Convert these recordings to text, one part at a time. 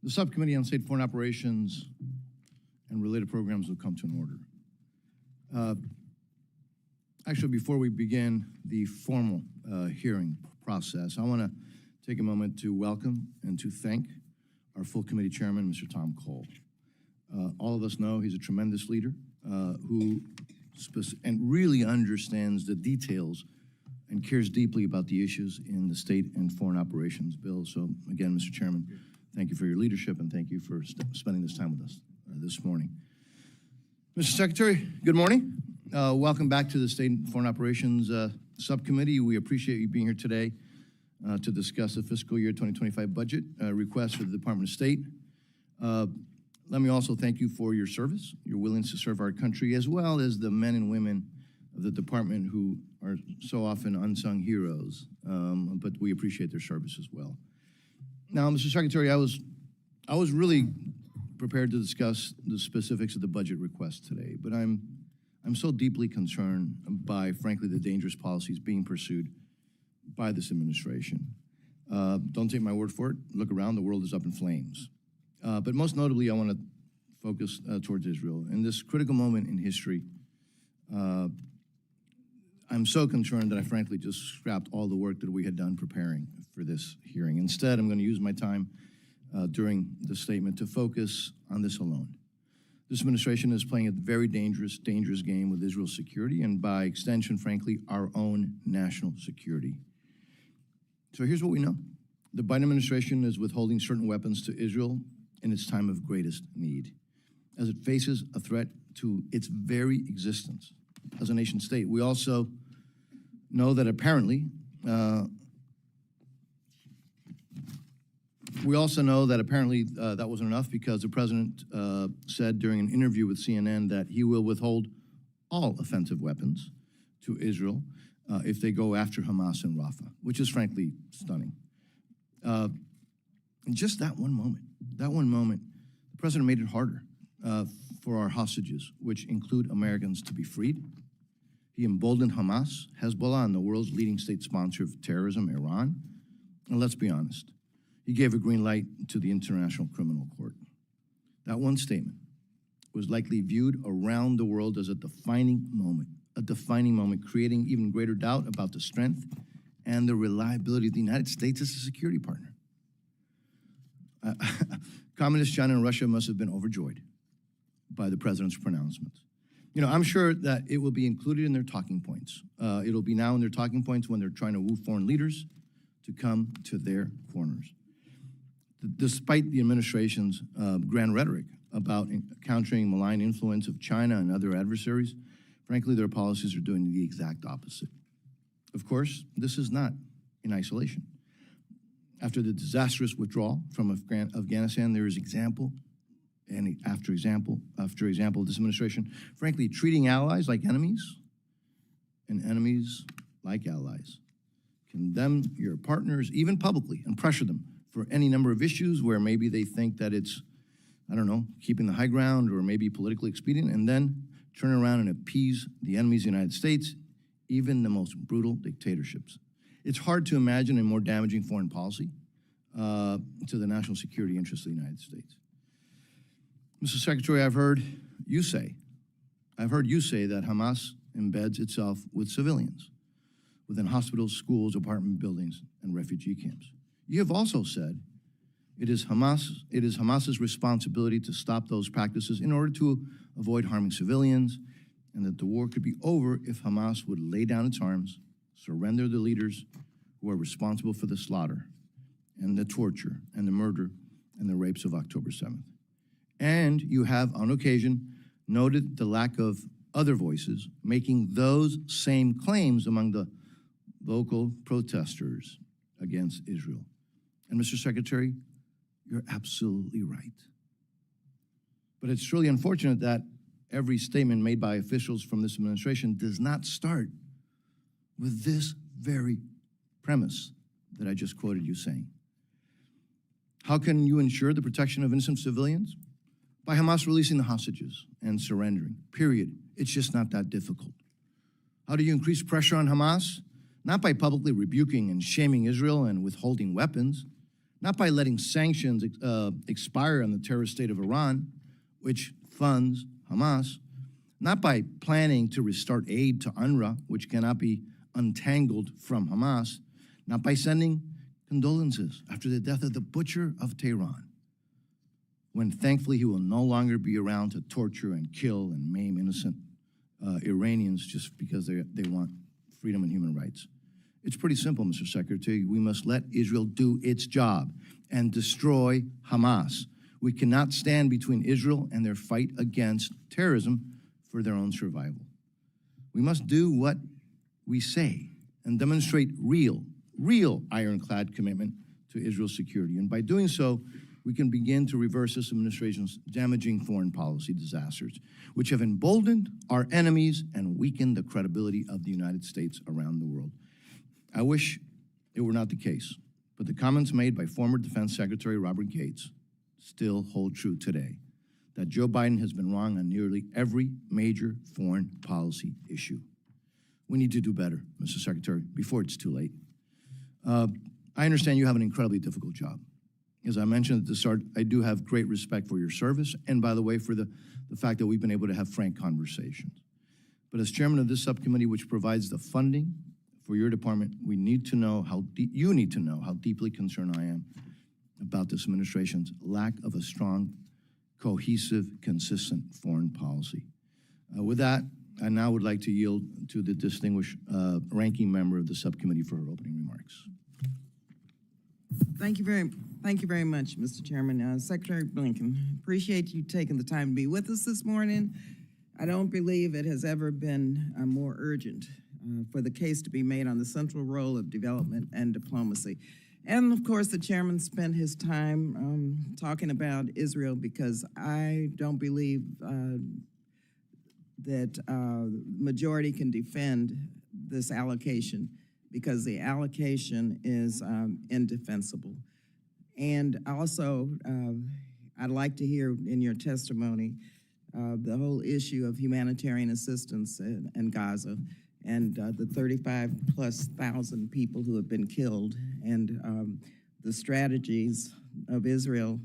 The Subcommittee on State Foreign Operations and related programs will come to an order. Actually, before we begin the formal hearing process, I want to take a moment to welcome and to thank our full committee chairman, Mr. Tom Cole. All of us know he's a tremendous leader who really understands the details and cares deeply about the issues in the State and Foreign Operations bill. So again, Mr. Chairman, thank you for your leadership and thank you for spending this time with us this morning. Mr. Secretary, good morning. Welcome back to the State and Foreign Operations Subcommittee. We appreciate you being here today to discuss the fiscal year 2025 budget request for the Department of State. Let me also thank you for your service, your willingness to serve our country, as well as the men and women of the department who are so often unsung heroes, but we appreciate their service as well. Now, Mr. Secretary, I was really prepared to discuss the specifics of the budget request today, but I'm so deeply concerned by, frankly, the dangerous policies being pursued by this administration. Don't take my word for it. Look around, the world is up in flames. But most notably, I want to focus towards Israel. In this critical moment in history, I'm so concerned that I frankly just scrapped all the work that we had done preparing for this hearing. Instead, I'm going to use my time during the statement to focus on this alone. This administration is playing a very dangerous game with Israel's security and, by extension, frankly, our own national security. So here's what we know. The Biden administration is withholding certain weapons to Israel in its time of greatest need, as it faces a threat to its very existence as a nation state. We also know that apparently, that wasn't enough, because the president said during an interview with CNN that he will withhold all offensive weapons to Israel if they go after Hamas in Rafah, which is frankly stunning. In just that one moment, the president made it harder for our hostages, which include Americans, to be freed. He emboldened Hamas, Hezbollah, and the world's leading state sponsor of terrorism, Iran. And let's be honest, he gave a green light to the International Criminal Court. That one statement was likely viewed around the world as a defining moment, creating even greater doubt about the strength and the reliability of the United States as a security partner. Communist China and Russia must have been overjoyed by the president's pronouncements. You know, I'm sure that it will be included in their talking points. It'll be now in their talking points when they're trying to woo foreign leaders to come to their corners. Despite the administration's grand rhetoric about countering malign influence of China and other adversaries, frankly, their policies are doing the exact opposite. Of course, this is not in isolation. After the disastrous withdrawal from Afghanistan, there is example after example of this administration, frankly, treating allies like enemies and enemies like allies. Condemn your partners, even publicly, and pressure them for any number of issues where maybe they think that it's, I don't know, keeping the high ground or maybe politically expedient, and then turn around and appease the enemies of the United States, even the most brutal dictatorships. It's hard to imagine a more damaging foreign policy to the national security interests of the United States. Mr. Secretary, I've heard you say that Hamas embeds itself with civilians within hospitals, schools, apartment buildings, and refugee camps. You have also said it is Hamas's responsibility to stop those practices in order to avoid harming civilians, and that the war could be over if Hamas would lay down its arms, surrender the leaders who are responsible for the slaughter and the torture and the murder and the rapes of October 7th. And you have, on occasion, noted the lack of other voices making those same claims among the vocal protesters against Israel. And Mr. Secretary, you're absolutely right. But it's truly unfortunate that every statement made by officials from this administration does not start with this very premise that I just quoted you saying. How can you ensure the protection of innocent civilians? By Hamas releasing the hostages and surrendering, period. It's just not that difficult. How do you increase pressure on Hamas? Not by publicly rebuking and shaming Israel and withholding weapons, not by letting sanctions expire on the terrorist state of Iran, which funds Hamas, not by planning to restart aid to UNRWA, which cannot be untangled from Hamas, not by sending condolences after the death of the butcher of Tehran, when thankfully he will no longer be around to torture and kill and maim innocent Iranians just because they want freedom and human rights. It's pretty simple, Mr. Secretary. We must let Israel do its job and destroy Hamas. We cannot stand between Israel and their fight against terrorism for their own survival. We must do what we say and demonstrate real ironclad commitment to Israel's security. And by doing so, we can begin to reverse this administration's damaging foreign policy disasters, which have emboldened our enemies and weakened the credibility of the United States around the world. I wish it were not the case, but the comments made by former Defense Secretary Robert Gates still hold true today, that Joe Biden has been wrong on nearly every major foreign policy issue. We need to do better, Mr. Secretary, before it's too late. I understand you have an incredibly difficult job. As I mentioned at the start, I do have great respect for your service, and by the way, for the fact that we've been able to have frank conversations. But as chairman of this subcommittee, which provides the funding for your department, we need to know you need to know how deeply concerned I am about this administration's lack of a strong, cohesive, consistent foreign policy. With that, I now would like to yield to the distinguished ranking member of the subcommittee for her opening remarks. Thank you very much, Mr. Chairman. Secretary Blinken, appreciate you taking the time to be with us this morning. I don't believe it has ever been more urgent for the case to be made on the central role of development and diplomacy. And of course, the chairman spent his time talking about Israel, because I don't believe that majority can defend this allocation, because the allocation is indefensible. And also, I'd like to hear in your testimony the whole issue of humanitarian assistance in Gaza, and the 35,000+ people who have been killed, and the strategies of Israel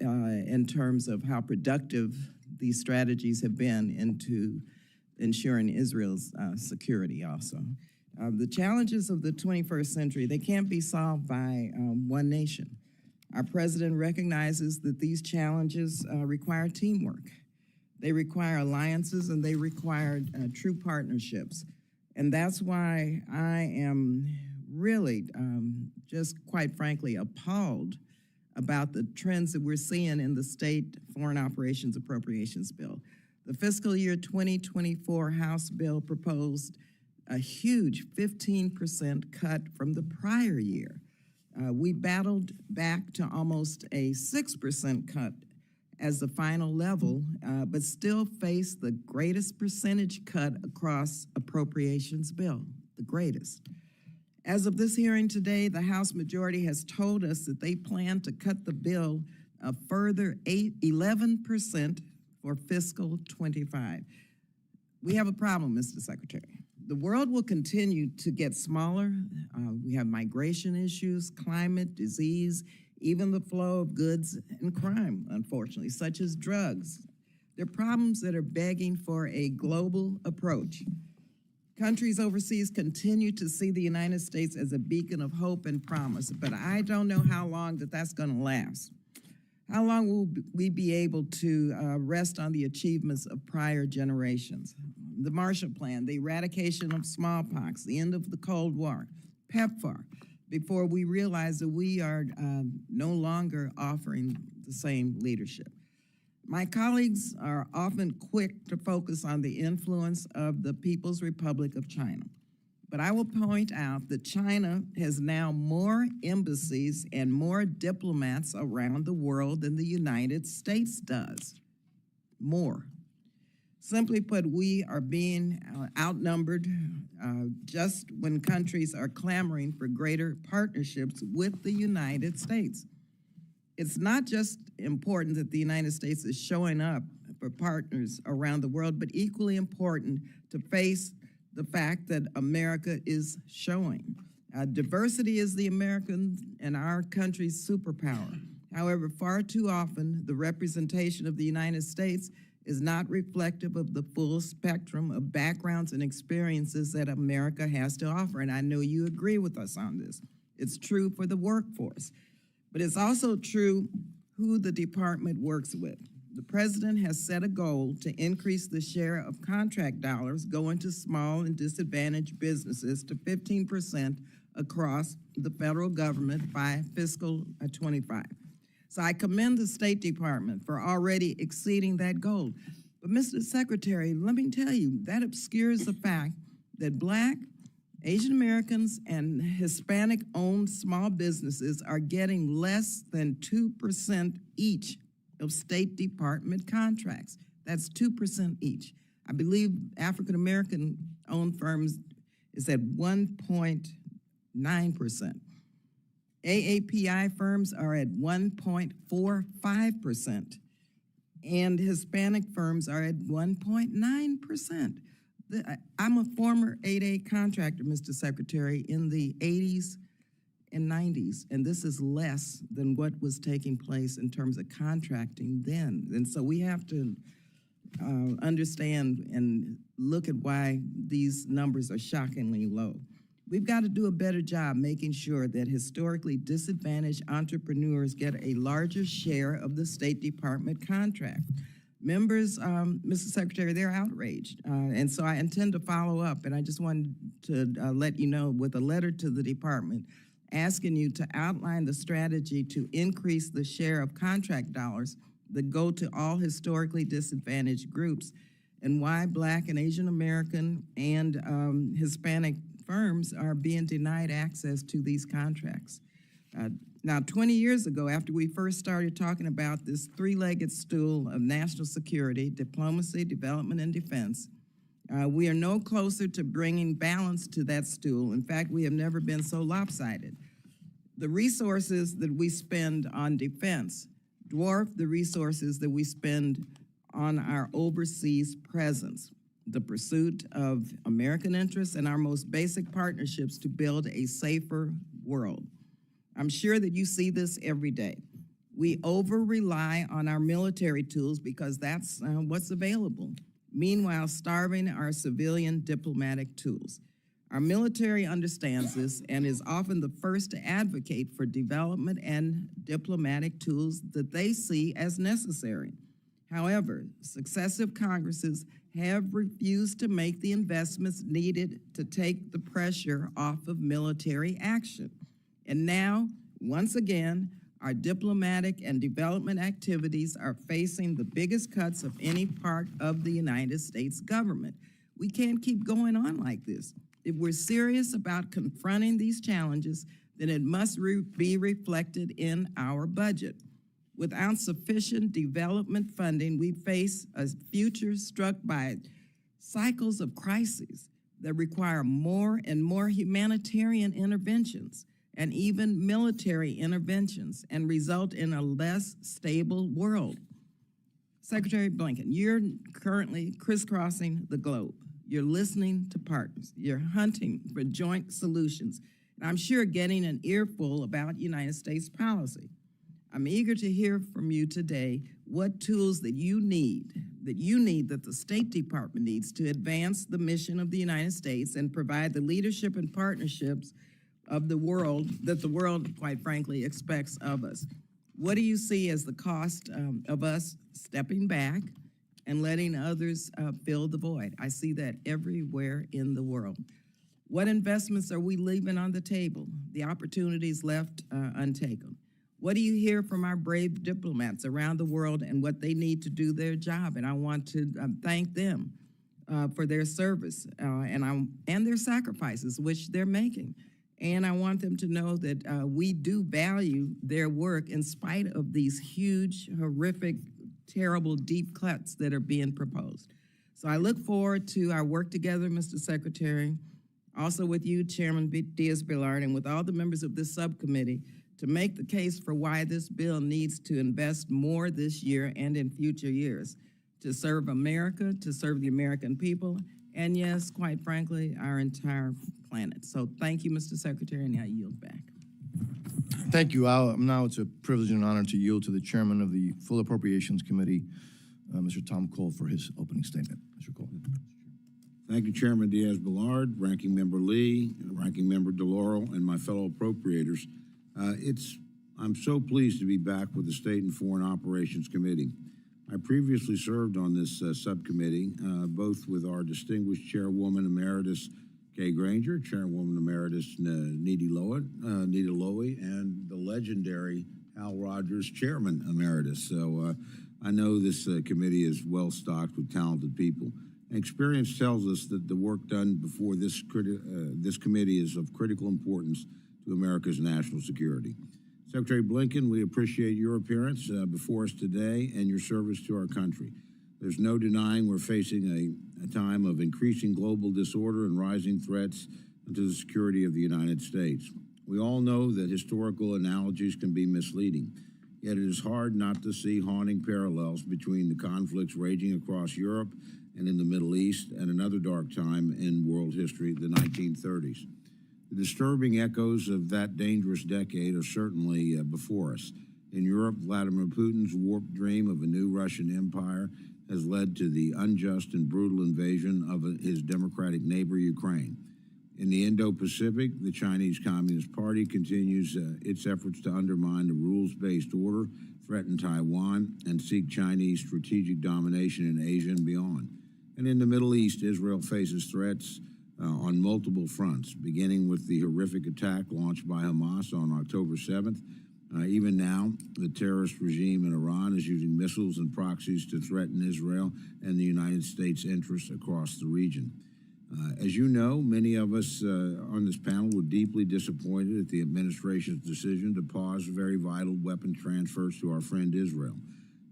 in terms of how productive these strategies have been into ensuring Israel's security also. The challenges of the 21st century, they can't be solved by one nation. Our president recognizes that these challenges require teamwork. They require alliances, and they require true partnerships. And that's why I am really just quite frankly appalled about the trends that we're seeing in the State Foreign Operations Appropriations Bill. The fiscal year 2024 House bill proposed a huge 15% cut from the prior year. We battled back to almost a 6% cut as the final level, but still face the greatest percentage cut across appropriations bill, the greatest. As of this hearing today, the House majority has told us that they plan to cut the bill a further 11% for fiscal 25. We have a problem, Mr. Secretary. The world will continue to get smaller. We have migration issues, climate, disease, even the flow of goods and crime, unfortunately, such as drugs. They're problems that are begging for a global approach. Countries overseas continue to see the United States as a beacon of hope and promise, but I don't know how long that's going to last. How long will we be able to rest on the achievements of prior generations? The Marshall Plan, the eradication of smallpox, the end of the Cold War, PEPFAR, before we realize that we are no longer offering the same leadership. My colleagues are often quick to focus on the influence of the People's Republic of China. But I will point out that China has now more embassies and more diplomats around the world than the United States does. More. Simply put, we are being outnumbered just when countries are clamoring for greater partnerships with the United States. It's not just important that the United States is showing up for partners around the world, but equally important to face the fact that America is showing. Diversity is the American and our country's superpower. However, far too often, the representation of the United States is not reflective of the full spectrum of backgrounds and experiences that America has to offer. And I know you agree with us on this. It's true for the workforce, but it's also true who the department works with. The president has set a goal to increase the share of contract dollars going to small and disadvantaged businesses to 15% across the federal government by fiscal '25. So I commend the State Department for already exceeding that goal. But Mr. Secretary, let me tell you, that obscures the fact that Black, Asian Americans, and Hispanic-owned small businesses are getting less than 2% each of State Department contracts. That's 2% each. I believe African American-owned firms is at 1.9%. AAPI firms are at 1.45%, and Hispanic firms are at 1.9%. I'm a former 8A contractor, Mr. Secretary, in the 80s and 90s, and this is less than what was taking place in terms of contracting then. And so we have to understand and look at why these numbers are shockingly low. We've got to do a better job making sure that historically disadvantaged entrepreneurs get a larger share of the State Department contract. Members, Mr. Secretary, they're outraged, and so I intend to follow up, and I just wanted to let you know with a letter to the department asking you to outline the strategy to increase the share of contract dollars that go to all historically disadvantaged groups, and why Black and Asian American and Hispanic firms are being denied access to these contracts. Now, 20 years ago, after we first started talking about this three-legged stool of national security, diplomacy, development, and defense, we are no closer to bringing balance to that stool. In fact, we have never been so lopsided. The resources that we spend on defense dwarf the resources that we spend on our overseas presence, the pursuit of American interests, and our most basic partnerships to build a safer world. I'm sure that you see this every day. We over-rely on our military tools because that's what's available, meanwhile starving our civilian diplomatic tools. Our military understands this and is often the first to advocate for development and diplomatic tools that they see as necessary. However, successive Congresses have refused to make the investments needed to take the pressure off of military action. And now, once again, our diplomatic and development activities are facing the biggest cuts of any part of the United States government. We can't keep going on like this. If we're serious about confronting these challenges, then it must be reflected in our budget. Without sufficient development funding, we face a future struck by cycles of crises that require more and more humanitarian interventions and even military interventions and result in a less stable world. Secretary Blinken, you're currently crisscrossing the globe. You're listening to partners. You're hunting for joint solutions. And I'm sure getting an earful about United States policy. I'm eager to hear from you today what tools that you need, that the State Department needs to advance the mission of the United States and provide the leadership and partnerships of the world that the world, quite frankly, expects of us. What do you see as the cost of us stepping back and letting others fill the void? I see that everywhere in the world. What investments are we leaving on the table? The opportunities left untaken. What do you hear from our brave diplomats around the world and what they need to do their job? And I want to thank them for their service and their sacrifices, which they're making. And I want them to know that we do value their work in spite of these huge, horrific, terrible, deep cuts that are being proposed. So I look forward to our work together, Mr. Secretary, also with you, Chairman Diaz-Balart, and with all the members of this subcommittee to make the case for why this bill needs to invest more this year and in future years to serve America, to serve the American people, and yes, quite frankly, our entire planet. So thank you, Mr. Secretary, and I yield back. Thank you. Now it's a privilege and an honor to yield to the chairman of the Full Appropriations Committee, Mr. Tom Cole, for his opening statement. Mr. Cole. Thank you, Chairman Diaz-Balart, Ranking Member Lee, Ranking Member DeLauro, and my fellow appropriators. I'm so pleased to be back with the State and Foreign Operations Committee. I previously served on this subcommittee, both with our distinguished Chairwoman Emeritus Kay Granger, Chairwoman Emeritus Nita Lowy, and the legendary Hal Rogers, Chairman Emeritus. So I know this committee is well stocked with talented people. Experience tells us that the work done before this committee is of critical importance to America's national security. Secretary Blinken, we appreciate your appearance before us today and your service to our country. There's no denying we're facing a time of increasing global disorder and rising threats to the security of the United States. We all know that historical analogies can be misleading, yet it is hard not to see haunting parallels between the conflicts raging across Europe and in the Middle East and another dark time in world history, the 1930s. The disturbing echoes of that dangerous decade are certainly before us. In Europe, Vladimir Putin's warped dream of a new Russian empire has led to the unjust and brutal invasion of his democratic neighbor, Ukraine. In the Indo-Pacific, the Chinese Communist Party continues its efforts to undermine the rules-based order, threaten Taiwan, and seek Chinese strategic domination in Asia and beyond. And in the Middle East, Israel faces threats on multiple fronts, beginning with the horrific attack launched by Hamas on October 7th. Even now, the terrorist regime in Iran is using missiles and proxies to threaten Israel and the United States' interests across the region. As you know, many of us on this panel were deeply disappointed at the administration's decision to pause very vital weapon transfers to our friend Israel.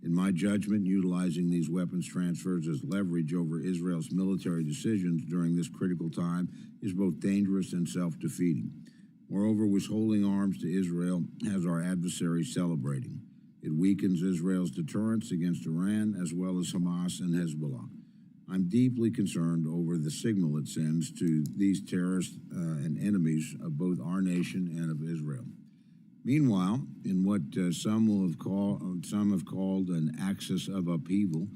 In my judgment, utilizing these weapons transfers as leverage over Israel's military decisions during this critical time is both dangerous and self-defeating. Moreover, withholding arms to Israel has our adversaries celebrating. It weakens Israel's deterrence against Iran as well as Hamas and Hezbollah. I'm deeply concerned over the signal it sends to these terrorists and enemies of both our nation and of Israel. Meanwhile, in what some have called an axis of upheaval,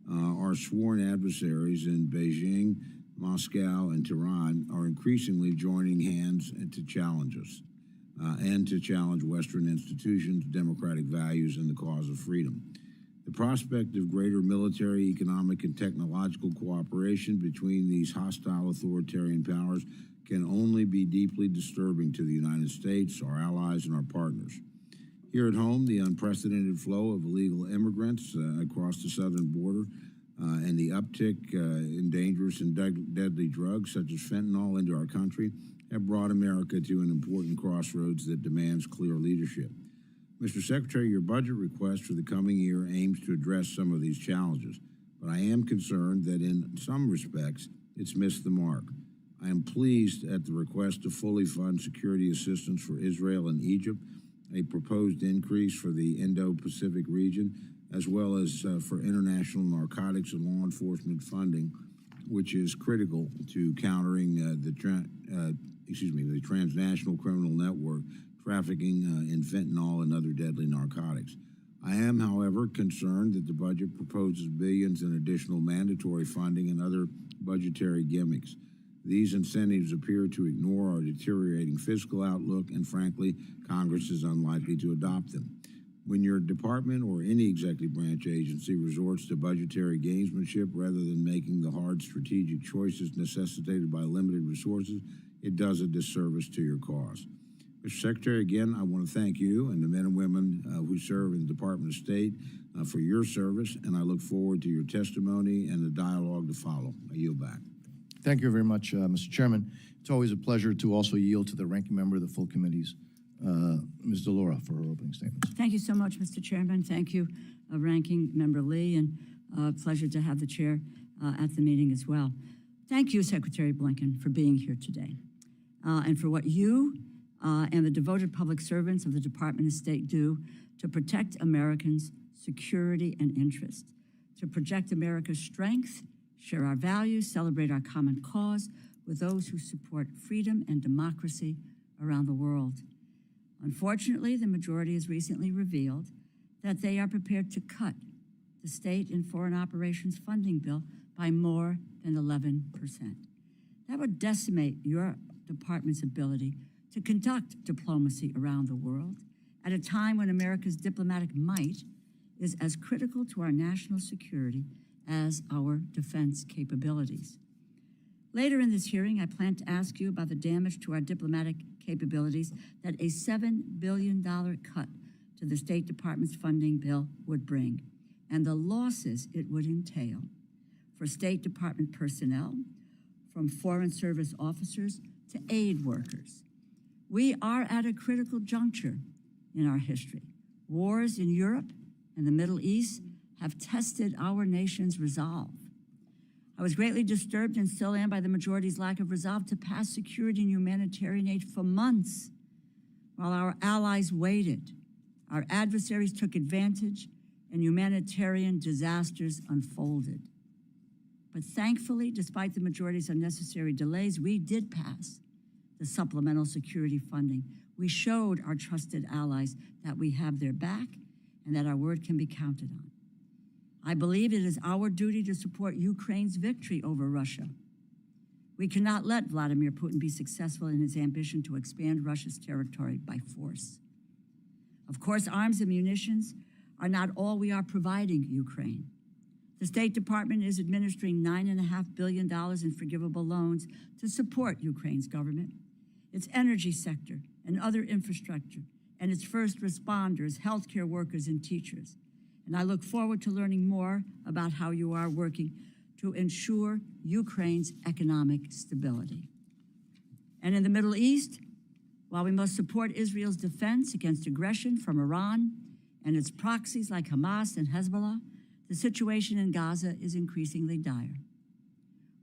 our sworn adversaries in Beijing, Moscow, and Tehran are increasingly joining hands to challenge us and to challenge Western institutions, democratic values, and the cause of freedom. The prospect of greater military, economic, and technological cooperation between these hostile authoritarian powers can only be deeply disturbing to the United States, our allies, and our partners. Here at home, the unprecedented flow of illegal immigrants across the southern border and the uptick in dangerous and deadly drugs such as fentanyl into our country have brought America to an important crossroads that demands clear leadership. Mr. Secretary, your budget request for the coming year aims to address some of these challenges, but I am concerned that in some respects, it's missed the mark. I am pleased at the request to fully fund security assistance for Israel and Egypt, a proposed increase for the Indo-Pacific region, as well as for international narcotics and law enforcement funding, which is critical to countering the transnational criminal network trafficking in fentanyl and other deadly narcotics. I am, however, concerned that the budget proposes billions in additional mandatory funding and other budgetary gimmicks. These incentives appear to ignore our deteriorating fiscal outlook, and frankly, Congress is unlikely to adopt them. When your department or any executive branch agency resorts to budgetary gamesmanship rather than making the hard strategic choices necessitated by limited resources, it does a disservice to your cause. Mr. Secretary, again, I want to thank you and the men and women who serve in the Department of State for your service, and I look forward to your testimony and the dialogue to follow. I yield back. Thank you very much, Mr. Chairman. It's always a pleasure to also yield to the ranking member of the full committees, Ms. DeLauro, for her opening statements. Thank you so much, Mr. Chairman. Thank you, Ranking Member Lee, and pleasure to have the chair at the meeting as well. Thank you, Secretary Blinken, for being here today and for what you and the devoted public servants of the Department of State do to protect Americans' security and interest, to project America's strength share our values, celebrate our common cause with those who support freedom and democracy around the world. Unfortunately, the majority has recently revealed that they are prepared to cut the state and foreign operations funding bill by more than 11%. That would decimate your department's ability to conduct diplomacy around the world at a time when America's diplomatic might is as critical to our national security as our defense capabilities. Later in this hearing, I plan to ask you about the damage to our diplomatic capabilities that a $7 billion cut to the State Department's funding bill would bring, and the losses it would entail for State Department personnel, from Foreign Service officers to aid workers. We are at a critical juncture in our history. Wars in Europe and the Middle East have tested our nation's resolve. I was greatly disturbed and still am by the majority's lack of resolve to pass security and humanitarian aid for months while our allies waited. Our adversaries took advantage and humanitarian disasters unfolded. But thankfully, despite the majority's unnecessary delays, we did pass the supplemental security funding. We showed our trusted allies that we have their back and that our word can be counted on. I believe it is our duty to support Ukraine's victory over Russia. We cannot let Vladimir Putin be successful in his ambition to expand Russia's territory by force. Of course, arms and munitions are not all we are providing Ukraine. The State Department is administering $9.5 billion in forgivable loans to support Ukraine's government, its energy sector and other infrastructure, and its first responders, healthcare workers, and teachers. And I look forward to learning more about how you are working to ensure Ukraine's economic stability. And in the Middle East, while we must support Israel's defense against aggression from Iran and its proxies like Hamas and Hezbollah, the situation in Gaza is increasingly dire.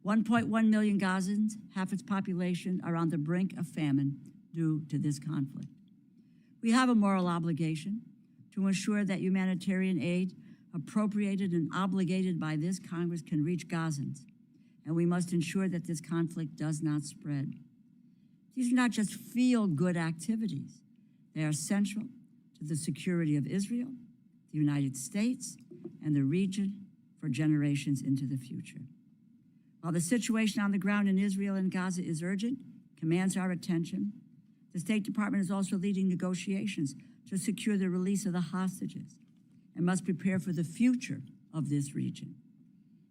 1.1 million Gazans, half its population, are on the brink of famine due to this conflict. We have a moral obligation to ensure that humanitarian aid appropriated and obligated by this Congress can reach Gazans, and we must ensure that this conflict does not spread. These are not just feel-good activities. They are central to the security of Israel, the United States, and the region for generations into the future. While the situation on the ground in Israel and Gaza is urgent, commands our attention, the State Department is also leading negotiations to secure the release of the hostages and must prepare for the future of this region.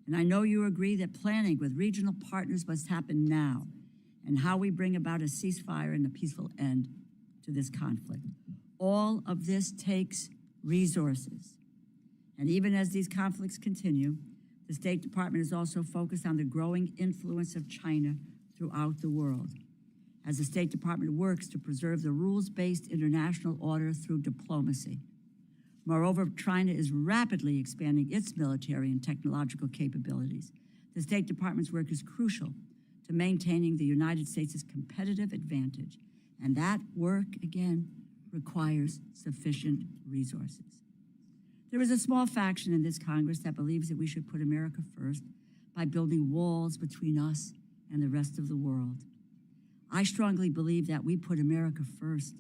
And I know you agree that planning with regional partners must happen now, and how we bring about a ceasefire and a peaceful end to this conflict. All of this takes resources. And even as these conflicts continue, the State Department is also focused on the growing influence of China throughout the world, as the State Department works to preserve the rules-based international order through diplomacy. Moreover, China is rapidly expanding its military and technological capabilities. The State Department's work is crucial to maintaining the United States' competitive advantage, and that work, again, requires sufficient resources. There is a small faction in this Congress that believes that we should put America first by building walls between us and the rest of the world. I strongly believe that we put America first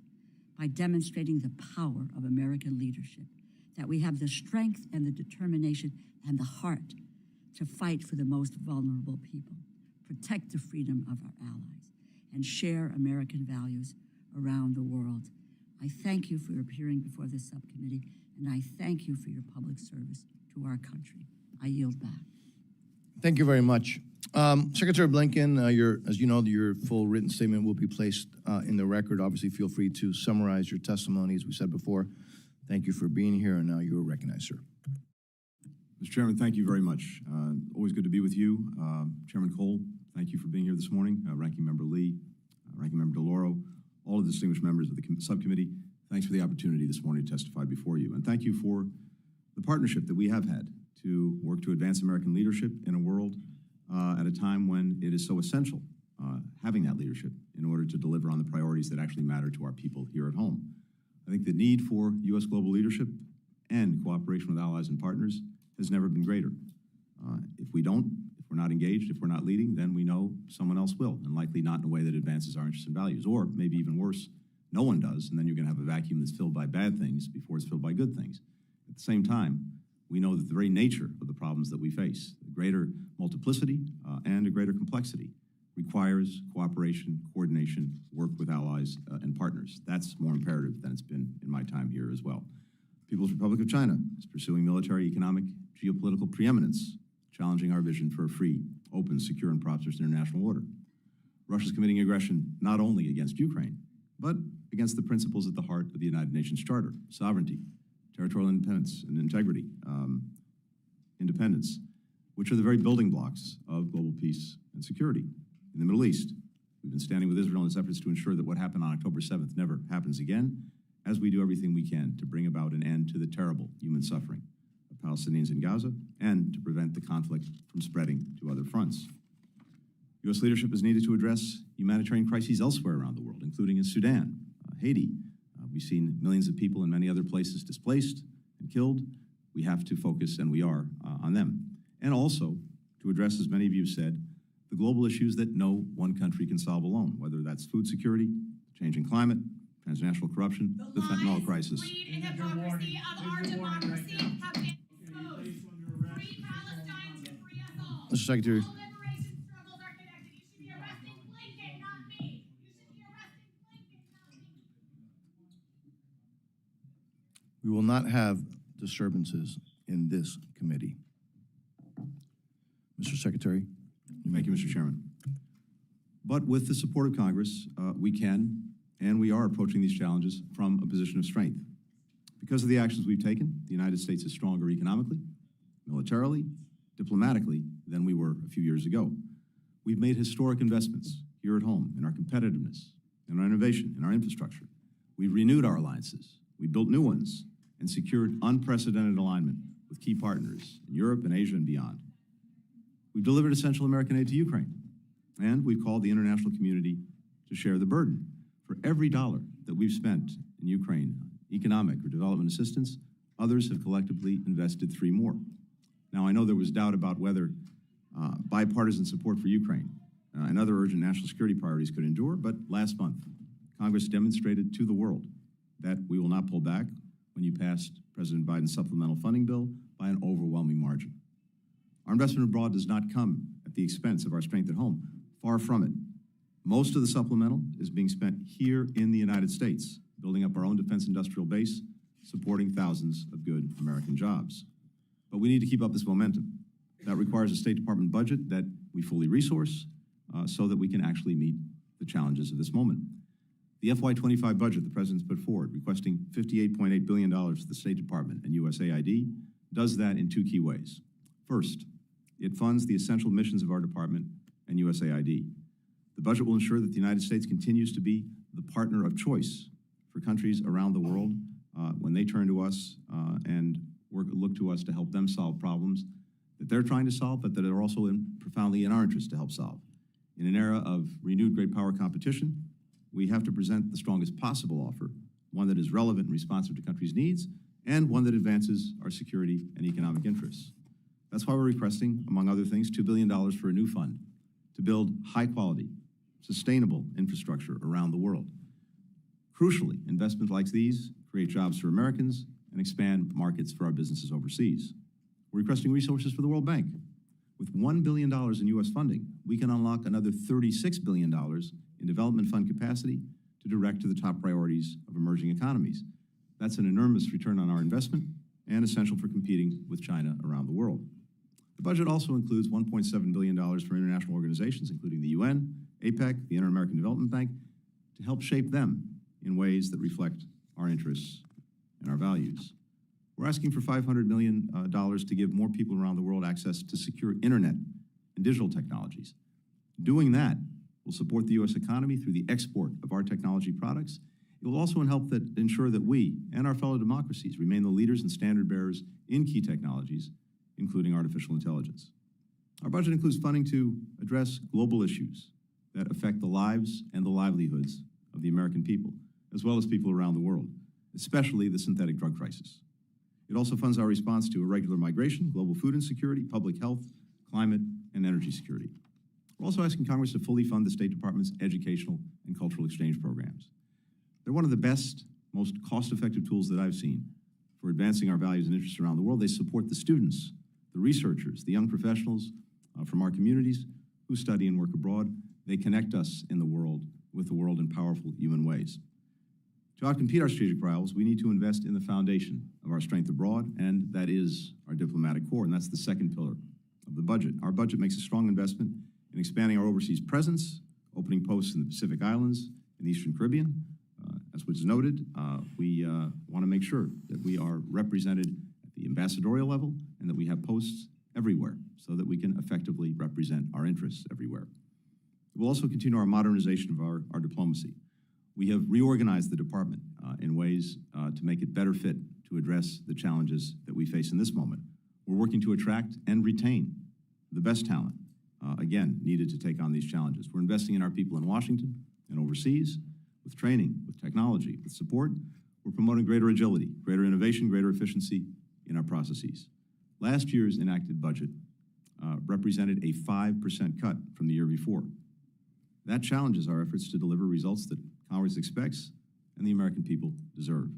by demonstrating the power of American leadership, that we have the strength and the determination and the heart to fight for the most vulnerable people, protect the freedom of our allies, and share American values around the world. I thank you for appearing before this subcommittee, and I thank you for your public service to our country. I yield back. Thank you very much. Secretary Blinken, as you know, your full written statement will be placed in the record. Obviously, feel free to summarize your testimony, as we said before. Thank you for being here, and now you are recognized, sir. Mr. Chairman, thank you very much. Always good to be with you. Chairman Cole, thank you for being here this morning. Ranking Member Lee, Ranking Member DeLauro, all of the distinguished members of the subcommittee, thanks for the opportunity this morning to testify before you. And thank you for the partnership that we have had to work to advance American leadership in a world at a time when it is so essential having that leadership in order to deliver on the priorities that actually matter to our people here at home. I think the need for U.S. global leadership and cooperation with allies and partners has never been greater. If we're we're not engaged, if we're not leading, then we know someone else will, and likely not in a way that advances our interests and values. Or maybe even worse, no one does, and then you're going to have a vacuum that's filled by bad things before it's filled by good things. At the same time, we know that the very nature of the problems that we face, the greater multiplicity and a greater complexity, requires cooperation, coordination, work with allies and partners. That's more imperative than it's been in my time here as well. People's Republic of China is pursuing military, economic, geopolitical preeminence, challenging our vision for a free, open, secure, and prosperous international order. Russia's committing aggression not only against Ukraine, but against the principles at the heart of the United Nations Charter: sovereignty, territorial independence and integrity, independence, which are the very building blocks of global peace and security. In the Middle East, we've been standing with Israel in its efforts to ensure that what happened on October 7th never happens again, as we do everything we can to bring about an end to the terrible human suffering of Palestinians in Gaza and to prevent the conflict from spreading to other fronts. U.S. leadership is needed to address humanitarian crises elsewhere around the world, including in Sudan, Haiti. We've seen millions of people in many other places displaced and killed. We have to focus, and we are, on them. And also to address, as many of you have said, the global issues that no one country can solve alone, whether that's food security, changing climate, transnational corruption, the fentanyl crisis. Greed and hypocrisy of our democracy have been exposed. Free Palestine to free us all. Mr. Secretary. All liberation struggles are connected. You should be arresting Blinken, not me. You should be arresting Blinken, not me. We will not have disturbances in this committee. Mr. Secretary. Thank you, Mr. Chairman. But with the support of Congress, we can and we are approaching these challenges from a position of strength. Because of the actions we've taken, the United States is stronger economically, militarily, diplomatically than we were a few years ago. We've made historic investments here at home in our competitiveness, in our innovation, in our infrastructure. We've renewed our alliances. We built new ones and secured unprecedented alignment with key partners in Europe and Asia and beyond. We've delivered essential American aid to Ukraine, and we've called the international community to share the burden. For every dollar that we've spent in Ukraine, economic or development assistance, others have collectively invested 3 more. Now, I know there was doubt about whether bipartisan support for Ukraine and other urgent national security priorities could endure, but last month, Congress demonstrated to the world that we will not pull back when you passed President Biden's supplemental funding bill by an overwhelming margin. Our investment abroad does not come at the expense of our strength at home. Far from it. Most of the supplemental is being spent here in the United States, building up our own defense industrial base, supporting thousands of good American jobs. But we need to keep up this momentum. That requires a State Department budget that we fully resource so that we can actually meet the challenges of this moment. The FY25 budget the President's put forward, requesting $58.8 billion for the State Department and USAID, does that in 2 key ways. First, it funds the essential missions of our department and USAID. The budget will ensure that the United States continues to be the partner of choice for countries around the world when they turn to us and look to us to help them solve problems that they're trying to solve, but that are also profoundly in our interest to help solve. In an era of renewed great power competition, we have to present the strongest possible offer, one that is relevant and responsive to countries' needs, and one that advances our security and economic interests. That's why we're requesting, among other things, $2 billion for a new fund to build high-quality, sustainable infrastructure around the world. Crucially, investments like these create jobs for Americans and expand markets for our businesses overseas. We're requesting resources for the World Bank. With $1 billion in U.S. funding, we can unlock another $36 billion in development fund capacity to direct to the top priorities of emerging economies. That's an enormous return on our investment and essential for competing with China around the world. The budget also includes $1.7 billion for international organizations, including the UN, Epoch, the Inter-American Development Bank, to help shape them in ways that reflect our interests and our values. We're asking for $500 million to give more people around the world access to secure internet and digital technologies. Doing that will support the U.S. economy through the export of our technology products. It will also ensure that we and our fellow democracies remain the leaders and standard bearers in key technologies, including artificial intelligence. Our budget includes funding to address global issues that affect the lives and the livelihoods of the American people, as well as people around the world, especially the synthetic drug crisis. It also funds our response to irregular migration, global food insecurity, public health, climate, and energy security. We're also asking Congress to fully fund the State Department's educational and cultural exchange programs. They're one of the best, most cost-effective tools that I've seen for advancing our values and interests around the world. They support the students, the researchers, the young professionals from our communities who study and work abroad. They connect us in the world with the world in powerful human ways. To outcompete our strategic rivals, we need to invest in the foundation of our strength abroad, and that is our diplomatic corps, and that's the second pillar of the budget. Our budget makes a strong investment in expanding our overseas presence, opening posts in the Pacific Islands and the Eastern Caribbean. As was noted, we want to make sure that we are represented at the ambassadorial level and that we have posts everywhere so that we can effectively represent our interests everywhere. We'll also continue our modernization of our diplomacy. We have reorganized the department in ways to make it better fit to address the challenges that we face in this moment. We're working to attract and retain the best talent, again, needed to take on these challenges. We're investing in our people in Washington and overseas with training, with technology, with support. We're promoting greater agility, greater innovation, greater efficiency in our processes. Last year's enacted budget represented a 5% cut from the year before. That challenges our efforts to deliver results that Congress expects and the American people deserve.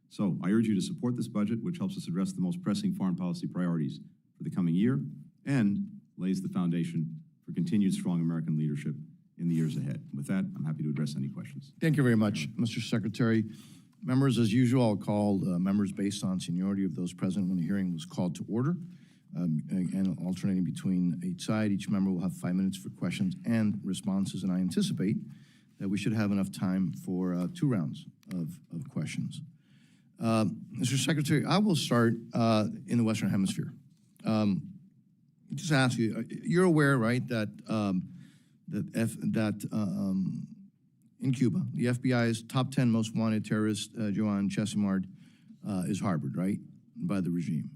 So I urge you to support this budget, which helps us address the most pressing foreign policy priorities for the coming year and lays the foundation for continued strong American leadership in the years ahead. With that, I'm happy to address any questions. Thank you very much, Mr. Secretary. Members, as usual, I'll call members based on seniority of those present when the hearing was called to order. And alternating between each side, each member will have 5 minutes for questions and responses, and I anticipate that we should have enough time for 2 rounds of questions. Mr. Secretary, I will start in the Western Hemisphere. Just ask you, you're aware, right, that in Cuba, the FBI's top 10 most wanted terrorist, Joan Chesimard, is harbored, right, by the regime.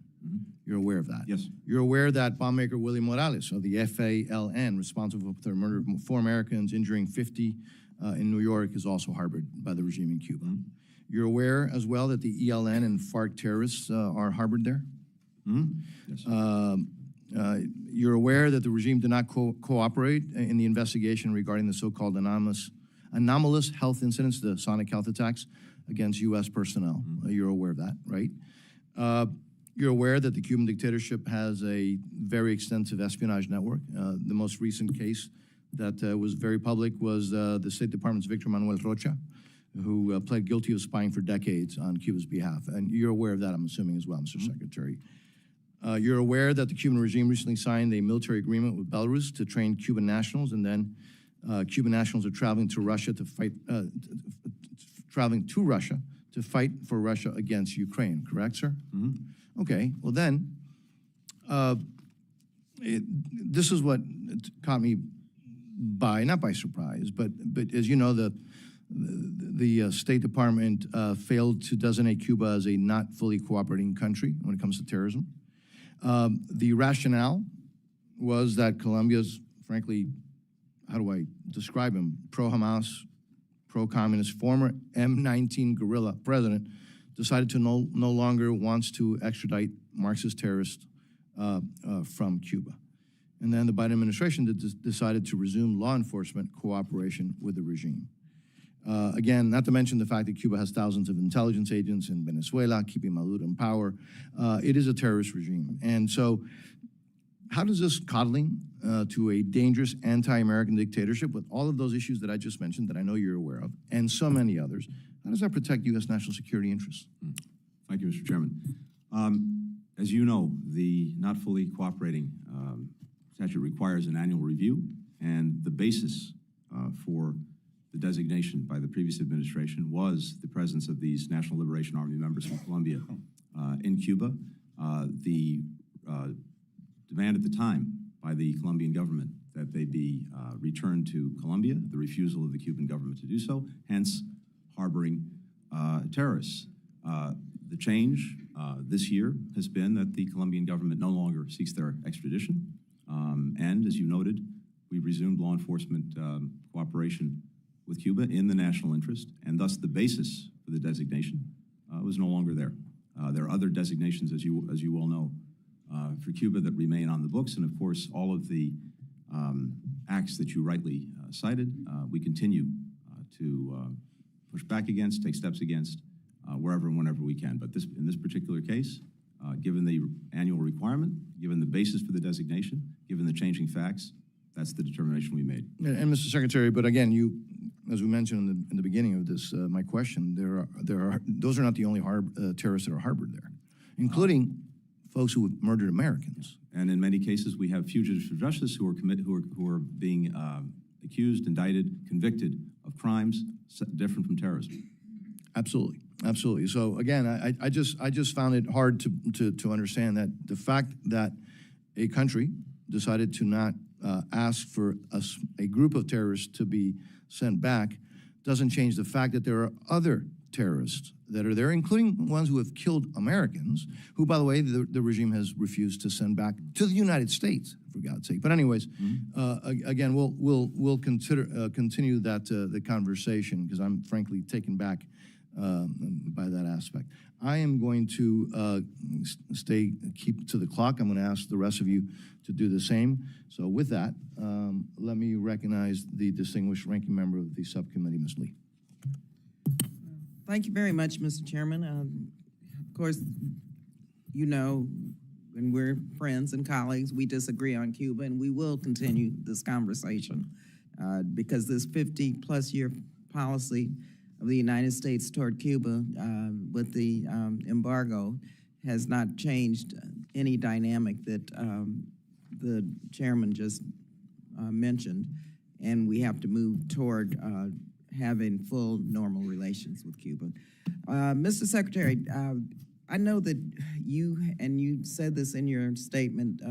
You're aware of that? Yes. You're aware that bombmaker William Morales of the FALN, responsible for the murder of 4 Americans, injuring 50 in New York, is also harbored by the regime in Cuba. You're aware as well that the ELN and FARC terrorists are harbored there? Yes. You're aware that the regime did not cooperate in the investigation regarding the so-called anomalous health incidents, the sonic health attacks against U.S. personnel. You're aware of that, right? You're aware that the Cuban dictatorship has a very extensive espionage network. The most recent case that was very public was the State Department's Victor Manuel Rocha, who pled guilty of spying for decades on Cuba's behalf. And you're aware of that, I'm assuming, as well, Mr. Secretary. You're aware that the Cuban regime recently signed a military agreement with Belarus to train Cuban nationals, and then Cuban nationals are traveling to Russia to fight, for Russia against Ukraine, correct, sir? Okay, well then, this is what caught me not by surprise, but as you know, the State Department failed to designate Cuba as a not fully cooperating country when it comes to terrorism. The rationale was that Colombia's, frankly, how do I describe him, pro-Hamas, pro-communist, former M19 guerrilla president, decided to no longer wants to extradite Marxist terrorists from Cuba. And then the Biden administration decided to resume law enforcement cooperation with the regime. Again, not to mention the fact that Cuba has thousands of intelligence agents in Venezuela, keeping Maduro in power. It is a terrorist regime. And so how does this coddling to a dangerous anti-American dictatorship with all of those issues that I just mentioned, that I know you're aware of, and so many others, how does that protect U.S. national security interests? Thank you, Mr. Chairman. As you know, the not fully cooperating statute requires an annual review, and the basis for the designation by the previous administration was the presence of these National Liberation Army members from Colombia in Cuba. The demand at the time by the Colombian government that they be returned to Colombia, the refusal of the Cuban government to do so, hence harboring terrorists. The change this year has been that the Colombian government no longer seeks their extradition. And as you noted, we've resumed law enforcement cooperation with Cuba in the national interest, and thus the basis for the designation was no longer there. There are other designations, as you well know, for Cuba that remain on the books, and of course, all of the acts that you rightly cited, we continue to push back against, take steps against, wherever and whenever we can. But in this particular case, given the annual requirement, given the basis for the designation, given the changing facts, that's the determination we made. And Mr. Secretary, but again, as we mentioned in the beginning of this, my question, those are not the only terrorists that are harbored there, including folks who have murdered Americans. And in many cases, we have fugitives from justice who are being accused, indicted, convicted of crimes different from terrorism. Absolutely, absolutely. So again, I just found it hard to understand that the fact that a country decided to not ask for a group of terrorists to be sent back doesn't change the fact that there are other terrorists that are there, including ones who have killed Americans, who, by the way, the regime has refused to send back to the United States, for God's sake. But anyways, again, we'll continue the conversation, because I'm frankly taken back by that aspect. I am going to keep to the clock. I'm going to ask the rest of you to do the same. So with that, let me recognize the distinguished ranking member of the subcommittee, Ms. Lee. Thank you very much, Mr. Chairman. Of course, you know, when we're friends and colleagues, we disagree on Cuba, and we will continue this conversation because this 50-plus year policy of the United States toward Cuba with the embargo has not changed any dynamic that the chairman just mentioned, and we have to move toward having full normal relations with Cuba. Mr. Secretary, I know that you said this in your statement,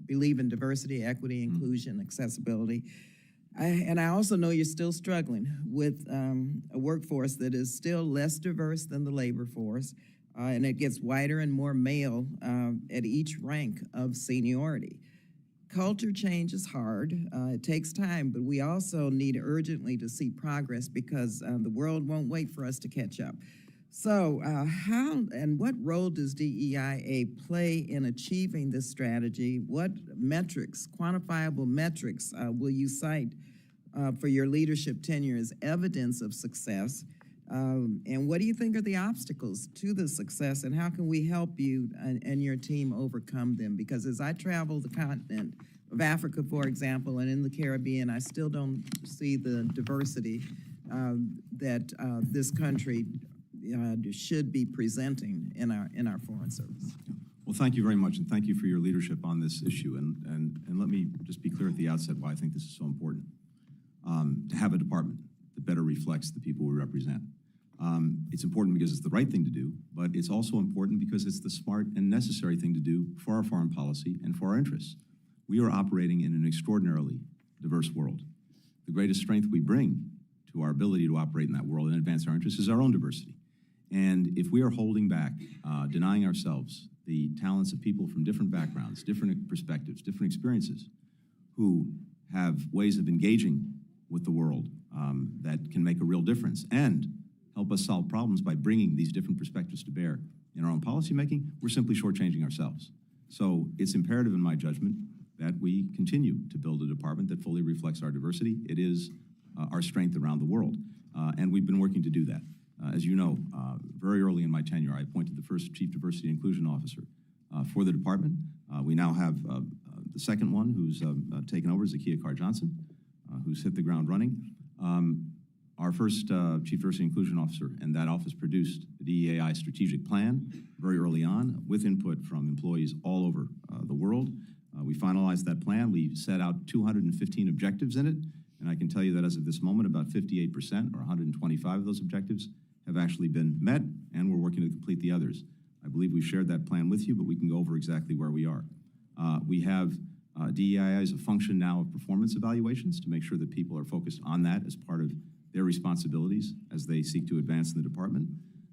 believe in diversity, equity, inclusion, accessibility. And I also know you're still struggling with a workforce that is still less diverse than the labor force, and it gets whiter and more male at each rank of seniority. Culture change is hard. It takes time, but we also need urgently to see progress because the world won't wait for us to catch up. So how and what role does DEIA play in achieving this strategy? What metrics, quantifiable metrics, will you cite for your leadership tenure as evidence of success? And what do you think are the obstacles to the success, and how can we help you and your team overcome them? Because as I travel the continent of Africa, for example, and in the Caribbean, I still don't see the diversity that this country should be presenting in our foreign service. Well, thank you very much, and thank you for your leadership on this issue. And let me just be clear at the outset why I think this is so important. To have a department that better reflects the people we represent. It's important because it's the right thing to do, but it's also important because it's the smart and necessary thing to do for our foreign policy and for our interests. We are operating in an extraordinarily diverse world. The greatest strength we bring to our ability to operate in that world and advance our interests is our own diversity. And if we are holding back, denying ourselves the talents of people from different backgrounds, different perspectives, different experiences, who have ways of engaging with the world that can make a real difference and help us solve problems by bringing these different perspectives to bear in our own policymaking, we're simply shortchanging ourselves. So it's imperative in my judgment that we continue to build a department that fully reflects our diversity. It is our strength around the world, and we've been working to do that. As you know, very early in my tenure, I appointed the first Chief Diversity and Inclusion Officer for the department. We now have the second one who's taken over, Zakiya Carr-Johnson, who's hit the ground running. Our first Chief Diversity and Inclusion Officer, and that office produced the DEAI strategic plan very early on with input from employees all over the world. We finalized that plan. We set out 215 objectives in it, and I can tell you that as of this moment, about 58% or 125 of those objectives have actually been met, and we're working to complete the others. I believe we've shared that plan with you, but we can go over exactly where we are. We have DEIA as a function now of performance evaluations to make sure that people are focused on that as part of their responsibilities as they seek to advance in the department.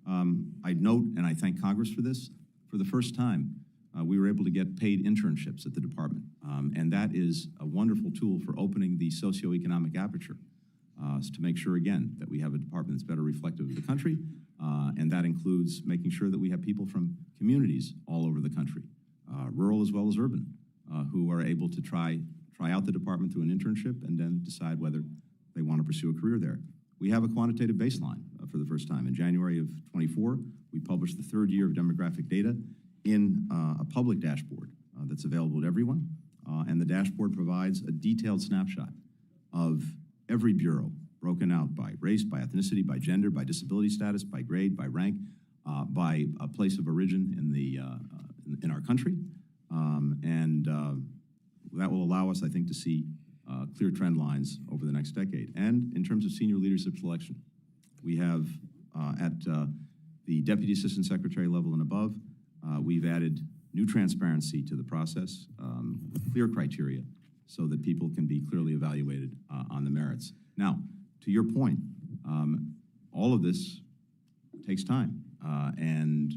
I note, and I thank Congress for this, for the first time, we were able to get paid internships at the department. And that is a wonderful tool for opening the socioeconomic aperture to make sure, again, that we have a department that's better reflective of the country. And that includes making sure that we have people from communities all over the country, rural as well as urban, who are able to try try out the department through an internship, and then decide whether they want to pursue a career there. We have a quantitative baseline for the first time. In January of 24, we published the third year of demographic data in a public dashboard that's available to everyone. And the dashboard provides a detailed snapshot of every bureau, broken out by race, by ethnicity, by gender, by disability status, by grade, by rank, by a place of origin in our country. That will allow us, I think, to see clear trend lines over the next decade. And in terms of senior leadership selection, we have at the Deputy Assistant Secretary level and above, we've added new transparency to the process, with clear criteria so that people can be clearly evaluated on the merits. Now, to your point, all of this takes time, and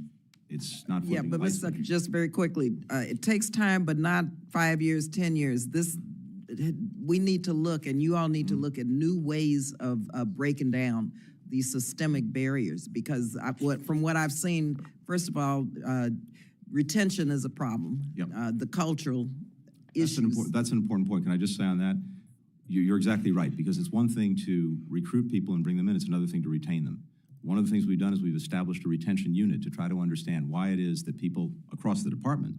it's not Yeah, but Ms. Secretary, just very quickly, it takes time, but not 5 years, 10 years. We need to look, and you all need to look at new ways of breaking down these systemic barriers, because from what I've seen, first of all, retention is a problem. Yep. The cultural issues. That's an important point. Can I just say on that? You're exactly right, because it's one thing to recruit people and bring them in. It's another thing to retain them. One of the things we've done is we've established a retention unit to try to understand why it is that people across the department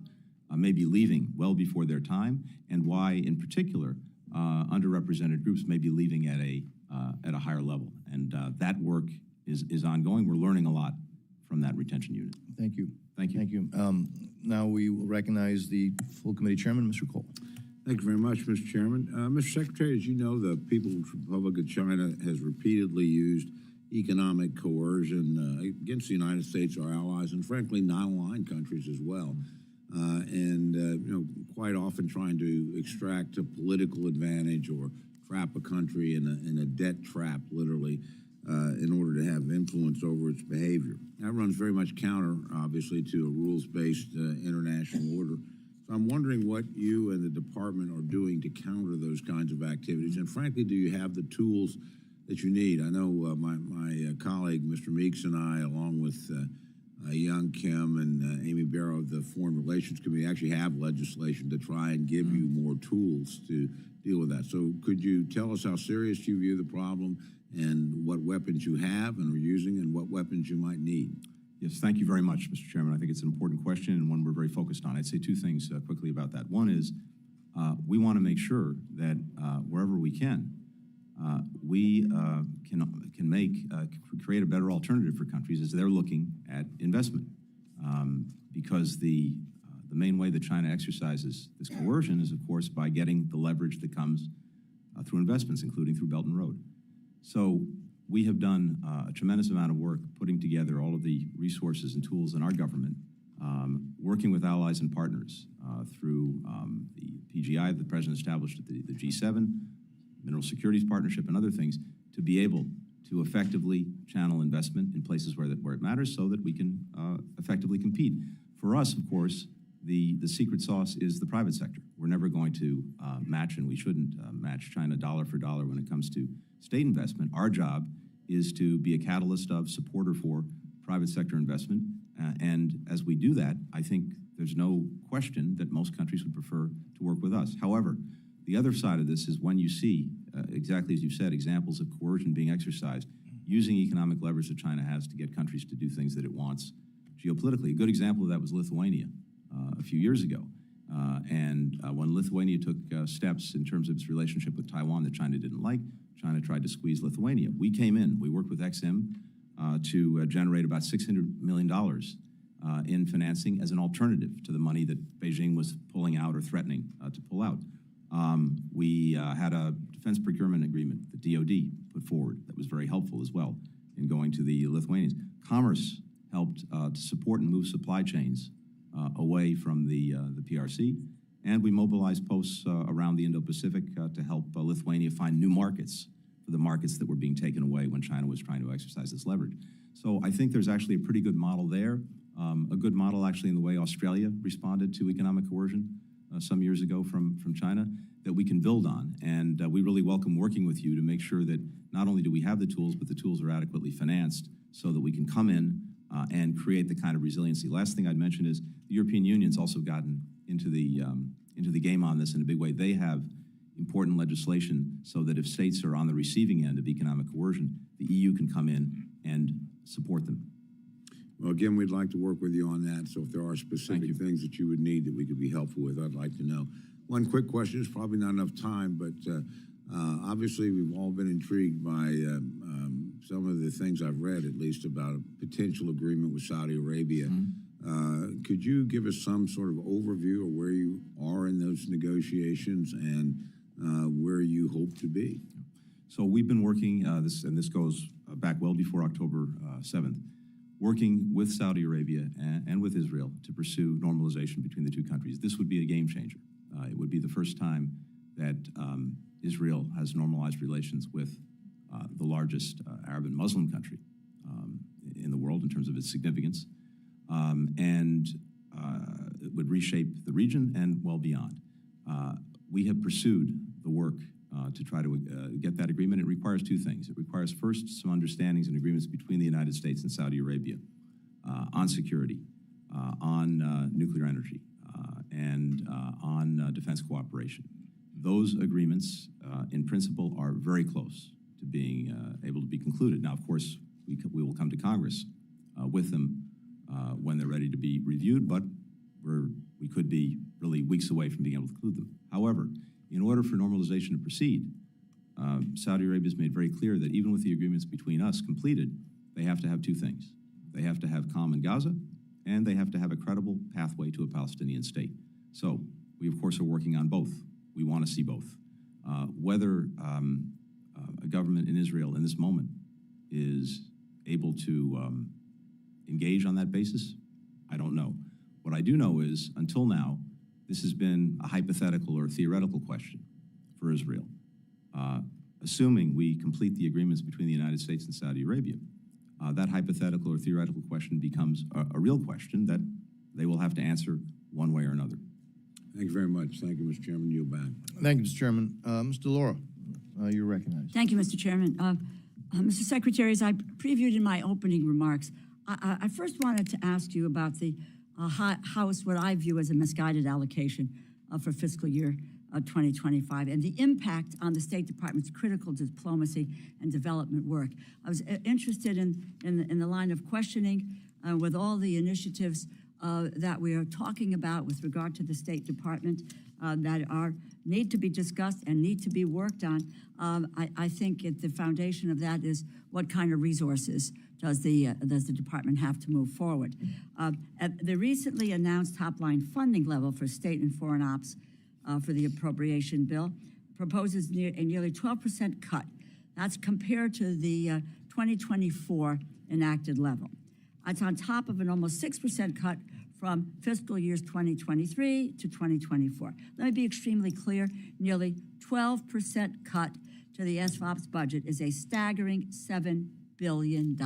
may be leaving well before their time, and why, in particular, underrepresented groups may be leaving at a higher level. And that work is ongoing. We're learning a lot from that retention unit. Thank you. Thank you. Thank you. Now we will recognize the full committee chairman, Mr. Cole. Thank you very much, Mr. Chairman. Mr. Secretary, as you know, the People's Republic of China has repeatedly used economic coercion against the United States, our allies, and frankly, non-aligned countries as well. Quite often trying to extract a political advantage or trap a country in a debt trap, literally, in order to have influence over its behavior. That runs very much counter, obviously, to a rules-based international order. So I'm wondering what you and the department are doing to counter those kinds of activities, and frankly, do you have the tools that you need? I know my colleague, Mr. Meeks, and I, along with Young Kim and Amy Barrow of the Foreign Relations Committee, actually have legislation to try and give you more tools to deal with that. So could you tell us how serious you view the problem, and what weapons you have and are using, and what weapons you might need? Yes, thank you very much, Mr. Chairman. I think it's an important question, and one we're very focused on. I'd say two things quickly about that. One is we want to make sure that wherever we can, we can create a better alternative for countries as they're looking at investment, because the main way that China exercises this coercion is, of course, by getting the leverage that comes through investments, including through Belt and Road. So we have done a tremendous amount of work putting together all of the resources and tools in our government, working with allies and partners through the PGI that the President established at the G7, Mineral Securities Partnership, and other things, to be able to effectively channel investment in places where it matters, so that we can effectively compete. For us, of course, the secret sauce is the private sector. We're never going to match, and we shouldn't match China dollar for dollar when it comes to state investment. Our job is to be a catalyst of, supporter for private sector investment. And as we do that, I think there's no question that most countries would prefer to work with us. However, the other side of this is when you see, exactly as you said, examples of coercion being exercised, using economic leverage that China has to get countries to do things that it wants geopolitically. A good example of that was Lithuania a few years ago. When Lithuania took steps in terms of its relationship with Taiwan that China didn't like, China tried to squeeze Lithuania. We came in, we worked with Exim to generate about $600 million in financing as an alternative to the money that Beijing was pulling out or threatening to pull out. We had a defense procurement agreement that DOD put forward that was very helpful as well in going to the Lithuanians. Commerce helped to support and move supply chains away from the PRC, and we mobilized posts around the Indo-Pacific to help Lithuania find new markets for the markets that were being taken away when China was trying to exercise this leverage. So I think there's actually a pretty good model there, a good model actually in the way Australia responded to economic coercion some years ago from China, that we can build on. And we really welcome working with you to make sure that not only do we have the tools, but the tools are adequately financed so that we can come in and create the kind of resiliency. Last thing I'd mention is the European Union's also gotten into the game on this in a big way. They have important legislation so that if states are on the receiving end of economic coercion, the EU can come in and support them. Well, again, we'd like to work with you on that. So if there are specific you. things that you would need that we could be helpful with, I'd like to know. One quick question, is probably not enough time, but obviously we've all been intrigued by some of the things I've read, at least, about a potential agreement with Saudi Arabia. Could you give us some sort of overview of where you are in those negotiations and where you hope to be? So we've been working, this goes back well before October 7th, working with Saudi Arabia and with Israel to pursue normalization between the two countries. This would be a game changer. It would be the first time that Israel has normalized relations with the largest Arab and Muslim country in the world in terms of its significance, and it would reshape the region and well beyond. We have pursued the work to try to get that agreement. It requires two things. It requires first some understandings and agreements between the United States and Saudi Arabia on security, on nuclear energy, and on defense cooperation. Those agreements, in principle, are very close to being able to be concluded. Now, of course, we will come to Congress with them when they're ready to be reviewed, but we could be really weeks away from being able to conclude them. However, in order for normalization to proceed, Saudi Arabia has made very clear that even with the agreements between us completed, they have to have two things. They have to have calm in Gaza, and they have to have a credible pathway to a Palestinian state. So we, of course, are working on both. We want to see both. Whether a government in Israel in this moment is able to engage on that basis, I don't know. What I do know is, until now, this has been a hypothetical or theoretical question for Israel. Assuming we complete the agreements between the United States and Saudi Arabia, that hypothetical or theoretical question becomes a real question that they will have to answer one way or another. Thank you very much. Thank you, Mr. Chairman. Yield back. Thank you, Mr. Chairman. Mr. Laura, you're recognized. Thank you, Mr. Chairman. Mr. Secretary, as I previewed in my opening remarks, I first wanted to ask you about the House, what I view as a misguided allocation for fiscal year 2025 and the impact on the State Department's critical diplomacy and development work. I was interested in the line of questioning with all the initiatives that we are talking about with regard to the State Department that need to be discussed and need to be worked on. I think at the foundation of that is what kind of resources does the department have to move forward. At the recently announced top-line funding level for state and foreign ops for the appropriation bill proposes a nearly 12% cut. That's compared to the 2024 enacted level. It's on top of an almost 6% cut from fiscal years 2023 to 2024. Let me be extremely clear. Nearly 12% cut to the SFOP's budget is a staggering $7 billion.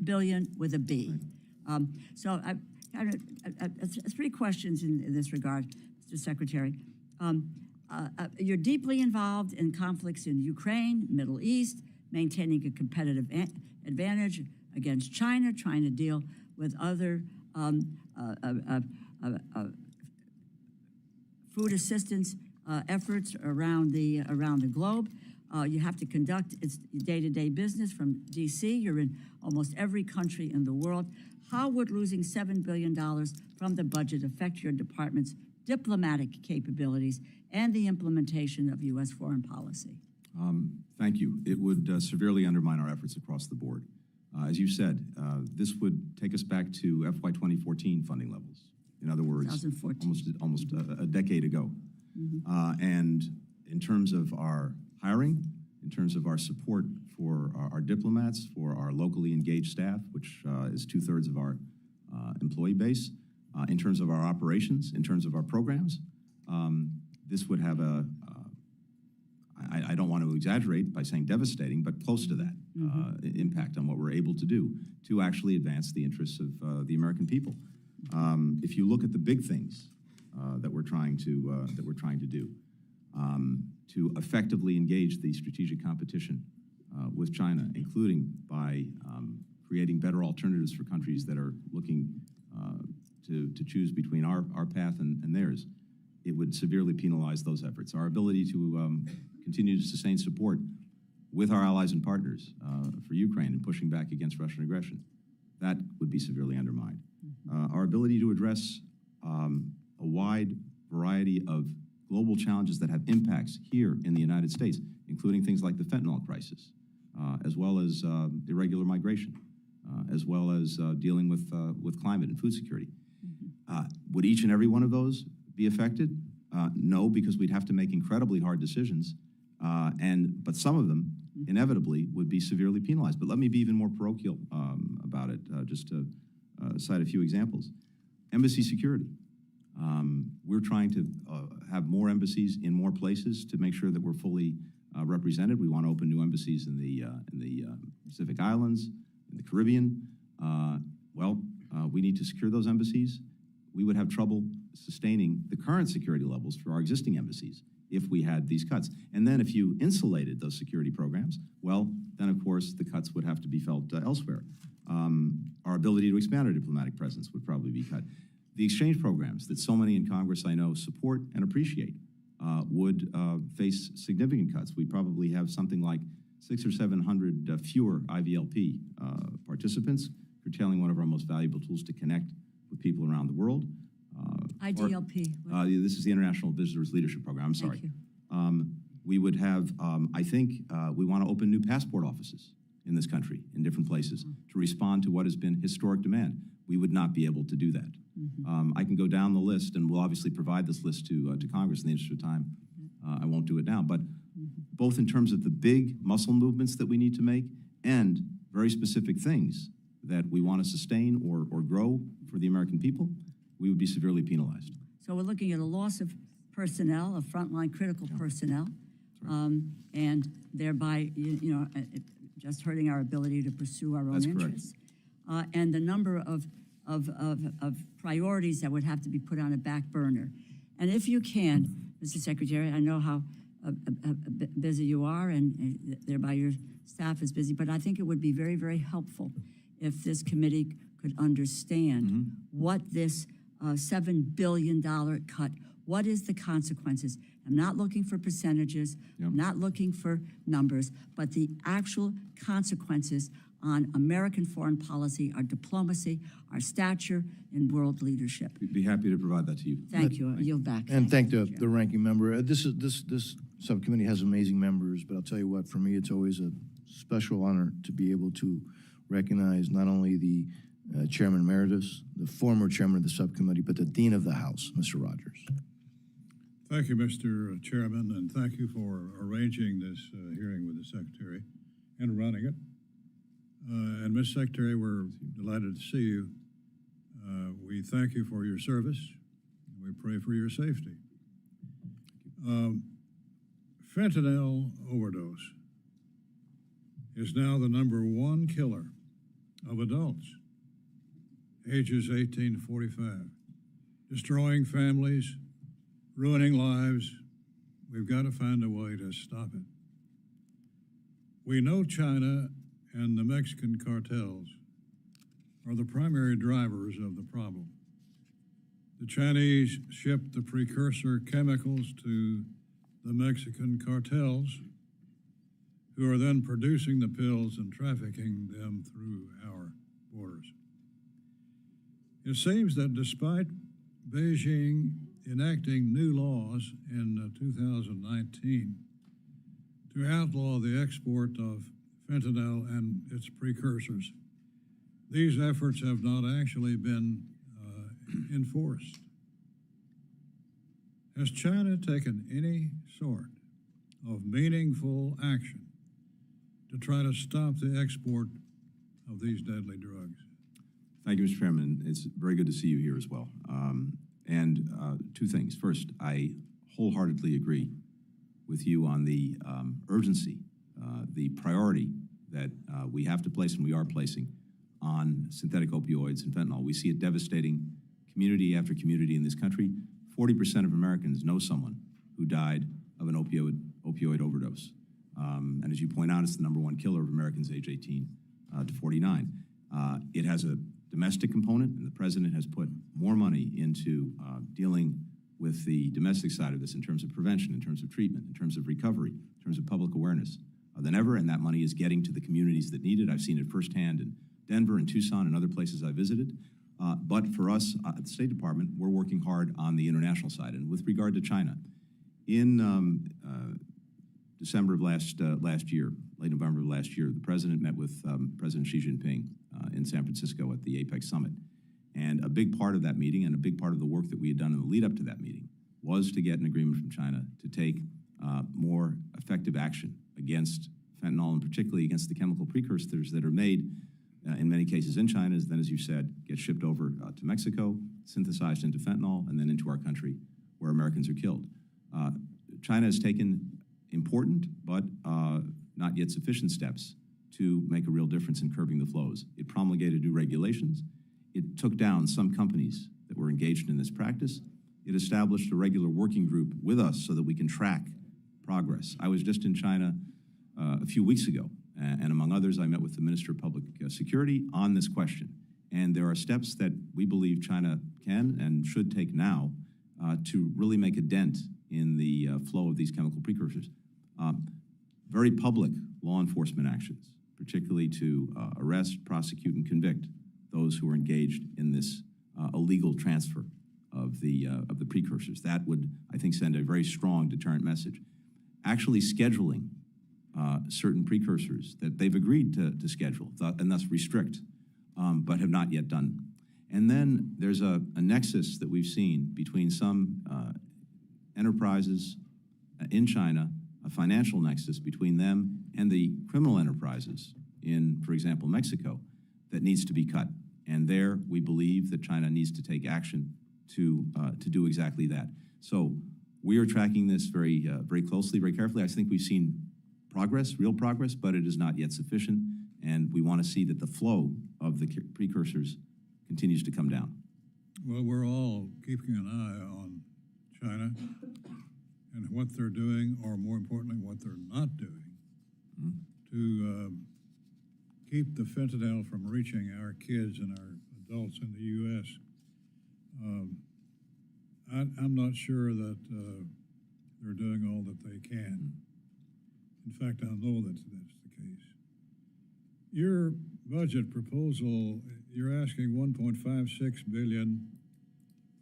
Billion with a B. So I have three questions in this regard, Mr. Secretary. You're deeply involved in conflicts in Ukraine, Middle East, maintaining a competitive advantage against China, trying to deal with other food assistance efforts around the globe. You have to conduct its day-to-day business from D.C. You're in almost every country in the world. How would losing $7 billion from the budget affect your department's diplomatic capabilities and the implementation of U.S. foreign policy? Thank you. It would severely undermine our efforts across the board. As you said, this would take us back to FY 2014 funding levels. In other words, almost a decade ago. And in terms of our hiring, in terms of our support for our diplomats, for our locally engaged staff, which is 2/3 of our employee base, in terms of our operations, in terms of our programs, this would have I don't want to exaggerate by saying devastating, but close to that impact on what we're able to do to actually advance the interests of the American people. If you look at the big things that we're trying to do to effectively engage the strategic competition with China, including by creating better alternatives for countries that are looking to choose between our path and theirs. it would severely penalize those efforts. Our ability to continue to sustain support with our allies and partners for Ukraine and pushing back against Russian aggression, that would be severely undermined. Our ability to address a wide variety of global challenges that have impacts here in the United States, including things like the fentanyl crisis, as well as irregular migration, as well as dealing with climate and food security. Would each and every one of those be affected? No, because we'd have to make incredibly hard decisions, but some of them inevitably would be severely penalized. But let me be even more parochial about it, just to cite a few examples. Embassy security. We're trying to have more embassies in more places to make sure that we're fully represented. We want to open new embassies in the Pacific Islands, in the Caribbean. We need to secure those embassies. We would have trouble sustaining the current security levels for our existing embassies if we had these cuts. And then if you insulated those security programs, well, then of course the cuts would have to be felt elsewhere. Our ability to expand our diplomatic presence would probably be cut. The exchange programs that so many in Congress I know support and appreciate would face significant cuts. We probably have something like 600 or 700 fewer IVLP participants, curtailing one of our most valuable tools to connect with people around the world. IDLP. This is the International Visitors Leadership Program. I'm sorry. Thank you. We would have, I think, we want to open new passport offices in this country, in different places, to respond to what has been historic demand. We would not be able to do that. I can go down the list, and we'll obviously provide this list to Congress in the interest of time. I won't do it now, but both in terms of the big muscle movements that we need to make and very specific things that we want to sustain or grow for the American people, we would be severely penalized. So we're looking at a loss of personnel, of frontline critical personnel, and thereby, just hurting our ability to pursue our own That's correct. interests. And the number of priorities that would have to be put on a back burner. And if you can, Mr. Secretary, I know how busy you are, and thereby your staff is busy, but I think it would be very, very helpful if this committee could understand what this $7 billion cut, what is the consequences? I'm not looking for percentages, I'm not looking for numbers, but the actual consequences on American foreign policy, our diplomacy, our stature in world leadership. We'd be happy to provide that to you. Thank you. I yield back. And thank you, the ranking member. This subcommittee has amazing members, but I'll tell you what, for me, it's always a special honor to be able to recognize not only the Chairman Emeritus, the former Chairman of the subcommittee, but the Dean of the House, Mr. Rogers. Thank you, Mr. Chairman, and thank you for arranging this hearing with the Secretary and running it. And Ms. Secretary, we're delighted to see you. We thank you for your service. We pray for your safety. Fentanyl overdose is now the #1 killer of adults ages 18 to 45, destroying families, ruining lives. We've got to find a way to stop it. We know China and the Mexican cartels are the primary drivers of the problem. The Chinese ship the precursor chemicals to the Mexican cartels, who are then producing the pills and trafficking them through our borders. It seems that despite Beijing enacting new laws in 2019 to outlaw the export of fentanyl and its precursors, these efforts have not actually been enforced. Has China taken any sort of meaningful action to try to stop the export of these deadly drugs? Thank you, Mr. Chairman. It's very good to see you here as well. Two things. First, I wholeheartedly agree with you on the urgency, the priority that we have to place and we are placing on synthetic opioids and fentanyl. We see it devastating community after community in this country. 40% of Americans know someone who died of an opioid overdose. And as you point out, it's the #1 killer of Americans age 18 to 49. It has a domestic component, and the president has put more money into dealing with the domestic side of this in terms of prevention, in terms of treatment, in terms of recovery, in terms of public awareness than ever, and that money is getting to the communities that need it. I've seen it firsthand in Denver and Tucson and other places I visited. But for us at the State Department, we're working hard on the international side. And with regard to China, in December of last year, late November of last year, the president met with President Xi Jinping in San Francisco at the Apex Summit. And a big part of that meeting and a big part of the work that we had done in the lead up to that meeting was to get an agreement from China to take more effective action against fentanyl, and particularly against the chemical precursors that are made in many cases in China, then, as you said, get shipped over to Mexico, synthesized into fentanyl, and then into our country where Americans are killed. China has taken important but not yet sufficient steps to make a real difference in curbing the flows. It promulgated new regulations. It took down some companies that were engaged in this practice. It established a regular working group with us so that we can track progress. I was just in China a few weeks ago, and among others, I met with the Minister of Public Security on this question. And there are steps that we believe China can and should take now to really make a dent in the flow of these chemical precursors. Very public law enforcement actions, particularly to arrest, prosecute, and convict those who are engaged in this illegal transfer of the precursors. That would, I think, send a very strong deterrent message. Actually scheduling certain precursors that they've agreed to schedule and thus restrict, but have not yet done. And then there's a nexus that we've seen between some enterprises in China, a financial nexus between them and the criminal enterprises in, for example, Mexico, that needs to be cut. And there, we believe that China needs to take action to do exactly that. So we are tracking this very closely, very carefully. I think we've seen progress, real progress, but it is not yet sufficient. And we want to see that the flow of the precursors continues to come down. Well, we're all keeping an eye on China and what they're doing, or more importantly, what they're not doing to keep the fentanyl from reaching our kids and our adults in the U.S. I'm not sure that they're doing all that they can. In fact, I know that's the case. Your budget proposal, you're asking $1.56 billion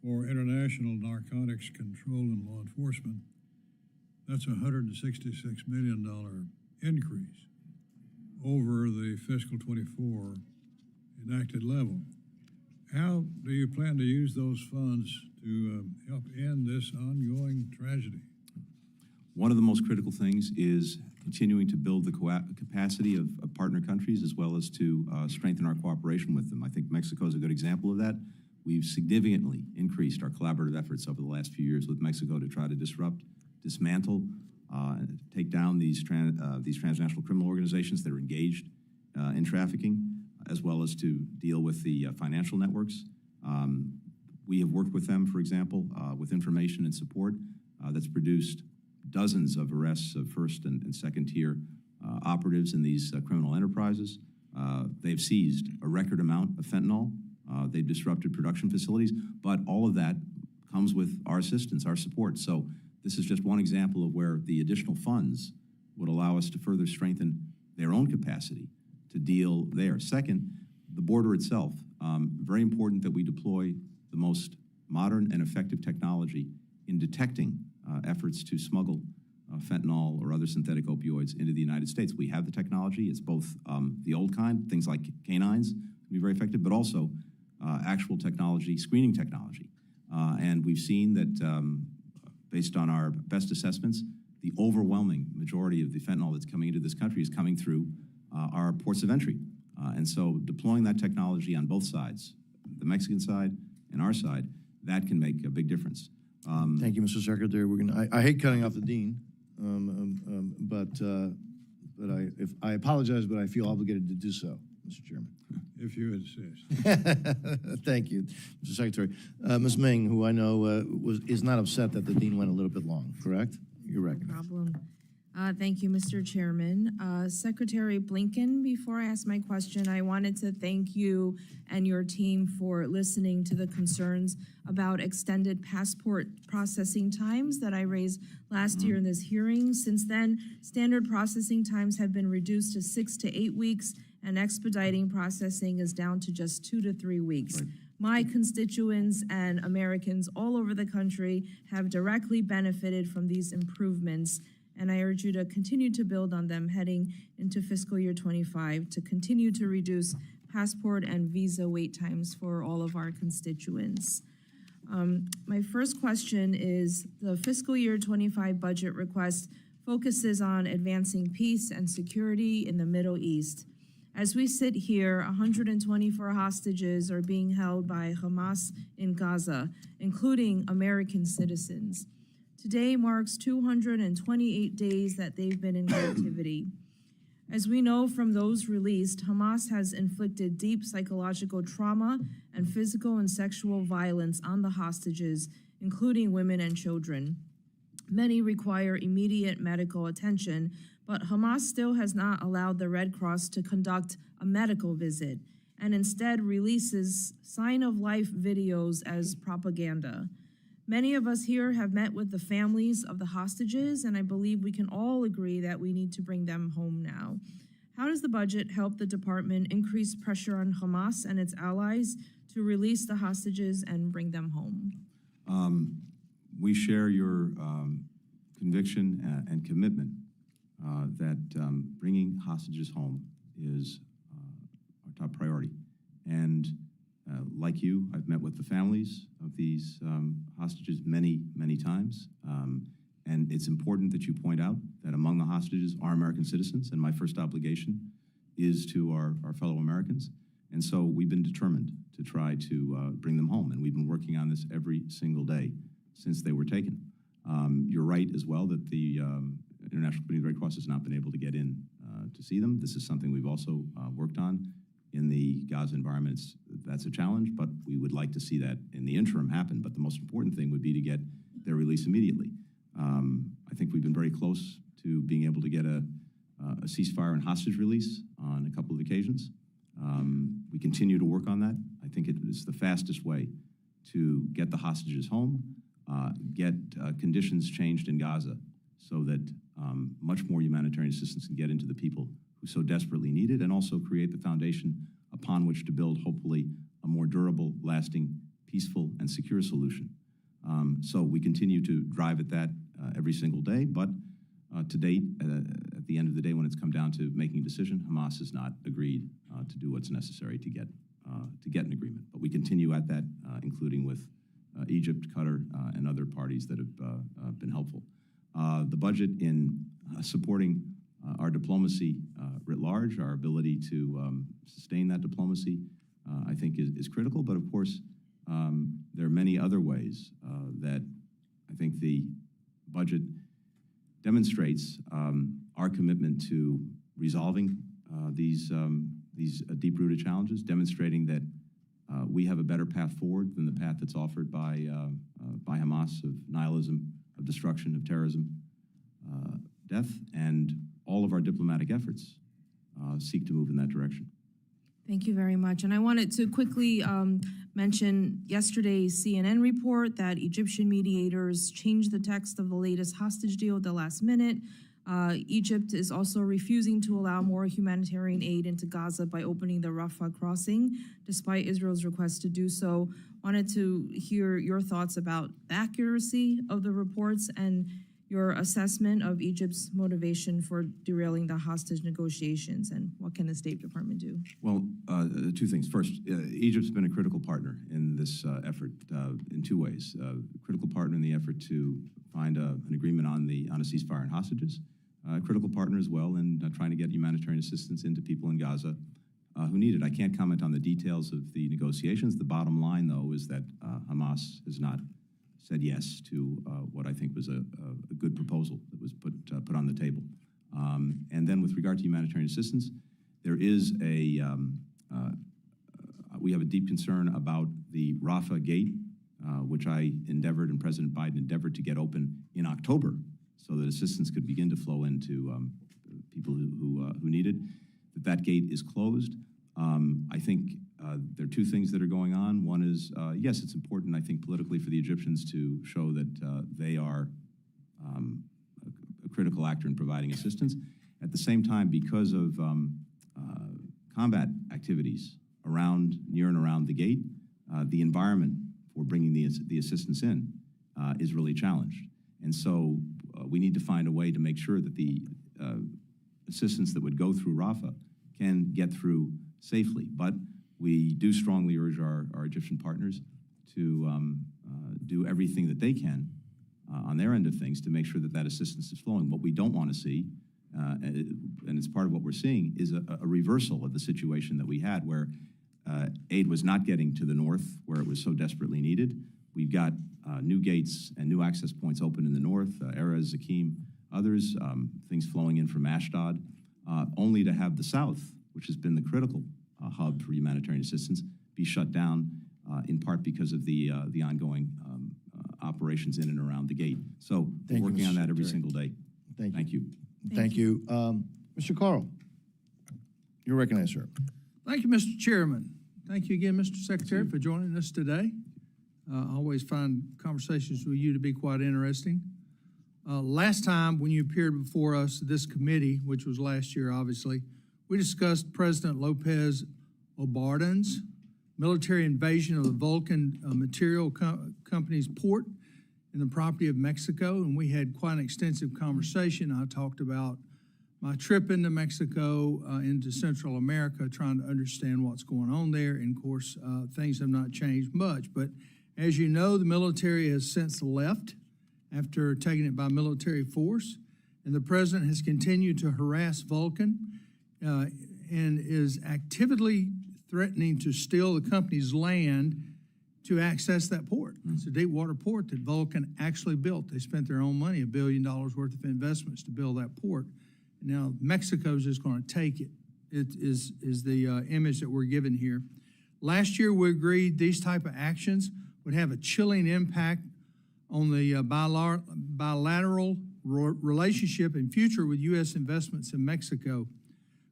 for international narcotics control and law enforcement. That's a $166 million increase over the fiscal 24 enacted level. How do you plan to use those funds to help end this ongoing tragedy? One of the most critical things is continuing to build the capacity of partner countries, as well as to strengthen our cooperation with them. I think Mexico is a good example of that. We've significantly increased our collaborative efforts over the last few years with Mexico to try to disrupt, dismantle, take down these transnational criminal organizations that are engaged in trafficking, as well as to deal with the financial networks. We have worked with them, for example, with information and support that's produced dozens of arrests of first and second tier operatives in these criminal enterprises. They've seized a record amount of fentanyl. They've disrupted production facilities, but all of that comes with our assistance, our support. So this is just one example of where the additional funds would allow us to further strengthen their own capacity to deal there. Second, the border itself. Very important that we deploy the most modern and effective technology in detecting efforts to smuggle fentanyl or other synthetic opioids into the United States. We have the technology. It's both the old kind, things like canines, can be very effective, but also actual technology, screening technology. And we've seen that based on our best assessments, the overwhelming majority of the fentanyl that's coming into this country is coming through our ports of entry. And so deploying that technology on both sides, the Mexican side and our side, that can make a big difference. Thank you, Mr. Secretary. We're gonna. I hate cutting off the dean, but I apologize, but I feel obligated to do so, Mr. Chairman. If you insist. Thank you, Mr. Secretary. Ms. Ming, who I know is not upset that the dean went a little bit long, correct? You're recognized. Problem. Thank you, Mr. Chairman. Secretary Blinken, before I ask my question, I wanted to thank you and your team for listening to the concerns about extended passport processing times that I raised last year in this hearing. Since then, standard processing times have been reduced to 6 to 8 weeks, and expediting processing is down to just 2 to 3 weeks. My constituents and Americans all over the country have directly benefited from these improvements, and I urge you to continue to build on them heading into fiscal year 25 to continue to reduce passport and visa wait times for all of our constituents. My first question is, the fiscal year 25 budget request focuses on advancing peace and security in the Middle East. As we sit here, 124 hostages are being held by Hamas in Gaza, including American citizens. Today marks 228 days that they've been in captivity. As we know from those released, Hamas has inflicted deep psychological trauma and physical and sexual violence on the hostages, including women and children. Many require immediate medical attention, but Hamas still has not allowed the Red Cross to conduct a medical visit and instead releases sign-of-life videos as propaganda. Many of us here have met with the families of the hostages, and I believe we can all agree that we need to bring them home now. How does the budget help the department increase pressure on Hamas and its allies to release the hostages and bring them home? We share your conviction and commitment that bringing hostages home is our top priority. And like you, I've met with the families of these hostages many, many times. And it's important that you point out that among the hostages are American citizens, and my first obligation is to our fellow Americans. And so we've been determined to try to bring them home, and we've been working on this every single day since they were taken. You're right as well that the International Committee of the Red Cross has not been able to get in to see them. This is something we've also worked on in the Gaza environment. That's a challenge, but we would like to see that in the interim happen. But the most important thing would be to get their release immediately. I think we've been very close to being able to get a ceasefire and hostage release on a couple of occasions. We continue to work on that. I think it is the fastest way to get the hostages home, get conditions changed in Gaza so that much more humanitarian assistance can get into the people who so desperately need it, and also create the foundation upon which to build, hopefully, a more durable, lasting, peaceful, and secure solution. So we continue to drive at that every single day, but to date, at the end of the day, when it's come down to making a decision, Hamas has not agreed to do what's necessary to get an agreement. But we continue at that, including with Egypt, Qatar, and other parties that have been helpful. The budget in supporting our diplomacy writ large, our ability to sustain that diplomacy, I think is critical. But of course, there are many other ways that I think the budget demonstrates our commitment to resolving these deep-rooted challenges, demonstrating that we have a better path forward than the path that's offered by Hamas of nihilism, of destruction, of terrorism, death, and all of our diplomatic efforts seek to move in that direction. Thank you very much. And I wanted to quickly mention yesterday's CNN report that Egyptian mediators changed the text of the latest hostage deal at the last minute. Egypt is also refusing to allow more humanitarian aid into Gaza by opening the Rafah crossing, despite Israel's request to do so. Wanted to hear your thoughts about the accuracy of the reports and your assessment of Egypt's motivation for derailing the hostage negotiations, and what can the State Department do? Well, two things. First, Egypt's been a critical partner in this effort in two ways. Critical partner in the effort to find an agreement on a ceasefire and hostages. Critical partner as well in trying to get humanitarian assistance into people in Gaza who need it. I can't comment on the details of the negotiations. The bottom line, though, is that Hamas has not said yes to what I think was a good proposal that was put on the table. And then with regard to humanitarian assistance, there is we have a deep concern about the Rafah gate, which I endeavored and President Biden endeavored to get open in October, so that assistance could begin to flow into people who need it. That gate is closed. I think there are two things that are going on. One is, yes, it's important, I think, politically for the Egyptians to show that they are a critical actor in providing assistance. At the same time, because of combat activities near and around the gate, the environment for bringing the assistance in is really challenged. And so we need to find a way to make sure that the assistance that would go through Rafah can get through safely. But we do strongly urge our Egyptian partners to do everything that they can on their end of things to make sure that that assistance is flowing. What we don't want to see, and it's part of what we're seeing, is a reversal of the situation that we had where aid was not getting to the north where it was so desperately needed. We've got new gates and new access points open in the north, Erez, Zakim, others, things flowing in from Ashdod, only to have the south, which has been the critical hub for humanitarian assistance, be shut down in part because of the ongoing operations in and around the gate. So Thank we're you, working on Mr. that every Secretary. single day. Thank you. Thank you. Mr. Carl, you're recognized, sir. Thank you, Mr. Chairman. Thank you again, Mr. Secretary, for joining us today. I always find conversations with you to be quite interesting. Last time when you appeared before us, this committee, which was last year, obviously, we discussed President Lopez Obrador's military invasion of the Vulcan Material Company's port in the property of Mexico, and we had quite an extensive conversation. I talked about my trip into Mexico, into Central America, trying to understand what's going on there. And of course, things have not changed much. But as you know, the military has since left after taking it by military force. And the president has continued to harass Vulcan and is actively threatening to steal the company's land to access that port. It's a deep water port that Vulcan actually built. They spent their own money, $1 billion worth of investments to build that port. Now, Mexico's just going to take it. It is the image that we're given here. Last year, we agreed these type of actions would have a chilling impact on the bilateral relationship and future with U.S. investments in Mexico.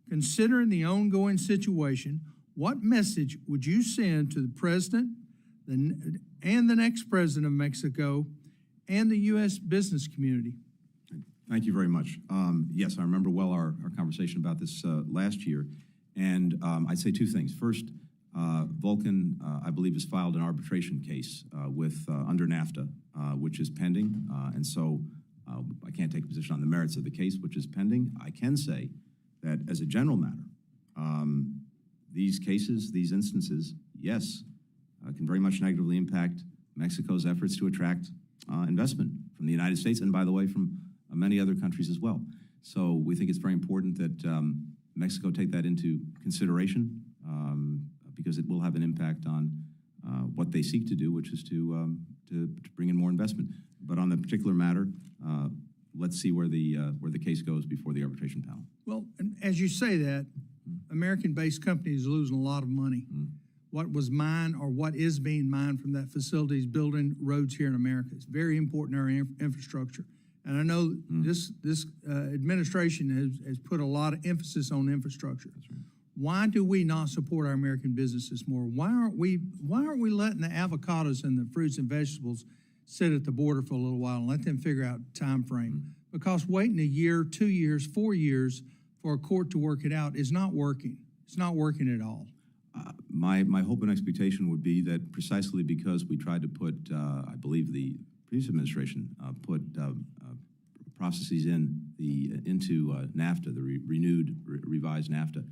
Considering the ongoing situation, what message would you send to the president and the next president of Mexico and the U.S. business community? Thank you very much. Yes, I remember well our conversation about this last year. And I'd say two things. First, Vulcan, I believe, has filed an arbitration case under NAFTA, which is pending. And so I can't take a position on the merits of the case, which is pending. I can say that as a general matter, these cases, these instances, yes, can very much negatively impact Mexico's efforts to attract investment from the United States and, by the way, from many other countries as well. So we think it's very important that Mexico take that into consideration because it will have an impact on what they seek to do, which is to bring in more investment. But on the particular matter, let's see where the case goes before the arbitration panel. Well, and as you say that, American-based companies are losing a lot of money. What was mined or what is being mined from that facility is building roads here in America. It's very important in our infrastructure. And I know this administration has put a lot of emphasis on infrastructure. That's right. Why do we not support our American businesses more? Why aren't we letting the avocados and the fruits and vegetables sit at the border for a little while and let them figure out time frame? Because waiting a year, 2 years, 4 years for a court to work it out is not working. It's not working at all. My hope and expectation would be that precisely because we tried to put, I believe the previous administration put processes into NAFTA, the revised NAFTA,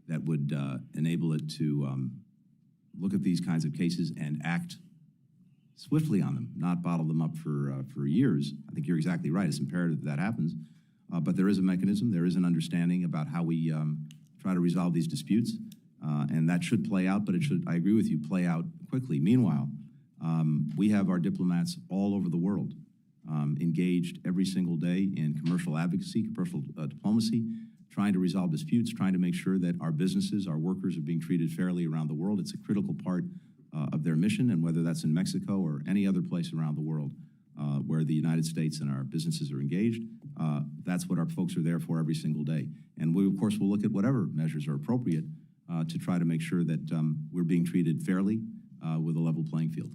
that would enable it to look at these kinds of cases and act swiftly on them, not bottle them up for years. I think you're exactly right. It's imperative that happens. But there is a mechanism. There is an understanding about how we try to resolve these disputes. And that should play out, but it should, I agree with you, play out quickly. Meanwhile, we have our diplomats all over the world engaged every single day in commercial advocacy, commercial diplomacy, trying to resolve disputes, trying to make sure that our businesses, our workers are being treated fairly around the world. It's a critical part of their mission, and whether that's in Mexico or any other place around the world, where the United States and our businesses are engaged. That's what our folks are there for every single day. And we, of course, will look at whatever measures are appropriate to try to make sure that we're being treated fairly with a level playing field.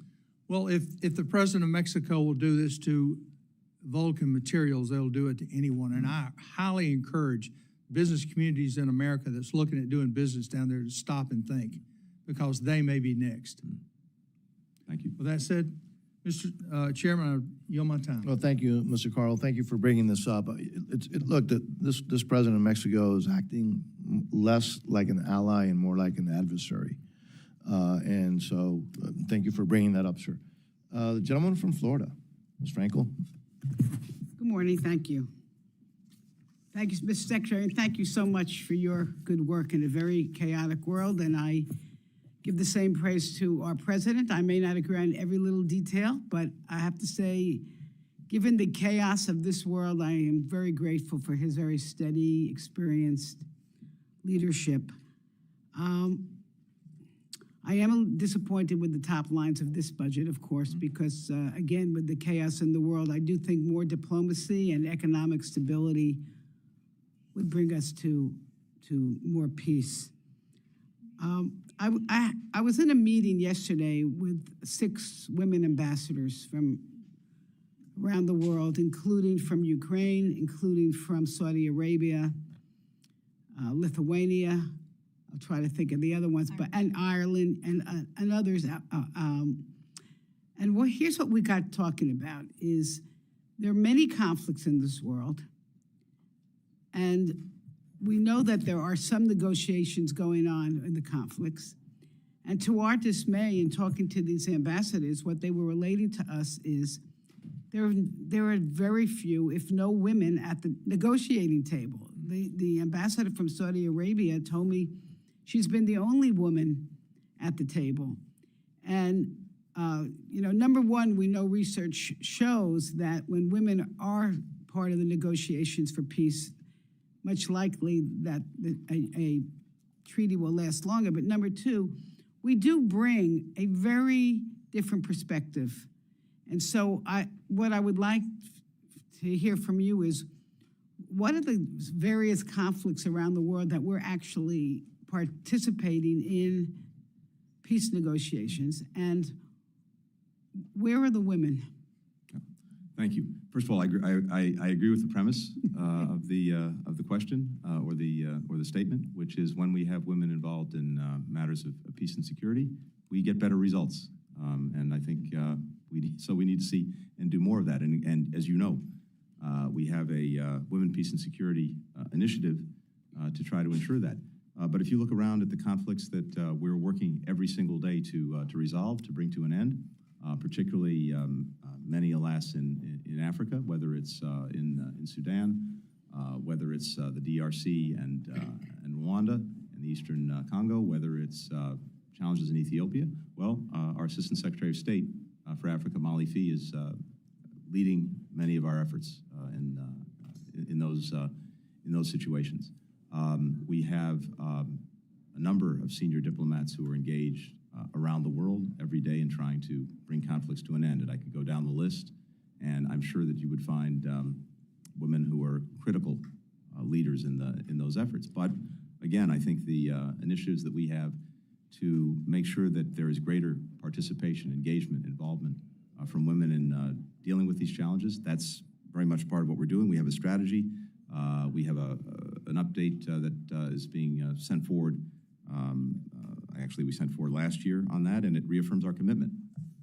Well, if the president of Mexico will do this to Vulcan Materials, they'll do it to anyone. And I highly encourage business communities in America that's looking at doing business down there to stop and think, because they may be next. Thank you. With that said, Mr. Chairman, I yield my time. Well, thank you, Mr. Carl. Thank you for bringing this up. Look, this president of Mexico is acting less like an ally and more like an adversary. And so thank you for bringing that up, sir. The gentleman from Florida, Ms. Frankel. Good morning, thank you. Thank you, Mr. Secretary, and thank you so much for your good work in a very chaotic world, and I give the same praise to our president. I may not agree on every little detail, but I have to say, given the chaos of this world, I am very grateful for his very steady, experienced leadership. I am disappointed with the top lines of this budget, of course, because, again, with the chaos in the world, I do think more diplomacy and economic stability would bring us to more peace. I was in a meeting yesterday with 6 women ambassadors from around the world, including from Ukraine, including from Saudi Arabia, Lithuania. I'll try to think of the other ones, and Ireland and others. Here's what we got talking about: is there are many conflicts in this world, and we know that there are some negotiations going on in the conflicts. And to our dismay, in talking to these ambassadors, what they were relating to us is there are very few, if no women, at the negotiating table. The ambassador from Saudi Arabia told me she's been the only woman at the table. And, number one, we know research shows that when women are part of the negotiations for peace, much likely that a treaty will last longer. But number two, we do bring a very different perspective. And so what I would like to hear from you is, what are the various conflicts around the world that we're actually participating in peace negotiations, and where are the women? Thank you. First of all, I agree with the premise of the question or the statement, which is when we have women involved in matters of peace and security, we get better results. And I think we need to see and do more of that. And as you know, we have a Women, Peace and Security initiative to try to ensure that. But if you look around at the conflicts that we're working every single day to resolve, to bring to an end, particularly many, alas, in Africa, whether it's in Sudan, whether it's the DRC and Rwanda and the Eastern Congo, whether it's challenges in Ethiopia. Well, our Assistant Secretary of State for Africa, Molly Fee, is leading many of our efforts in those situations. We have a number of senior diplomats who are engaged around the world every day in trying to bring conflicts to an end. And I could go down the list, and I'm sure that you would find women who are critical leaders in those efforts. But again, I think the initiatives that we have to make sure that there is greater participation, engagement, involvement from women in dealing with these challenges, that's very much part of what we're doing. We have a strategy. We have an update that is being sent forward. Actually, we sent forward last year on that, and it reaffirms our commitment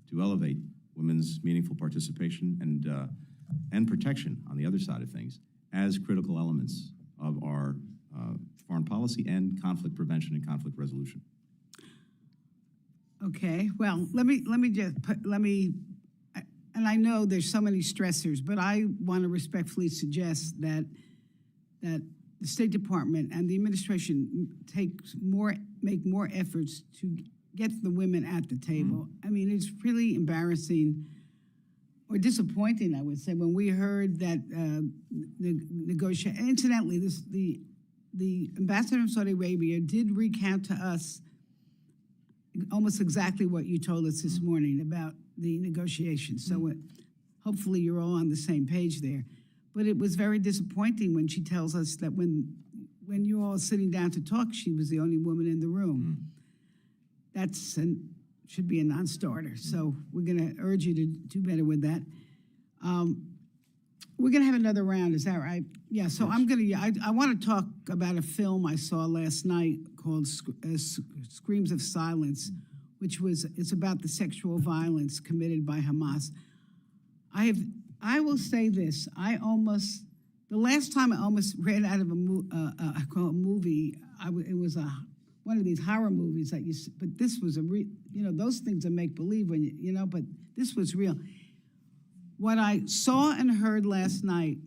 to elevate women's meaningful participation and protection on the other side of things as critical elements of our foreign policy and conflict prevention and conflict resolution. Okay, well, let me and I know there's so many stressors, but I want to respectfully suggest that the State Department and the administration make more efforts to get the women at the table. I mean, it's really embarrassing or disappointing, I would say, when we heard that incidentally, the ambassador of Saudi Arabia did recount to us almost exactly what you told us this morning about the negotiations. So hopefully you're all on the same page there. But it was very disappointing when she tells us that when you're all sitting down to talk, she was the only woman in the room. Should be a non-starter. So we're going to urge you to do better with that. We're going to have another round, is that right? Yeah, so I want to talk about a film I saw last night called Screams of Silence, it's about the sexual violence committed by Hamas. I will say this, the last time I almost read out of a movie, it was one of these horror movies that but this was those things are make-believe but this was real. What I saw and heard last night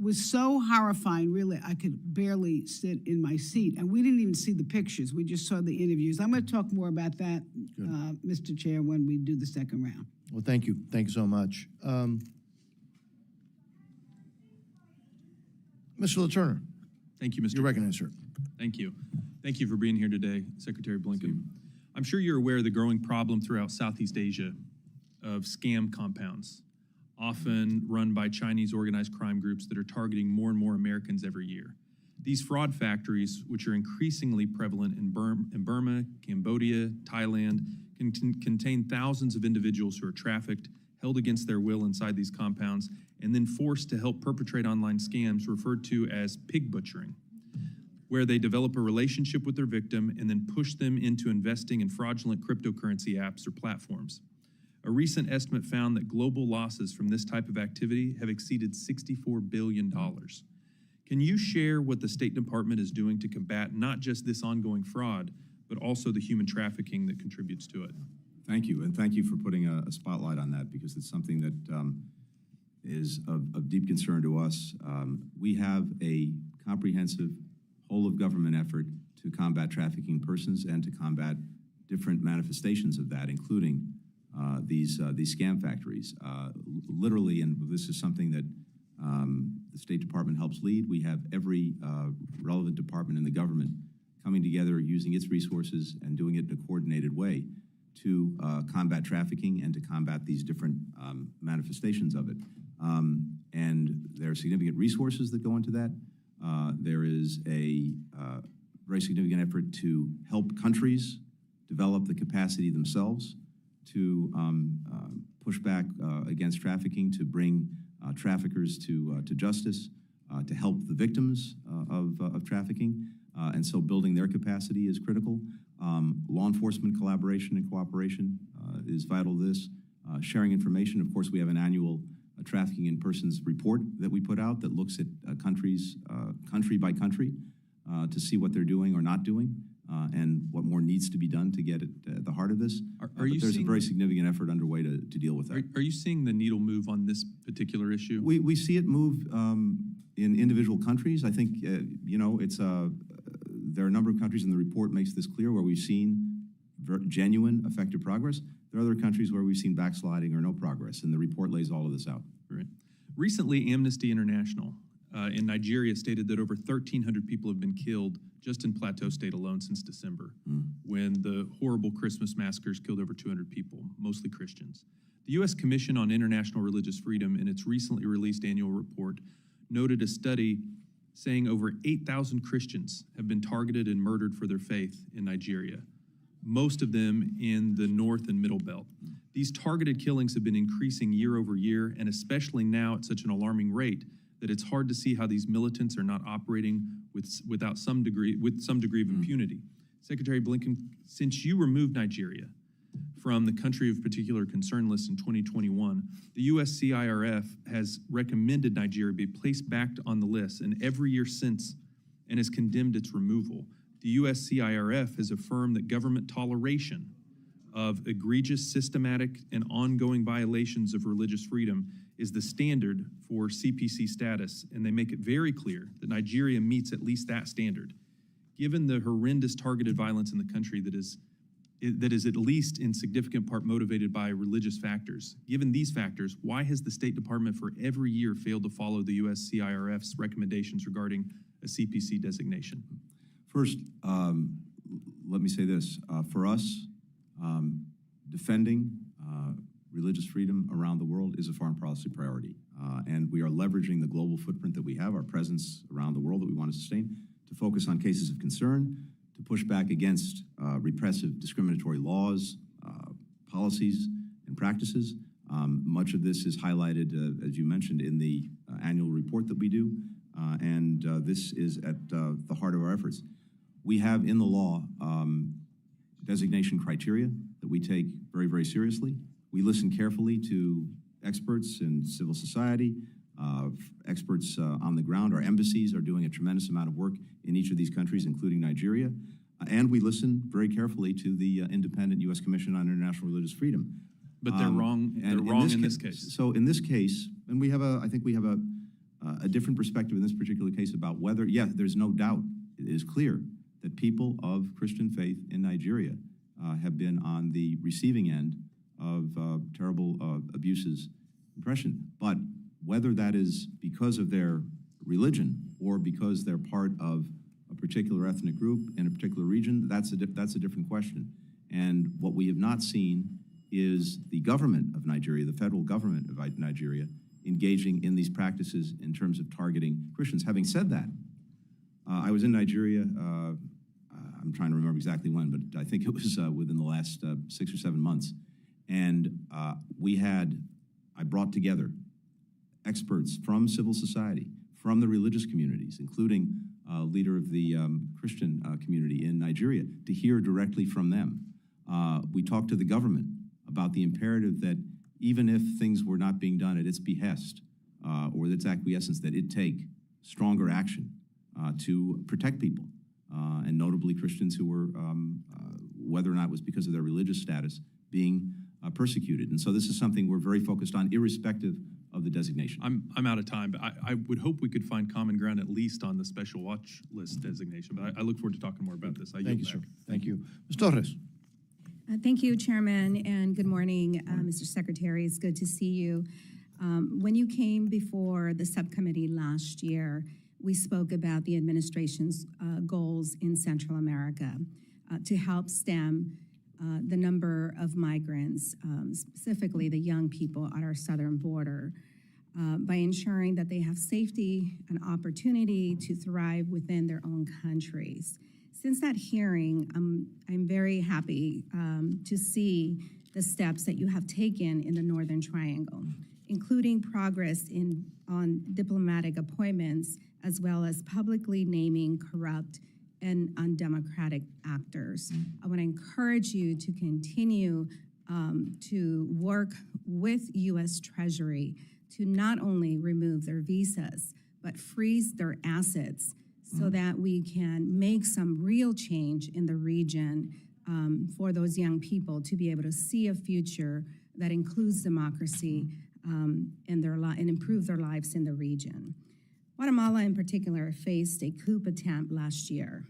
was so horrifying, really, I could barely sit in my seat. And we didn't even see the pictures. We just saw the interviews. I'm going to talk more about that, Mr. Chair, when we do the second round. Well, thank you. Thank you so much. Mr. LaTurner. Thank you, Mr. You're recognized, sir. Thank you. Thank you for being here today, Secretary Blinken. I'm sure you're aware of the growing problem throughout Southeast Asia of scam compounds, often run by Chinese organized crime groups that are targeting more and more Americans every year. These fraud factories, which are increasingly prevalent in Burma, Cambodia, Thailand, can contain thousands of individuals who are trafficked, held against their will inside these compounds, and then forced to help perpetrate online scams referred to as pig butchering, where they develop a relationship with their victim and then push them into investing in fraudulent cryptocurrency apps or platforms. A recent estimate found that global losses from this type of activity have exceeded $64 billion. Can you share what the State Department is doing to combat not just this ongoing fraud, but also the human trafficking that contributes to it? Thank you, and thank you for putting a spotlight on that, because it's something that is of deep concern to us. We have a comprehensive whole-of-government effort to combat trafficking persons and to combat different manifestations of that, including these scam factories. Literally, and this is something that the State Department helps lead, we have every relevant department in the government coming together, using its resources and doing it in a coordinated way to combat trafficking and to combat these different manifestations of it. And there are significant resources that go into that. There is a very significant effort to help countries develop the capacity themselves to push back against trafficking, to bring traffickers to justice, to help the victims of trafficking. And so building their capacity is critical. Law enforcement collaboration and cooperation is vital to this. Sharing information, of course, we have an annual trafficking in persons report that we put out that looks at countries, country by country, to see what they're doing or not doing, and what more needs to be done to get at the heart of this. There's a very significant effort underway to deal with that. Are you seeing the needle move on this particular issue? We see it move in individual countries. I think, there are a number of countries, and the report makes this clear, where we've seen genuine, effective progress. There are other countries where we've seen backsliding or no progress, and the report lays all of this out. Right. Recently, Amnesty International in Nigeria stated that over 1,300 people have been killed just in Plateau State alone since December, when the horrible Christmas massacres killed over 200 people, mostly Christians. The U.S. Commission on International Religious Freedom, in its recently released annual report, noted a study saying over 8,000 Christians have been targeted and murdered for their faith in Nigeria, most of them in the North and Middle Belt. These targeted killings have been increasing year over year, and especially now at such an alarming rate that it's hard to see how these militants are not operating with some degree of impunity. Secretary Blinken, since you removed Nigeria from the country of particular concern list in 2021, the USCIRF has recommended Nigeria be placed back on the list, and every year since, and has condemned its removal. The USCIRF has affirmed that government toleration of egregious, systematic, and ongoing violations of religious freedom is the standard for CPC status, and they make it very clear that Nigeria meets at least that standard. Given the horrendous targeted violence in the country that is at least in significant part motivated by religious factors, given these factors, why has the State Department for every year failed to follow the USCIRF's recommendations regarding a CPC designation? First, let me say this. For us, defending religious freedom around the world is a foreign policy priority. And we are leveraging the global footprint that we have, our presence around the world that we want to sustain, to focus on cases of concern, to push back against repressive discriminatory laws, policies, and practices. Much of this is highlighted, as you mentioned, in the annual report that we do, and this is at the heart of our efforts. We have in the law designation criteria that we take very, very seriously. We listen carefully to experts in civil society, experts on the ground. Our embassies are doing a tremendous amount of work in each of these countries, including Nigeria. And we listen very carefully to the independent U.S. Commission on International Religious Freedom. But they're wrong. They're wrong in this case. So in this case, and we have I think we have a different perspective in this particular case about whether, there's no doubt, it is clear that people of Christian faith in Nigeria have been on the receiving end of terrible abuses, oppression. But whether that is because of their religion or because they're part of a particular ethnic group in a particular region, that's a different question. And what we have not seen is the government of Nigeria, the federal government of Nigeria, engaging in these practices in terms of targeting Christians. Having said that, I was in Nigeria, I'm trying to remember exactly when, but I think it was within the last 6 or 7 months. And I brought together experts from civil society, from the religious communities, including a leader of the Christian community in Nigeria, to hear directly from them. We talked to the government about the imperative that even if things were not being done at its behest or its acquiescence, that it take stronger action to protect people, and notably Christians who were, whether or not it was because of their religious status, being persecuted. And so this is something we're very focused on, irrespective of the designation. I'm out of time, but I would hope we could find common ground at least on the special watch list designation. But I look forward to talking more about this. Thank you, sir. Thank you. Ms. Torres. Thank you, Chairman, and good morning, Mr. Secretary. It's good to see you. When you came before the subcommittee last year, we spoke about the administration's goals in Central America to help stem the number of migrants, specifically the young people at our southern border, by ensuring that they have safety and opportunity to thrive within their own countries. Since that hearing, I'm very happy to see the steps that you have taken in the Northern Triangle, including progress on diplomatic appointments, as well as publicly naming corrupt and undemocratic actors. I want to encourage you to continue to work with U.S. Treasury to not only remove their visas, but freeze their assets so that we can make some real change in the region for those young people to be able to see a future that includes democracy and improve their lives in the region. Guatemala in particular faced a coup attempt last year,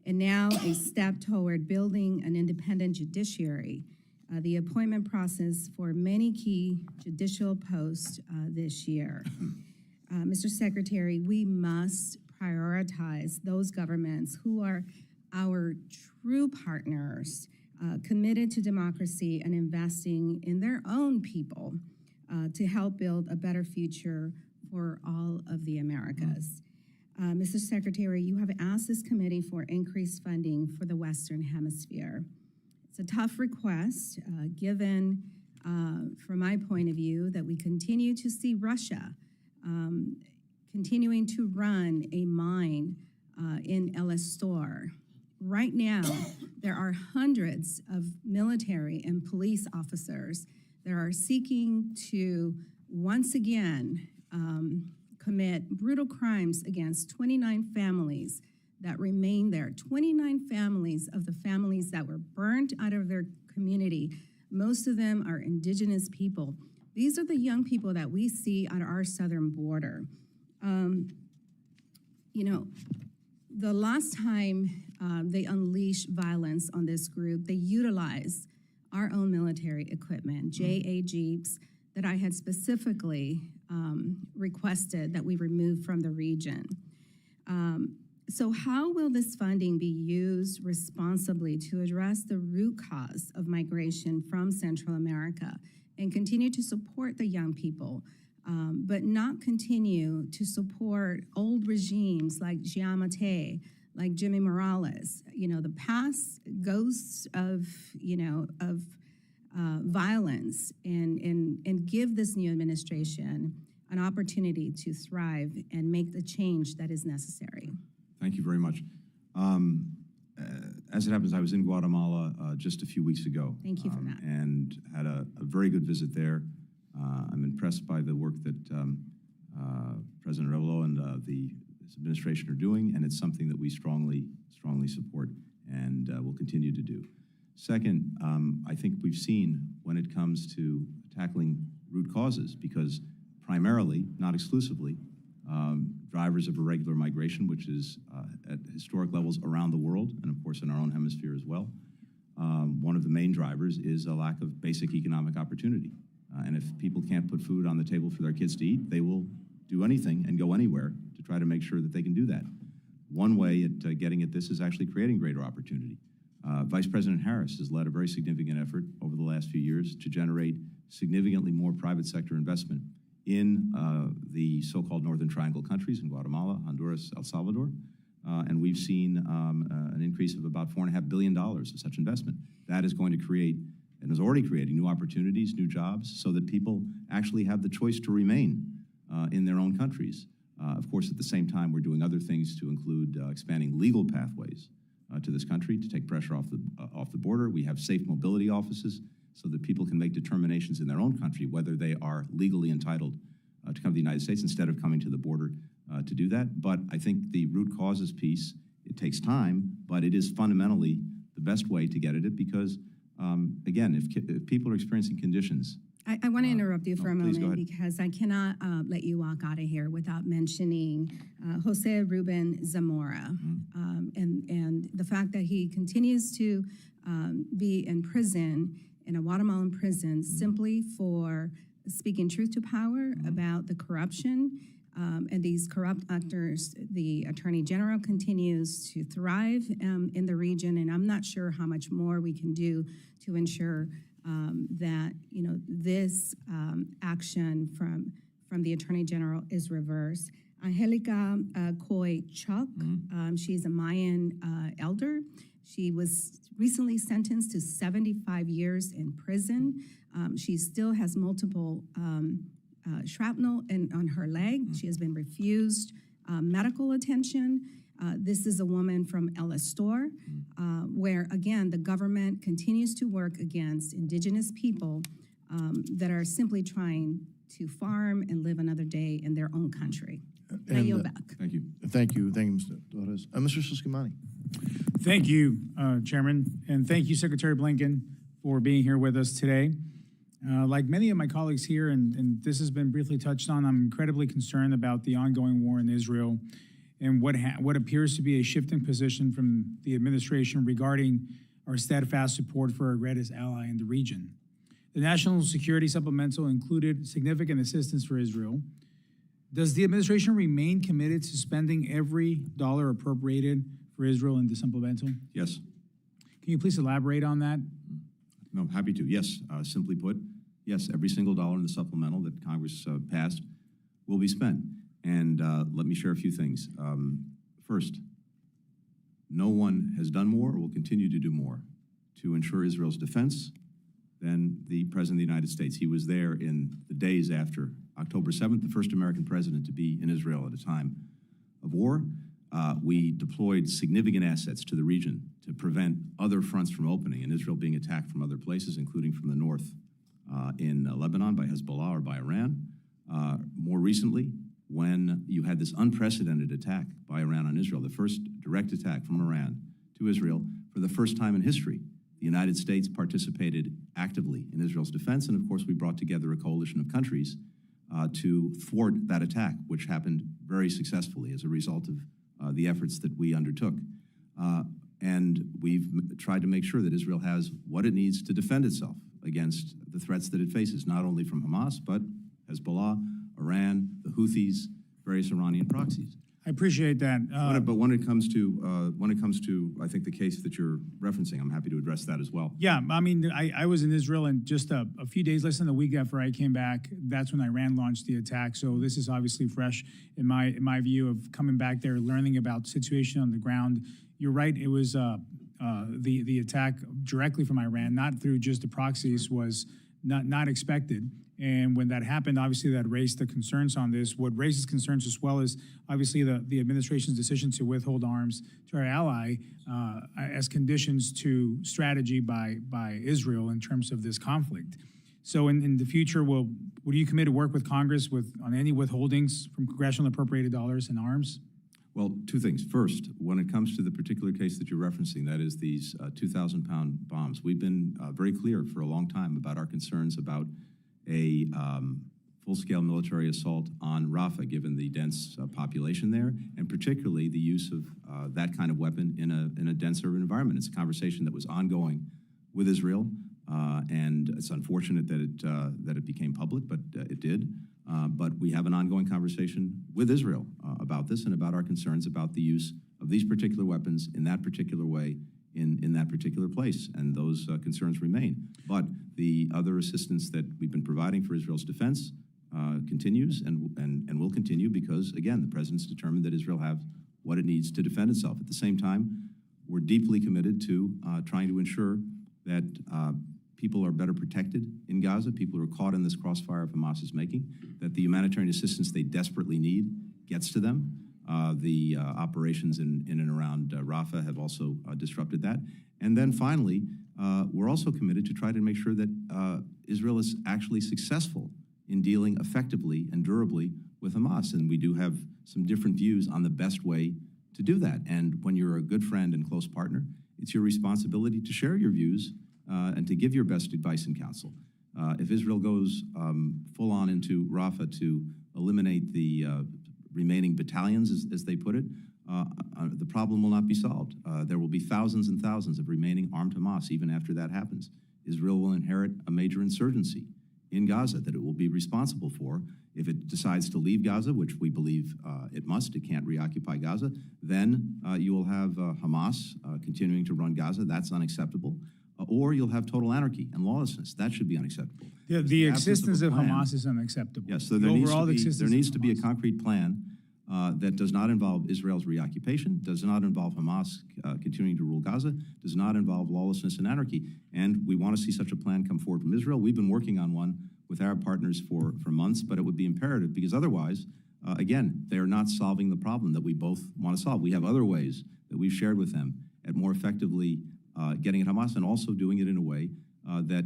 and now a step toward building an independent judiciary. The appointment process for many key judicial posts this year. Mr. Secretary, we must prioritize those governments who are our true partners, committed to democracy and investing in their own people to help build a better future for all of the Americas. Mr. Secretary, you have asked this committee for increased funding for the Western Hemisphere. It's a tough request, given, from my point of view, that we continue to see Russia continuing to run a mine in El Estor. Right now, there are hundreds of military and police officers that are seeking to once again commit brutal crimes against 29 families that remain there. 29 families of the families that were burned out of their community. Most of them are indigenous people. These are the young people that we see at our southern border. You know, the last time they unleashed violence on this group, they utilized our own military equipment, JA Jeeps, that I had specifically requested that we remove from the region. So how will this funding be used responsibly to address the root cause of migration from Central America and continue to support the young people, but not continue to support old regimes like Giammattei, like Jimmy Morales. The past ghosts of violence, and give this new administration an opportunity to thrive and make the change that is necessary. Thank you very much. As it happens, I was in Guatemala just a few weeks ago. Thank you for that. And had a very good visit there. I'm impressed by the work that President Revelo and his administration are doing, and it's something that we strongly support and will continue to do. Second, I think we've seen when it comes to tackling root causes, because primarily, not exclusively, drivers of irregular migration, which is at historic levels around the world, and of course in our own hemisphere as well. One of the main drivers is a lack of basic economic opportunity. And if people can't put food on the table for their kids to eat, they will do anything and go anywhere to try to make sure that they can do that. One way at getting at this is actually creating greater opportunity. Vice President Harris has led a very significant effort over the last few years to generate significantly more private sector investment in the so-called Northern Triangle countries, in Guatemala, Honduras, El Salvador. And we've seen an increase of about $4.5 billion of such investment. That is going to create, and is already creating, new opportunities, new jobs, so that people actually have the choice to remain in their own countries. Of course, at the same time, we're doing other things to include expanding legal pathways to this country to take pressure off the border. We have safe mobility offices so that people can make determinations in their own country whether they are legally entitled to come to the United States instead of coming to the border to do that. But I think the root causes piece, it takes time, but it is fundamentally the best way to get at it because, again, if people are experiencing conditions. I want to interrupt you for a please go moment ahead. because I cannot let you walk out of here without mentioning Jose Ruben Zamora and the fact that he continues to be in prison, in a Guatemalan prison, simply for speaking truth to power about the corruption and these corrupt actors. The Attorney General continues to thrive in the region, and I'm not sure how much more we can do to ensure that this action from the Attorney General is reversed. Angelica Coy Chuck, she's a Mayan elder. She was recently sentenced to 75 years in prison. She still has multiple shrapnel on her leg. She has been refused medical attention. This is a woman from El Astor, where, again, the government continues to work against indigenous people that are simply trying to farm and live another day in their own country. I yield back. Thank you. Thank you, Mr. Torres. Mr. Susquehanna. Thank you, Chairman, and thank you, Secretary Blinken, for being here with us today. Like many of my colleagues here, and this has been briefly touched on, I'm incredibly concerned about the ongoing war in Israel and what appears to be a shifting position from the administration regarding our steadfast support for our greatest ally in the region. The National Security Supplemental included significant assistance for Israel. Does the administration remain committed to spending every dollar appropriated for Israel in the supplemental? Yes. Can you please elaborate on that? No, happy to. Yes, simply put, yes, every single dollar in the supplemental that Congress passed will be spent. And let me share a few things. First, no one has done more or will continue to do more to ensure Israel's defense than the President of the United States. He was there in the days after October 7th, the first American president to be in Israel at a time of war. We deployed significant assets to the region to prevent other fronts from opening and Israel being attacked from other places, including from the north in Lebanon by Hezbollah or by Iran. More recently, when you had this unprecedented attack by Iran on Israel, the first direct attack from Iran to Israel, for the first time in history, the United States participated actively in Israel's defense, and of course we brought together a coalition of countries to thwart that attack, which happened very successfully as a result of the efforts that we undertook. And we've tried to make sure that Israel has what it needs to defend itself against the threats that it faces, not only from Hamas, but Hezbollah, Iran, the Houthis, various Iranian proxies. I appreciate that. But when it comes to, I think the case that you're referencing, I'm happy to address that as well. Yeah, I mean, I was in Israel, and just a few days, less than a week after I came back, that's when Iran launched the attack. So this is obviously fresh in my view of coming back there, learning about the situation on the ground. You're right, it was the attack directly from Iran, not through just the proxies, was not expected. And when that happened, obviously that raised the concerns on this. What raises concerns as well is obviously the administration's decision to withhold arms to our ally as conditions to strategy by Israel in terms of this conflict. So in the future, would you commit to work with Congress on any withholdings from congressional appropriated dollars and arms? Well, two things. First, when it comes to the particular case that you're referencing, that is these 2,000-pound bombs, we've been very clear for a long time about our concerns about a full-scale military assault on Rafah, given the dense population there, and particularly the use of that kind of weapon in a dense urban environment. It's a conversation that was ongoing with Israel, and it's unfortunate that it became public, but it did. But we have an ongoing conversation with Israel about this and about our concerns about the use of these particular weapons in that particular way in that particular place, and those concerns remain. But the other assistance that we've been providing for Israel's defense continues and will continue because, again, the president's determined that Israel have what it needs to defend itself. At the same time, we're deeply committed to trying to ensure that people are better protected in Gaza, people who are caught in this crossfire of Hamas is making, that the humanitarian assistance they desperately need gets to them. The operations in and around Rafah have also disrupted that. And then finally, we're also committed to try to make sure that Israel is actually successful in dealing effectively and durably with Hamas. And we do have some different views on the best way to do that. And when you're a good friend and close partner, it's your responsibility to share your views and to give your best advice and counsel. If Israel goes full on into Rafah to eliminate the remaining battalions, as they put it, the problem will not be solved. There will be thousands and thousands of remaining armed Hamas even after that happens. Israel will inherit a major insurgency in Gaza that it will be responsible for. If it decides to leave Gaza, which we believe it must, it can't reoccupy Gaza, then you will have Hamas continuing to run Gaza. That's unacceptable. Or you'll have total anarchy and lawlessness. That should be unacceptable. Yeah, the existence of Hamas is unacceptable. Yes, so there needs to be a concrete plan that does not involve Israel's reoccupation, does not involve Hamas continuing to rule Gaza, does not involve lawlessness and anarchy. And we want to see such a plan come forward from Israel. We've been working on one with Arab partners for months, but it would be imperative because otherwise, again, they are not solving the problem that we both want to solve. We have other ways that we've shared with them at more effectively getting at Hamas and also doing it in a way that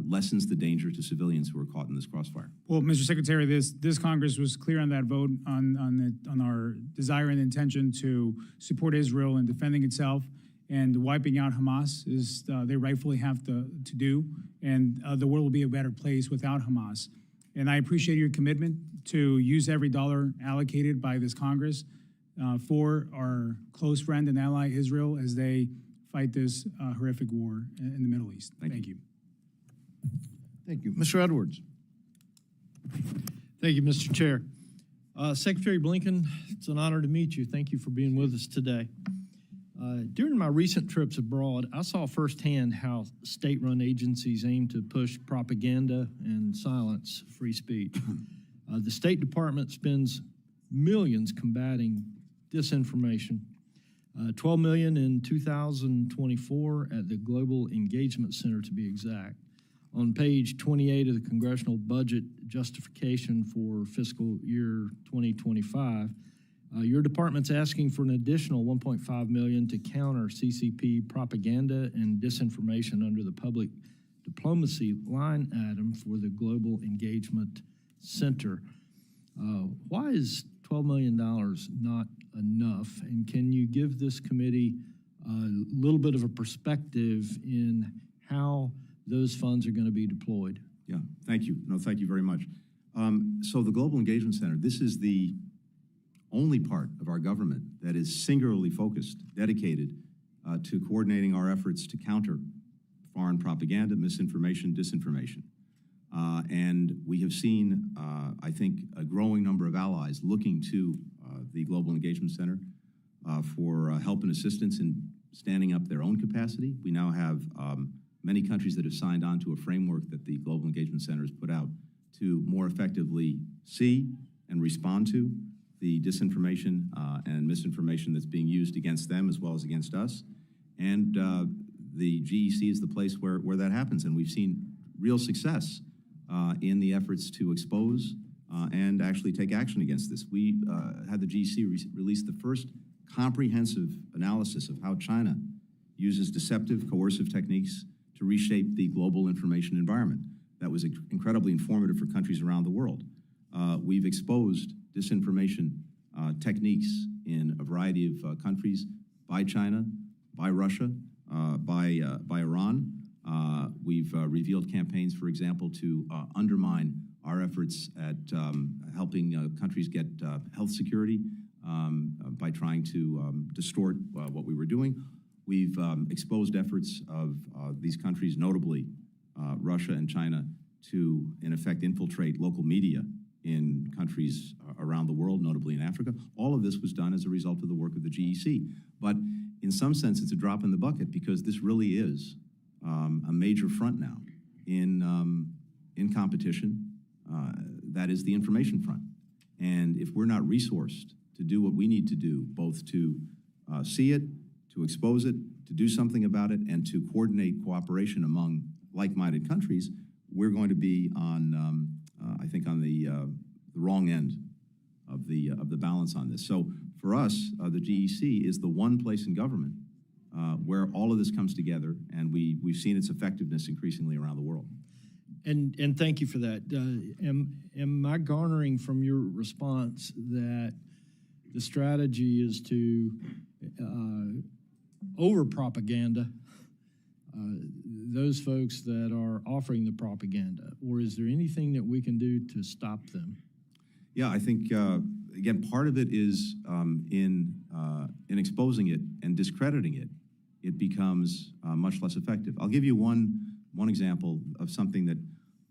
lessens the danger to civilians who are caught in this crossfire. Well, Mr. Secretary, this Congress was clear on that vote on our desire and intention to support Israel in defending itself, and wiping out Hamas is they rightfully have to do, and the world will be a better place without Hamas. And I appreciate your commitment to use every dollar allocated by this Congress for our close friend and ally Israel as they fight this horrific war in the Middle East. Thank you. Thank you. Mr. Edwards. Thank you, Mr. Chair. Secretary Blinken, it's an honor to meet you. Thank you for being with us today. During my recent trips abroad, I saw firsthand how state-run agencies aim to push propaganda and silence free speech. The State Department spends millions combating disinformation. $12 million in 2024 at the Global Engagement Center, to be exact. On page 28 of the Congressional Budget Justification for fiscal year 2025, your department's asking for an additional $1.5 million to counter CCP propaganda and disinformation under the public diplomacy line item for the Global Engagement Center. Why is $12 million not enough? And can you give this committee a little bit of a perspective in how those funds are going to be deployed? Yeah, thank you. No, thank you very much. So the Global Engagement Center, this is the only part of our government that is singularly focused, dedicated to coordinating our efforts to counter foreign propaganda, misinformation, disinformation. And we have seen, I think, a growing number of allies looking to the Global Engagement Center for help and assistance in standing up their own capacity. We now have many countries that have signed on to a framework that the Global Engagement Center has put out to more effectively see and respond to the disinformation and misinformation that's being used against them as well as against us. And the GEC is the place where that happens. And we've seen real success in the efforts to expose and actually take action against this. We had the GEC release the first comprehensive analysis of how China uses deceptive, coercive techniques to reshape the global information environment. That was incredibly informative for countries around the world. We've exposed disinformation techniques in a variety of countries by China, by Russia, by Iran. We've revealed campaigns, for example, to undermine our efforts at helping countries get health security by trying to distort what we were doing. We've exposed efforts of these countries, notably Russia and China, to, in effect, infiltrate local media in countries around the world, notably in Africa. All of this was done as a result of the work of the GEC. But in some sense, it's a drop in the bucket because this really is a major front now in competition. That is the information front. And if we're not resourced to do what we need to do, both to see it, to expose it, to do something about it, and to coordinate cooperation among like-minded countries, we're going to be on, I think, on the wrong end of the balance on this. So for us, the GEC is the one place in government where all of this comes together, and we've seen its effectiveness increasingly around the world. And thank you for that. Am I garnering from your response that the strategy is to over-propaganda those folks that are offering the propaganda, or is there anything that we can do to stop them? Yeah, I think, again, part of it is in exposing it and discrediting it, it becomes much less effective. I'll give you one example of something that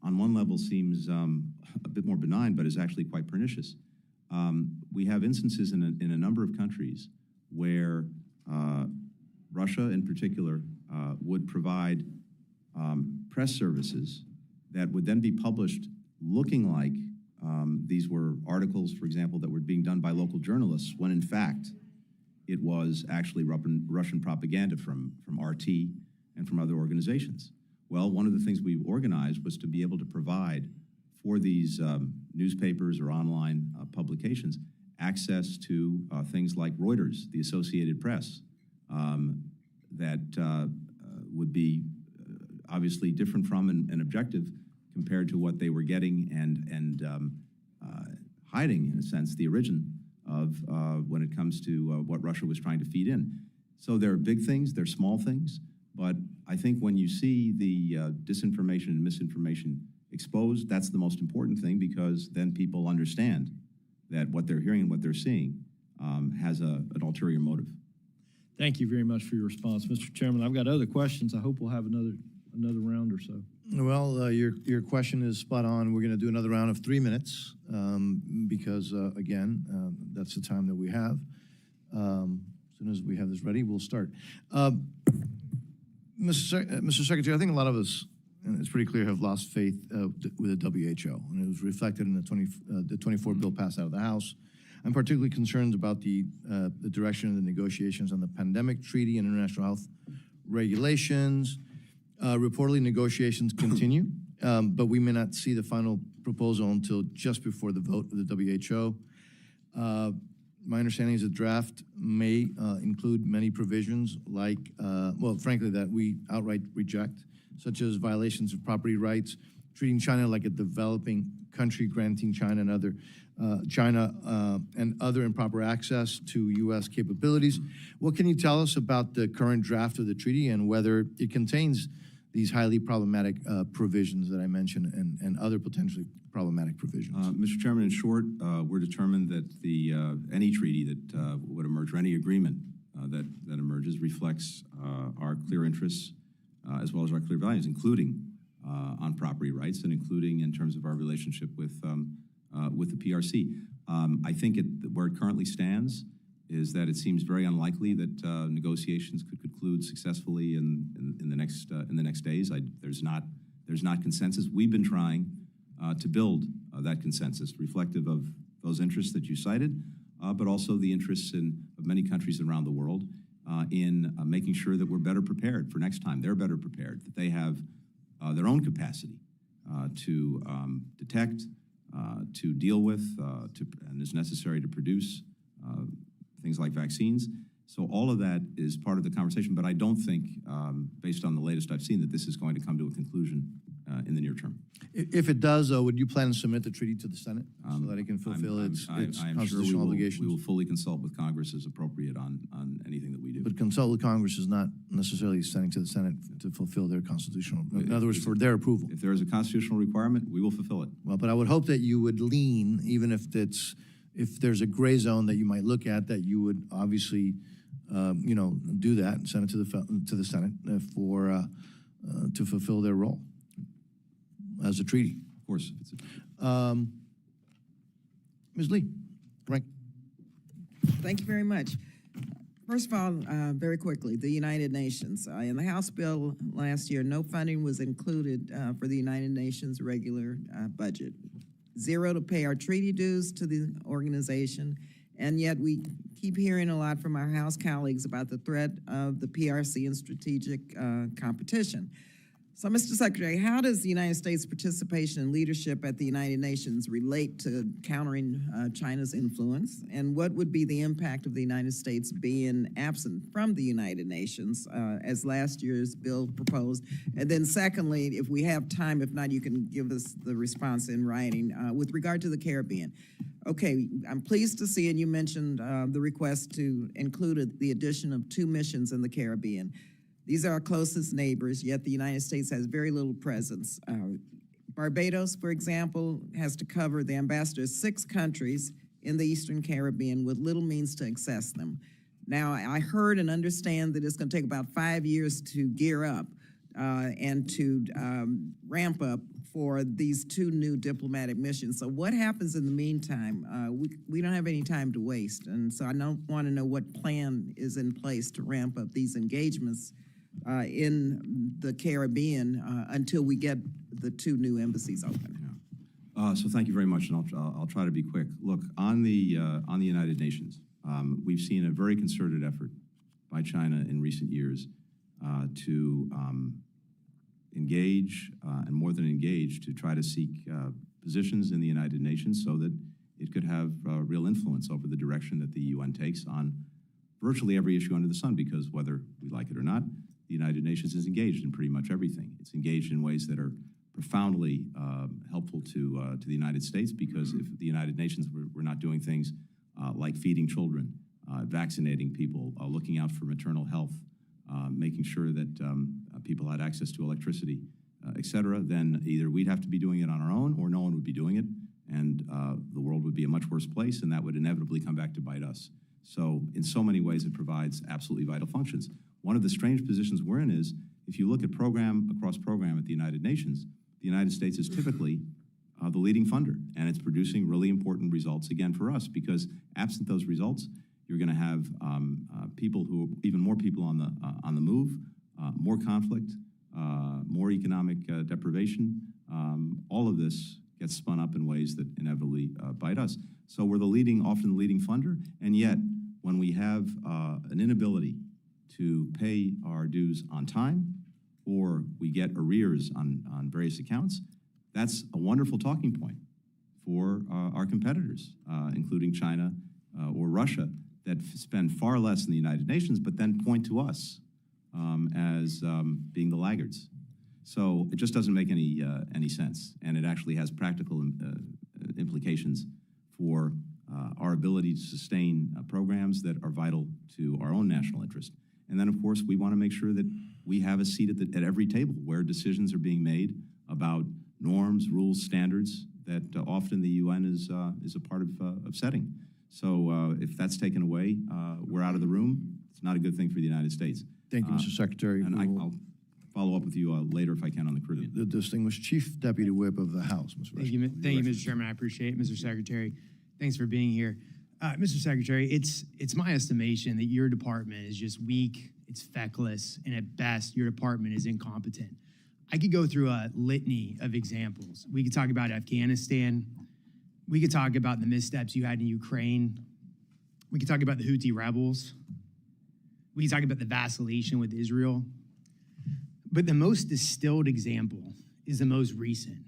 on one level seems a bit more benign, but is actually quite pernicious. We have instances in a number of countries where Russia in particular would provide press services that would then be published looking like these were articles, for example, that were being done by local journalists, when in fact it was actually Russian propaganda from RT and from other organizations. Well, one of the things we organized was to be able to provide for these newspapers or online publications access to things like Reuters, the Associated Press, that would be obviously different from and objective compared to what they were getting and hiding, in a sense, the origin of when it comes to what Russia was trying to feed in. So there are big things, there are small things, but I think when you see the disinformation and misinformation exposed, that's the most important thing, because then people understand that what they're hearing and what they're seeing has an ulterior motive. Thank you very much for your response, Mr. Chairman. I've got other questions. I hope we'll have another round or so. Well, your question is spot on. We're going to do another round of 3 minutes because, again, that's the time that we have. As soon as we have this ready, we'll start. Mr. Secretary, I think a lot of us, and it's pretty clear, have lost faith with the WHO, and it was reflected in the 24 bill passed out of the House. I'm particularly concerned about the direction of the negotiations on the pandemic treaty and international health regulations. Reportedly, negotiations continue, but we may not see the final proposal until just before the vote of the WHO. My understanding is the draft may include many provisions like, well, frankly, that we outright reject, such as violations of property rights, treating China like a developing country, granting China and other improper access to U.S. capabilities. What can you tell us about the current draft of the treaty and whether it contains these highly problematic provisions that I mentioned and other potentially problematic provisions? Mr. Chairman, in short, we're determined that any treaty that would emerge, or any agreement that emerges, reflects our clear interests as well as our clear values, including on property rights and including in terms of our relationship with the PRC. I think where it currently stands is that it seems very unlikely that negotiations could conclude successfully in the next days. There's not consensus. We've been trying to build that consensus, reflective of those interests that you cited, but also the interests of many countries around the world in making sure that we're better prepared for next time. They're better prepared, that they have their own capacity to detect, to deal with, and is necessary to produce things like vaccines. So all of that is part of the conversation, but I don't think, based on the latest I've seen, that this is going to come to a conclusion in the near term. If it does, though, would you plan to submit the treaty to the Senate so that it can fulfill its I am sure constitutional obligations? we will fully consult with Congress as appropriate on anything that we do. But consult with Congress is not necessarily sending to the Senate to fulfill their constitutional, in other words, for their approval. If there is a constitutional requirement, we will fulfill it. Well, but I would hope that you would lean, even if there's a gray zone that you might look at, that you would obviously, do that and send it to the Senate to fulfill their role as a treaty. Of course. Ms. Lee, right? Thank you very much. First of all, very quickly, the United Nations. In the House bill last year, no funding was included for the United Nations regular budget. Zero to pay our treaty dues to the organization, and yet we keep hearing a lot from our House colleagues about the threat of the PRC and strategic competition. So, Mr. Secretary, how does the United States' participation and leadership at the United Nations relate to countering China's influence? And what would be the impact of the United States being absent from the United Nations, as last year's bill proposed? And then secondly, if we have time, if not, you can give us the response in writing, with regard to the Caribbean. Okay, I'm pleased to see, and you mentioned the request to include the addition of 2 missions in the Caribbean. These are our closest neighbors, yet the United States has very little presence. Barbados, for example, has to cover the ambassador of 6 countries in the Eastern Caribbean with little means to access them. Now, I heard and understand that it's going to take about 5 years to gear up and to ramp up for these 2 new diplomatic missions. So what happens in the meantime? We don't have any time to waste, and so I want to know what plan is in place to ramp up these engagements in the Caribbean until we get the 2 new embassies open. So thank you very much, and I'll try to be quick. Look, on the United Nations, we've seen a very concerted effort by China in recent years to engage, and more than engage, to try to seek positions in the United Nations so that it could have real influence over the direction that the UN takes on virtually every issue under the sun, because whether we like it or not, the United Nations is engaged in pretty much everything. It's engaged in ways that are profoundly helpful to the United States, because if the United Nations were not doing things like feeding children, vaccinating people, looking out for maternal health, making sure that people had access to electricity, et cetera, then either we'd have to be doing it on our own or no one would be doing it, and the world would be a much worse place, and that would inevitably come back to bite us. So in so many ways, it provides absolutely vital functions. One of the strange positions we're in is, if you look at program across program at the United Nations, the United States is typically the leading funder, and it's producing really important results, again, for us, because absent those results, you're going to have even more people on the move, more conflict, more economic deprivation. All of this gets spun up in ways that inevitably bite us. So we're often the leading funder, and yet when we have an inability to pay our dues on time, or we get arrears on various accounts, that's a wonderful talking point for our competitors, including China or Russia, that spend far less in the United Nations, but then point to us as being the laggards. So it just doesn't make any sense, and it actually has practical implications for our ability to sustain programs that are vital to our own national interest. And then, of course, we want to make sure that we have a seat at every table where decisions are being made about norms, rules, standards that often the UN is a part of setting. So if that's taken away, we're out of the room. It's not a good thing for the United States. Thank you, Mr. Secretary. And I'll follow up with you later if I can on the Caribbean. The distinguished Chief Deputy Whip of the House, Mr. Thank you, Mr. Chairman. I appreciate it, Mr. Secretary. Thanks for being here. Mr. Secretary, it's my estimation that your department is just weak, it's feckless, and at best, your department is incompetent. I could go through a litany of examples. We could talk about Afghanistan. We could talk about the missteps you had in Ukraine. We could talk about the Houthi rebels. We could talk about the vacillation with Israel. But the most distilled example is the most recent,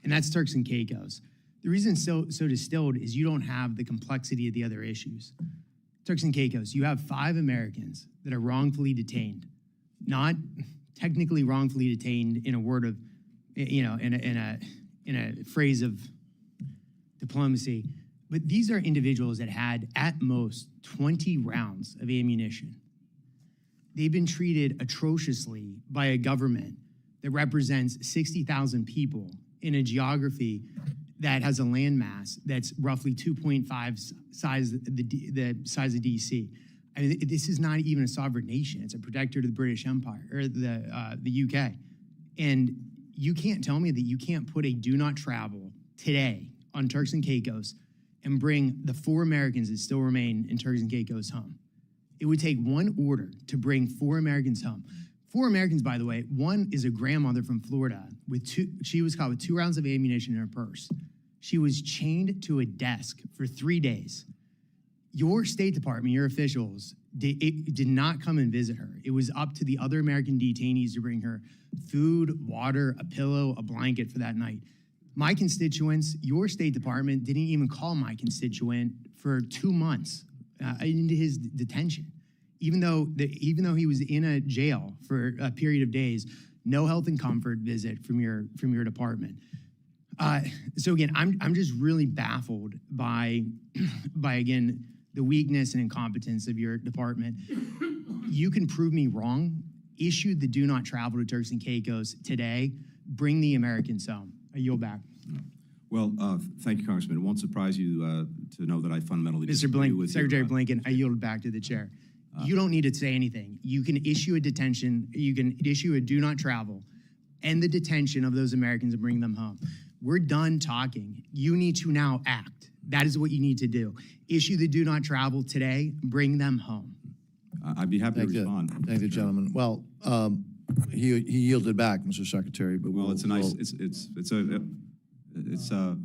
and that's Turks and Caicos. The reason it's so distilled is you don't have the complexity of the other issues. Turks and Caicos, you have 5 Americans that are wrongfully detained, not technically wrongfully detained in a word of, in a phrase of diplomacy, but these are individuals that had at most 20 rounds of ammunition. They've been treated atrociously by a government that represents 60,000 people in a geography that has a landmass that's roughly 2.5 the size of DC. I mean, this is not even a sovereign nation. It's a protector to the British Empire or the UK. And you can't tell me that you can't put a do not travel today on Turks and Caicos and bring the 4 Americans that still remain in Turks and Caicos home. It would take one order to bring 4 Americans home. 4 Americans, by the way, one is a grandmother from Florida she was caught with 2 rounds of ammunition in her purse. She was chained to a desk for 3 days. Your State Department, your officials, did not come and visit her. It was up to the other American detainees to bring her food, water, a pillow, a blanket for that night. My constituents, your State Department didn't even call my constituent for 2 months into his detention. Even though he was in a jail for a period of days, no health and comfort visit from your department. So again, I'm just really baffled by again the weakness and incompetence of your department. You can prove me wrong. Issue the do not travel to Turks and Caicos today. Bring the Americans home. I yield back. Well, thank you, Congressman. It won't surprise you to know that I fundamentally disagree with Secretary you, Blinken, I yield back to the chair. You don't need to say anything. You can issue a detention. You can issue a do not travel, end the detention of those Americans and bring them home. We're done talking. You need to now act. That is what you need to do. Issue the do not travel today. Bring them home. I'd be happy to respond. Thank you, gentlemen. Well, he yielded back, Mr. Secretary, but Well, it's a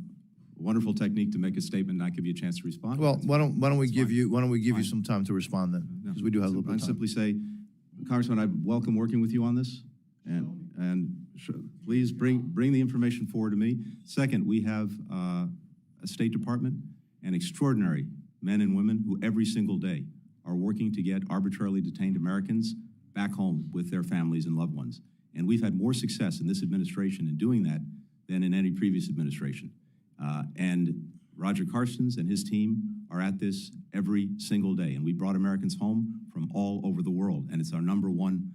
wonderful technique to make a statement and not give you a chance to respond. Well, why don't we give you some time to respond then? Because we do have a little bit of I'd time. simply say, Congressman, I welcome working with you on this, and please bring the information forward to me. Second, we have a State Department and extraordinary men and women who every single day are working to get arbitrarily detained Americans back home with their families and loved ones. And we've had more success in this administration in doing that than in any previous administration. And Roger Carstens and his team are at this every single day. And we brought Americans home from all over the world, and it's our #1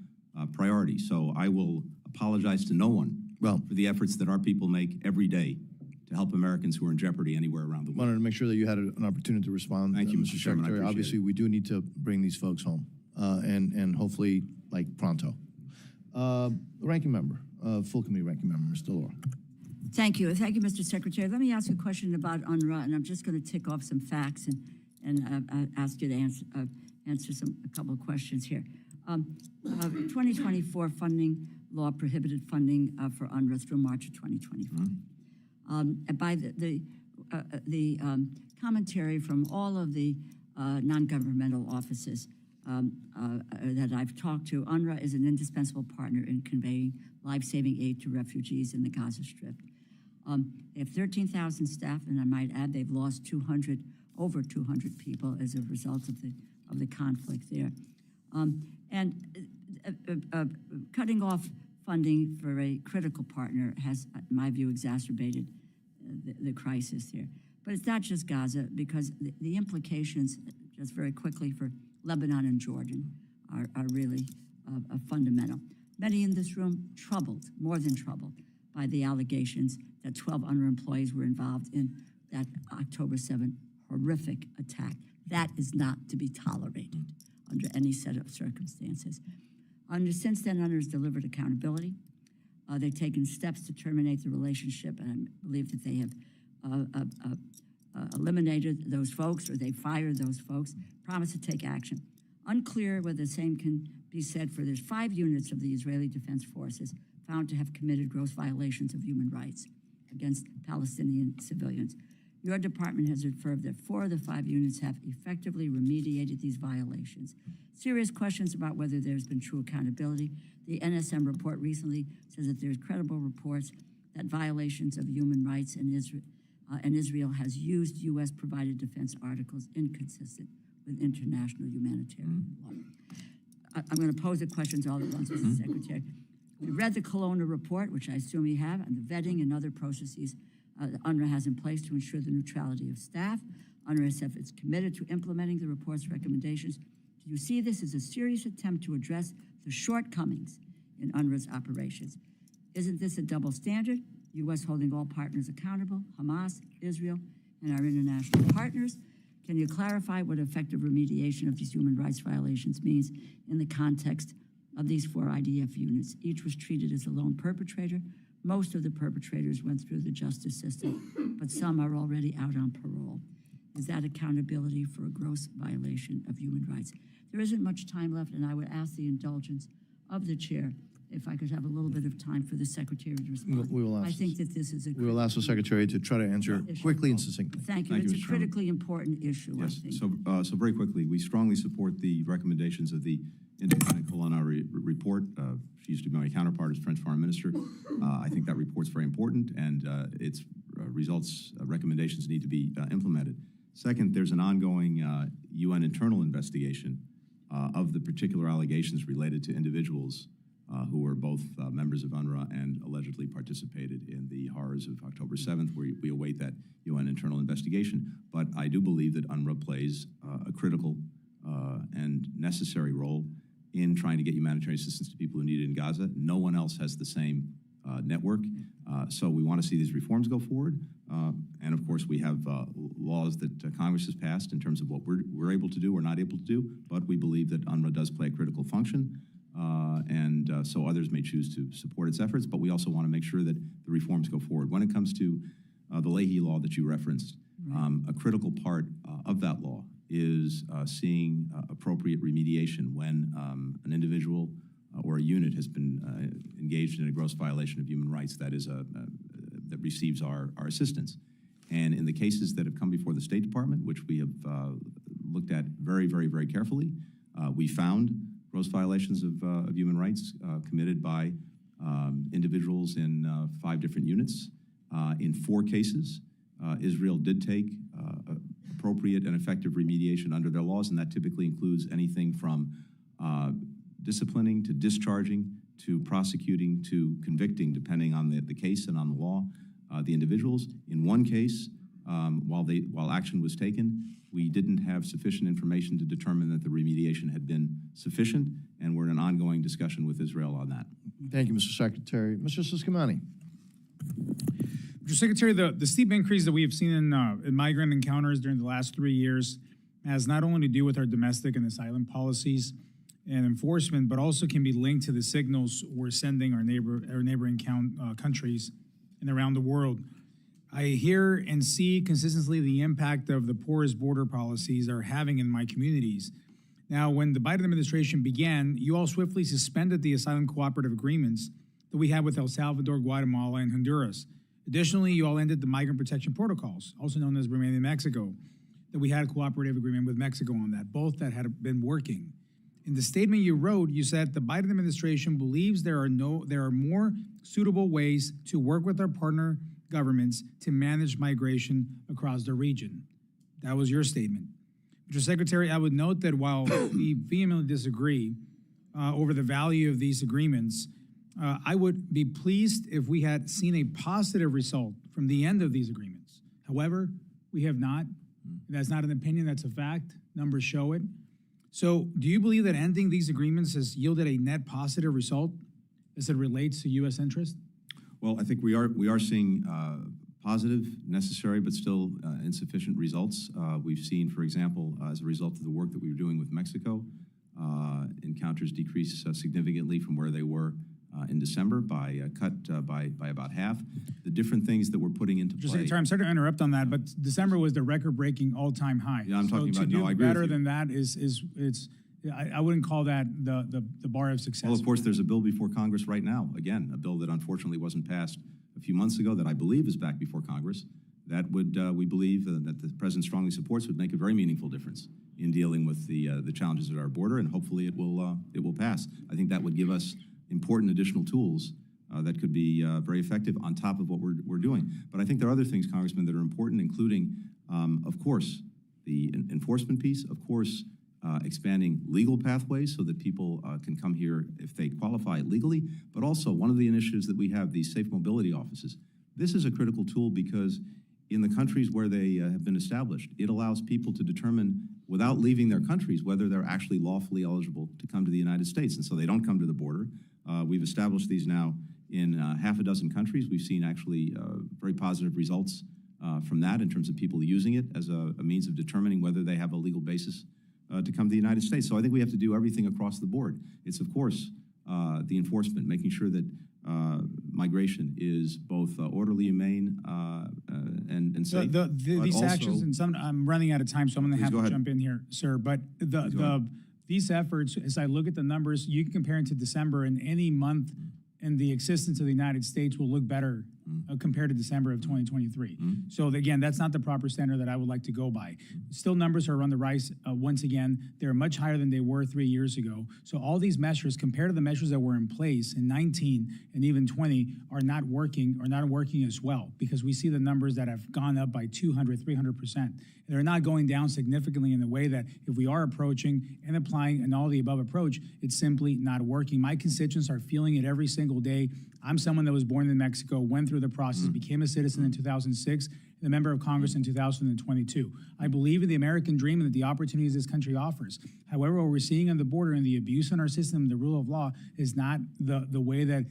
priority. So I will apologize to no one for the efforts that our people make every day to help Americans who are in jeopardy anywhere around the world. Wanted to make sure that you had an opportunity to respond. Thank you, Mr. Mr. Chairman. I Secretary. appreciate Obviously, it. we do need to bring these folks home, and hopefully, like, pronto. Ranking member, full committee ranking member, Ms. DeLauro. Thank you. Thank you, Mr. Secretary. Let me ask you a question about UNRWA, and I'm just going to tick off some facts and ask you to answer a couple of questions here. 2024 funding law prohibited funding for UNRWA through March of 2025. By the commentary from all of the non-governmental offices that I've talked to, UNRWA is an indispensable partner in conveying life-saving aid to refugees in the Gaza Strip. They have 13,000 staff, and I might add they've lost over 200 people as a result of the conflict there. Cutting off funding for a critical partner has, in my view, exacerbated the crisis here. But it's not just Gaza, because the implications, just very quickly, for Lebanon and Jordan are really fundamental. Many in this room troubled, more than troubled, by the allegations that 12 UNRWA employees were involved in that October 7th horrific attack. That is not to be tolerated under any set of circumstances. Since then, UNRWA has delivered accountability. They've taken steps to terminate the relationship, and I believe that they have eliminated those folks or they fired those folks, promised to take action. Unclear whether the same can be said for there's 5 units of the Israeli Defense Forces found to have committed gross violations of human rights against Palestinian civilians. Your department has affirmed that 4 of the 5 units have effectively remediated these violations. Serious questions about whether there's been true accountability. The NSM report recently says that there's credible reports that violations of human rights in Israel has used U.S.-provided defense articles inconsistent with international humanitarian law. I'm going to pose the questions all at once, Mr. Secretary. We read the Kelowna report, which I assume you have, and the vetting and other processes that UNRWA has in place to ensure the neutrality of staff. UNRWA said it's committed to implementing the report's recommendations. Do you see this as a serious attempt to address the shortcomings in UNRWA's operations? Isn't this a double standard? U.S. holding all partners accountable, Hamas, Israel, and our international partners. Can you clarify what effective remediation of these human rights violations means in the context of these 4 IDF units? Each was treated as a lone perpetrator. Most of the perpetrators went through the justice system, but some are already out on parole. Is that accountability for a gross violation of human rights? There isn't much time left, and I would ask the indulgence of the chair if I could have a little bit of time for the Secretary to respond. We will ask. I think that this is a We will ask the Secretary to try to answer quickly and succinctly. Thank you. Thank you, It's a Mr. Chairman. critically important issue, Yes, I think. so very quickly, we strongly support the recommendations of the independent culinary report. She used to be my counterpart as French Foreign Minister. I think that report's very important, and its results, recommendations need to be implemented. Second, there's an ongoing UN internal investigation of the particular allegations related to individuals who were both members of UNRWA and allegedly participated in the horrors of October 7th, where we await that UN internal investigation. But I do believe that UNRWA plays a critical and necessary role in trying to get humanitarian assistance to people who need it in Gaza. No one else has the same network. So we want to see these reforms go forward. And of course, we have laws that Congress has passed in terms of what we're able to do or not able to do, but we believe that UNRWA does play a critical function. So others may choose to support its efforts, but we also want to make sure that the reforms go forward. When it comes to the Leahy law that you referenced, a critical part of that law is seeing appropriate remediation when an individual or a unit has been engaged in a gross violation of human rights that that receives our assistance. And in the cases that have come before the State Department, which we have looked at very, very, very carefully, we found gross violations of human rights committed by individuals in 5 different units. In 4 cases, Israel did take appropriate and effective remediation under their laws, and that typically includes anything from disciplining to discharging to prosecuting to convicting, depending on the case and on the law, the individuals. In 1 case, while action was taken, we didn't have sufficient information to determine that the remediation had been sufficient, and we're in an ongoing discussion with Israel on that. Thank you, Mr. Secretary. Mr. Siscomani. Mr. Secretary, the steep increase that we have seen in migrant encounters during the last 3 years has not only to do with our domestic and asylum policies and enforcement, but also can be linked to the signals we're sending our neighboring countries and around the world. I hear and see consistently the impact of the porous border policies are having in my communities. Now, when the Biden administration began, you all swiftly suspended the asylum cooperative agreements that we had with El Salvador, Guatemala, and Honduras. Additionally, you all ended the migrant protection protocols, also known as Remain in Mexico, that we had a cooperative agreement with Mexico on that, both that had been working. In the statement you wrote, you said the Biden administration believes there are more suitable ways to work with our partner governments to manage migration across the region. That was your statement. Mr. Secretary, I would note that while we vehemently disagree over the value of these agreements, I would be pleased if we had seen a positive result from the end of these agreements. However, we have not. That's not an opinion, that's a fact. Numbers show it. So do you believe that ending these agreements has yielded a net positive result as it relates to U.S. interest? Well, I think we are seeing positive, necessary, but still insufficient results. We've seen, for example, as a result of the work that we were doing with Mexico, encounters decrease significantly from where they were in December by by about half. The different things that we're putting into Just, play. sorry, I'm sorry to interrupt on that, but December was the record-breaking all-time high. Yeah, I'm talking so about- to no, do I agree with better you. than that I wouldn't call that the bar of success. Well, of course, there's a bill before Congress right now. Again, a bill that unfortunately wasn't passed a few months ago that I believe is back before Congress. That would, we believe, that the president strongly supports, would make a very meaningful difference in dealing with the challenges at our border, and hopefully it will pass. I think that would give us important additional tools that could be very effective on top of what we're doing. But I think there are other things, Congressman, that are important, including, of course, the enforcement piece, of course, expanding legal pathways so that people can come here if they qualify legally, but also one of the initiatives that we have, these safe mobility offices. This is a critical tool because in the countries where they have been established, it allows people to determine without leaving their countries whether they're actually lawfully eligible to come to the United States. And so they don't come to the border. We've established these now in half a dozen countries. We've seen actually very positive results from that in terms of people using it as a means of determining whether they have a legal basis to come to the United States. So I think we have to do everything across the board. It's, of course, the enforcement, making sure that migration is both orderly, humane, and safe. These actions, and I'm running out of time, so I'm going to have to jump in here, sir. But these efforts, as I look at the numbers, you can compare it to December, and any month in the existence of the United States will look better compared to December of 2023. So again, that's not the proper standard that I would like to go by. Still, numbers are on the rise once again. They're much higher than they were 3 years ago. So all these measures, compared to the measures that were in place in 19 and even 20, are not working as well, because we see the numbers that have gone up by 200, 300%. They're not going down significantly in the way that if we are approaching and applying an all the above approach, it's simply not working. My constituents are feeling it every single day. I'm someone that was born in Mexico, went through the process, became a citizen in 2006, and a member of Congress in 2022. I believe in the American dream and the opportunities this country offers. However, what we're seeing on the border and the abuse in our system, the rule of law, is not the way that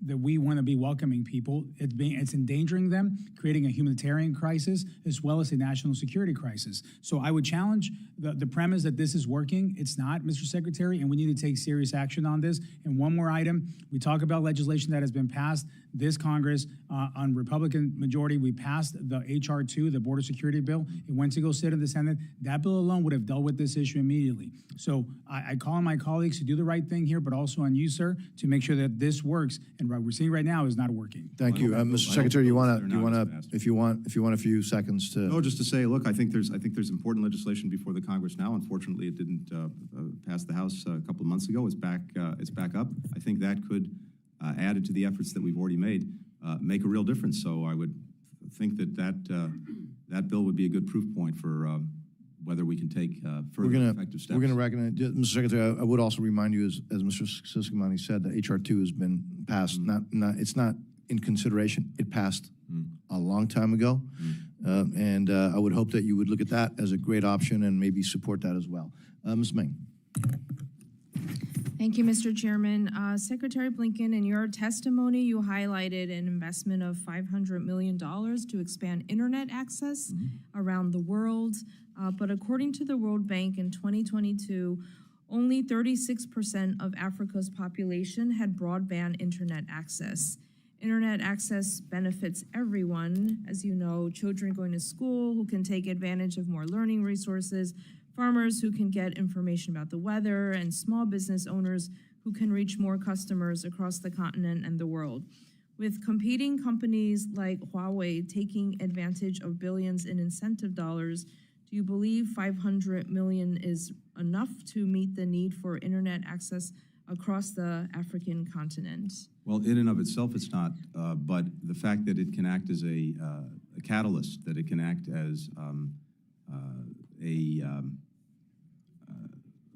we want to be welcoming people. It's endangering them, creating a humanitarian crisis as well as a national security crisis. So I would challenge the premise that this is working. It's not, Mr. Secretary, and we need to take serious action on this. And one more item, we talk about legislation that has been passed this Congress on Republican majority. We passed the H.R. 2, the border security bill. It went to go sit in the Senate. That bill alone would have dealt with this issue immediately. So I call on my colleagues to do the right thing here, but also on you, sir, to make sure that this works. And what we're seeing right now is not working. Thank you, Mr. Secretary. If you want a few seconds to. No, just to say, look, I think there's important legislation before the Congress now. Unfortunately, it didn't pass the House a couple of months ago. It's back up. I think that could, added to the efforts that we've already made, make a real difference. So I would think that bill would be a good proof point for whether we can take further effective steps. We're going to recognize, Mr. Secretary, I would also remind you, as Mr. Siscomani said, that H.R. 2 has been passed. It's not in consideration. It passed a long time ago. And I would hope that you would look at that as a great option and maybe support that as well. Ms. Meng. Thank you, Mr. Chairman. Secretary Blinken, in your testimony, you highlighted an investment of $500 million to expand internet access around the world. But according to the World Bank in 2022, only 36% of Africa's population had broadband internet access. Internet access benefits everyone, as you know, children going to school who can take advantage of more learning resources, farmers who can get information about the weather, and small business owners who can reach more customers across the continent and the world. With competing companies like Huawei taking advantage of billions in incentive dollars, do you believe $500 million is enough to meet the need for internet access across the African continent? Well, in and of itself, it's not, but the fact that it can act as a catalyst, that it can act as a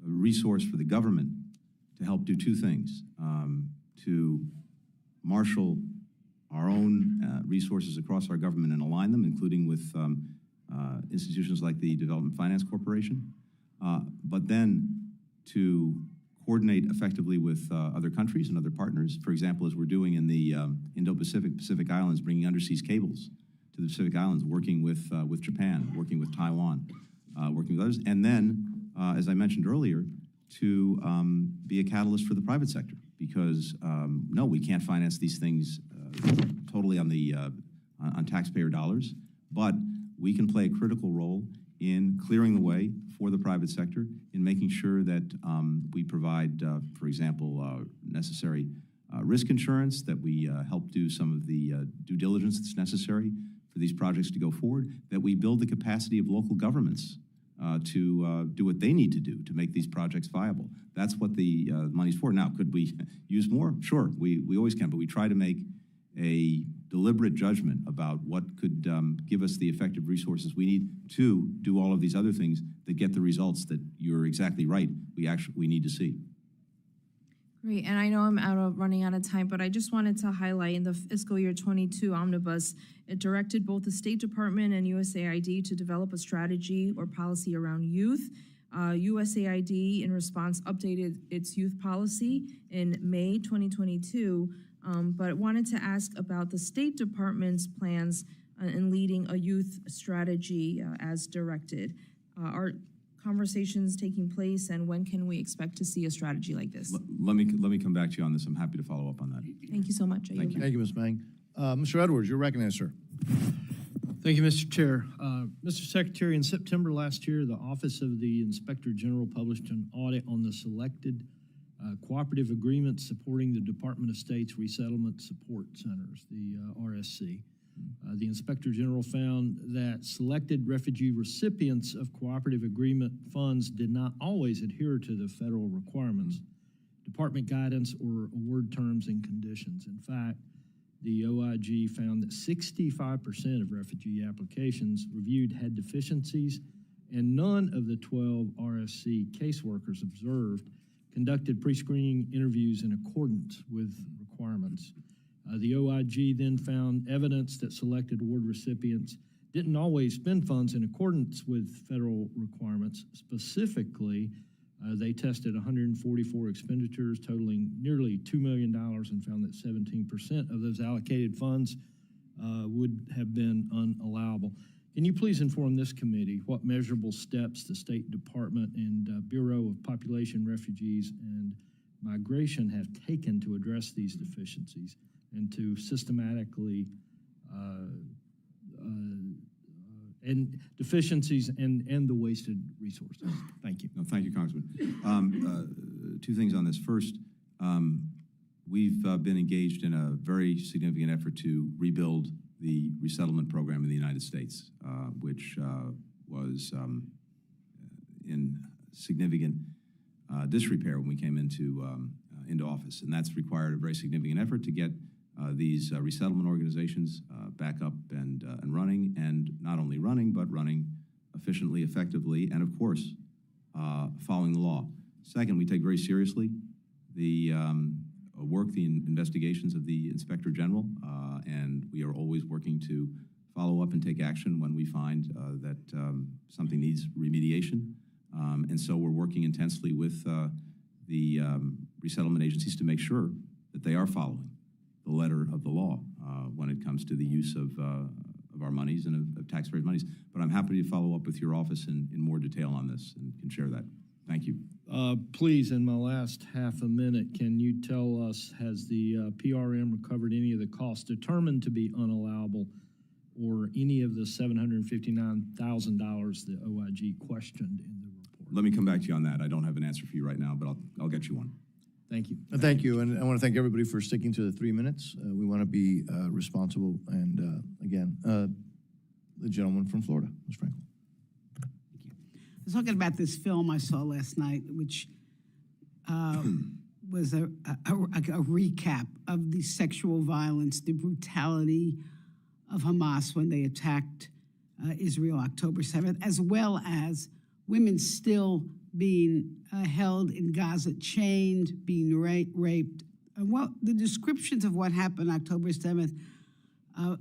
resource for the government to help do two things, to marshal our own resources across our government and align them, including with institutions like the Development Finance Corporation, but then to coordinate effectively with other countries and other partners. For example, as we're doing in the Indo-Pacific, Pacific Islands, bringing underseas cables to the Pacific Islands, working with Japan, working with Taiwan, working with others. And then, as I mentioned earlier, to be a catalyst for the private sector, because no, we can't finance these things totally on taxpayer dollars, but we can play a critical role in clearing the way for the private sector, in making sure that we provide, for example, necessary risk insurance, that we help do some of the due diligence that's necessary for these projects to go forward, that we build the capacity of local governments to do what they need to do to make these projects viable. That's what the money's for. Now, could we use more? Sure, we always can, but we try to make a deliberate judgment about what could give us the effective resources we need to do all of these other things that get the results that you're exactly right we need to see. Great, and I know I'm running out of time, but I just wanted to highlight in the fiscal year 22 omnibus, it directed both the State Department and USAID to develop a strategy or policy around youth. USAID, in response, updated its youth policy in May 2022, but wanted to ask about the State Department's plans in leading a youth strategy as directed. Are conversations taking place, and when can we expect to see a strategy like this? Let me come back to you on this. I'm happy to follow up on that. Thank you so much. Thank you, Ms. Mang. Mr. Edwards, you're recognized, sir. Thank you, Mr. Chair. Mr. Secretary, in September last year, the Office of the Inspector General published an audit on the selected cooperative agreements supporting the Department of State's Resettlement Support Centers, the RSC. The Inspector General found that selected refugee recipients of cooperative agreement funds did not always adhere to the federal requirements, department guidance, or award terms and conditions. In fact, the OIG found that 65% of refugee applications reviewed had deficiencies, and none of the 12 RSC caseworkers observed conducted pre-screening interviews in accordance with requirements. The OIG then found evidence that selected award recipients didn't always spend funds in accordance with federal requirements. Specifically, they tested 144 expenditures totaling nearly $2 million and found that 17% of those allocated funds would have been unallowable. Can you please inform this committee what measurable steps the State Department and Bureau of Population, Refugees, and Migration have taken to address these deficiencies and to systematically and deficiencies and the wasted resources? Thank you. No, thank you, Congressman. Two things on this. First, we've been engaged in a very significant effort to rebuild the resettlement program in the United States, which was in significant disrepair when we came into office, and that's required a very significant effort to get these resettlement organizations back up and running, and not only running, but running efficiently, effectively, and of course, following the law. Second, we take very seriously the work, the investigations of the Inspector General, and we are always working to follow up and take action when we find that something needs remediation. And so we're working intensely with the resettlement agencies to make sure that they are following the letter of the law when it comes to the use of our monies and of taxpayers' monies. But I'm happy to follow up with your office in more detail on this and can share that. Thank you. Please, in my last half a minute, can you tell us, has the PRM recovered any of the costs determined to be unallowable, or any of the $759,000 the OIG questioned in the report? Let me come back to you on that. I don't have an answer for you right now, but I'll get you one. Thank you. Thank you, and I want to thank everybody for sticking to the 3 minutes. We want to be responsible, and again, the gentleman from Florida, Ms. Frankel. I was talking about this film I saw last night, which was a recap of the sexual violence, the brutality of Hamas when they attacked Israel October 7th, as well as women still being held in Gaza, chained, being raped. Well, the descriptions of what happened October 7th,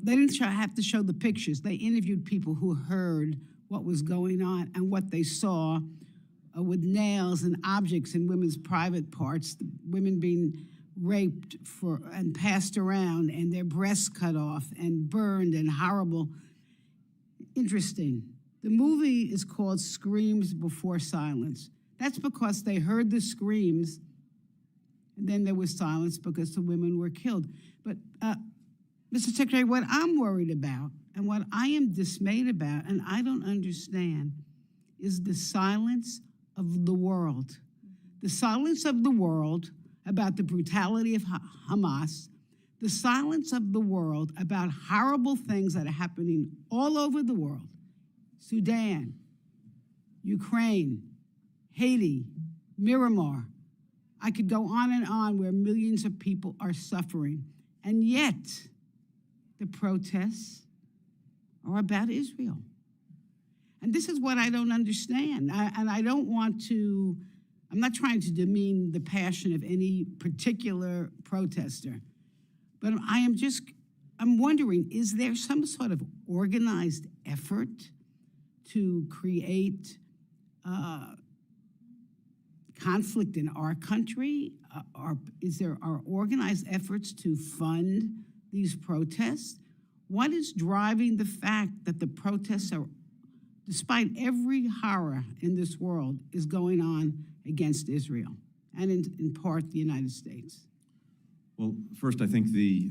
they didn't have to show the pictures. They interviewed people who heard what was going on and what they saw with nails and objects in women's private parts, women being raped and passed around, and their breasts cut off and burned and horrible. Interesting. The movie is called Screams Before Silence. That's because they heard the screams, and then there was silence because the women were killed. But, Mr. Secretary, what I'm worried about and what I am dismayed about, and I don't understand, is the silence of the world. The silence of the world about the brutality of Hamas, the silence of the world about horrible things that are happening all over the world. Sudan, Ukraine, Haiti, Myanmar. I could go on and on where millions of people are suffering. And yet, the protests are about Israel. And this is what I don't understand. And I don't want to, I'm not trying to demean the passion of any particular protester, but I'm wondering, is there some sort of organized effort to create conflict in our country? Are organized efforts to fund these protests? What is driving the fact that the protests are, despite every horror in this world, is going on against Israel and in part the United States? Well, first, I think the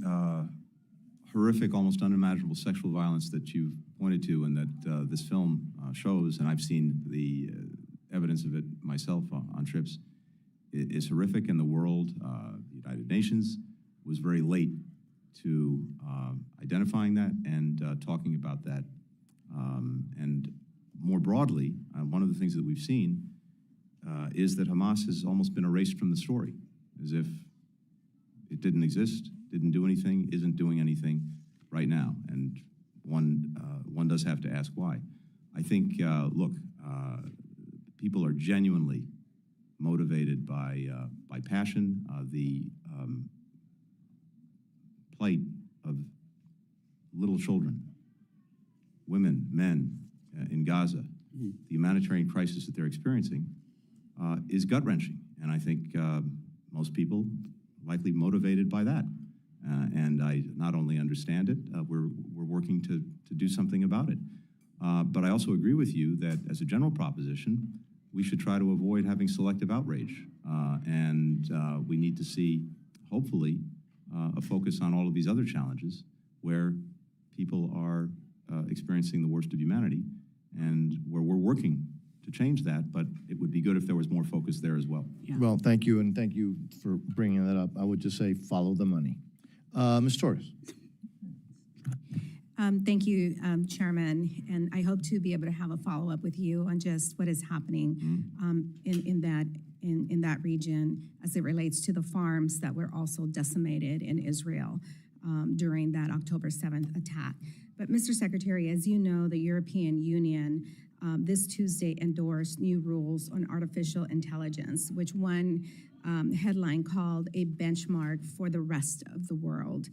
horrific, almost unimaginable sexual violence that you've pointed to and that this film shows, and I've seen the evidence of it myself on trips, is horrific, and the world, the United Nations, was very late to identifying that and talking about that. And more broadly, one of the things that we've seen is that Hamas has almost been erased from the story, as if it didn't exist, didn't do anything, isn't doing anything right now. And one does have to ask why. I think, look, people are genuinely motivated by passion. The plight of little children, women, men in Gaza, the humanitarian crisis that they're experiencing is gut-wrenching. And I think most people likely motivated by that. And I not only understand it, we're working to do something about it. But I also agree with you that as a general proposition, we should try to avoid having selective outrage. And we need to see, hopefully, a focus on all of these other challenges where people are experiencing the worst of humanity and where we're working to change that, but it would be good if there was more focus there as well. Yeah. Well, thank you, and thank you for bringing that up. I would just say follow the money. Ms. Torres. Thank you, Chairman, and I hope to be able to have a follow-up with you on just what is happening in that region as it relates to the farms that were also decimated in Israel during that October 7th attack. But Mr. Secretary, as you know, the European Union this Tuesday endorsed new rules on artificial intelligence, which one headline called a benchmark for the rest of the world.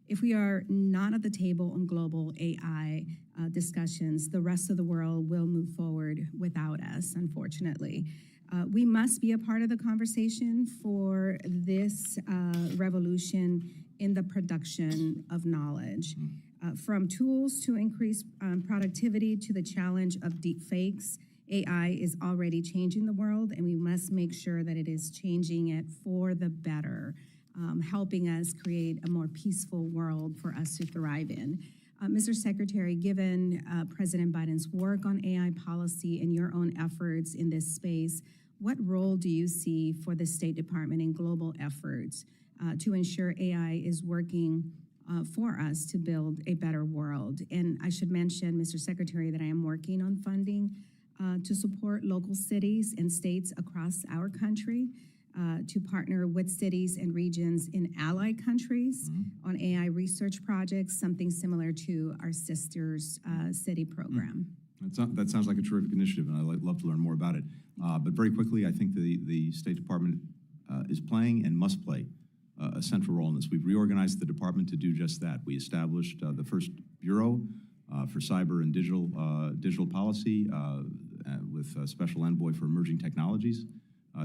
If we are not at the table on global AI discussions, the rest of the world will move forward without us, unfortunately. We must be a part of the conversation for this revolution in the production of knowledge. From tools to increase productivity to the challenge of deep fakes, AI is already changing the world, and we must make sure that it is changing it for the better, helping us create a more peaceful world for us to thrive in. Mr. Secretary, given President Biden's work on AI policy and your own efforts in this space, what role do you see for the State Department in global efforts to ensure AI is working for us to build a better world? And I should mention, Mr. Secretary, that I am working on funding to support local cities and states across our country to partner with cities and regions in allied countries on AI research projects, something similar to our Sisters City program. That sounds like a terrific initiative, and I'd love to learn more about it. But very quickly, I think the State Department is playing and must play a central role in this. We've reorganized the department to do just that. We established the first bureau for cyber and digital policy with a special envoy for emerging technologies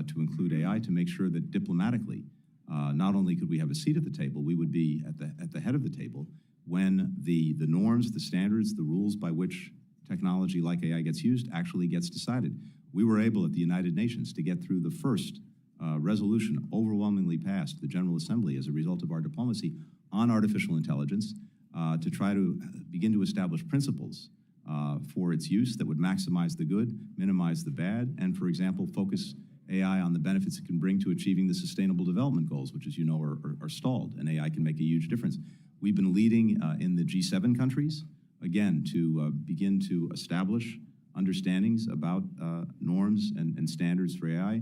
to include AI, to make sure that diplomatically, not only could we have a seat at the table, we would be at the head of the table when the norms, the standards, the rules by which technology like AI gets used actually gets decided. We were able at the United Nations to get through the first resolution overwhelmingly passed the General Assembly as a result of our diplomacy on artificial intelligence to try to begin to establish principles for its use that would maximize the good, minimize the bad, and, for example, focus AI on the benefits it can bring to achieving the Sustainable Development Goals, which, as you know, are stalled, and AI can make a huge difference. We've been leading in the G7 countries, again, to begin to establish understandings about norms and standards for AI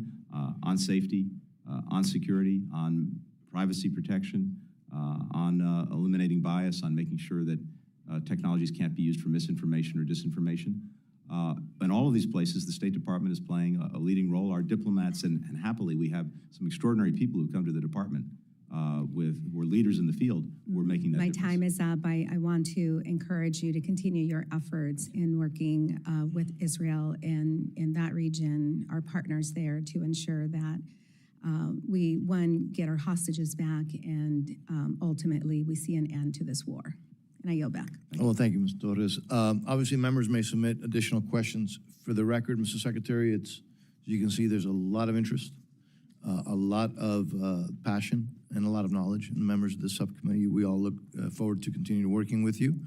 on safety, on security, on privacy protection, on eliminating bias, on making sure that technologies can't be used for misinformation or disinformation. In all of these places, the State Department is playing a leading role. Our diplomats, and happily, we have some extraordinary people who come to the department who are leaders in the field who are making that My difference. time is up. I want to encourage you to continue your efforts in working with Israel and in that region, our partners there, to ensure that we, one, get our hostages back, and ultimately we see an end to this war. And I yield back. Well, thank you, Ms. Torres. Obviously, members may submit additional questions. For the record, Mr. Secretary, as you can see, there's a lot of interest, a lot of passion, and a lot of knowledge in the members of this subcommittee. We all look forward to continuing working with you.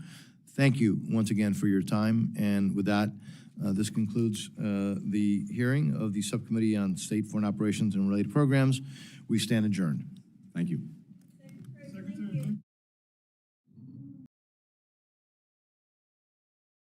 Thank you once again for your time. And with that, this concludes the hearing of the Subcommittee on State Foreign Operations and Related Programs. We stand adjourned. Thank you.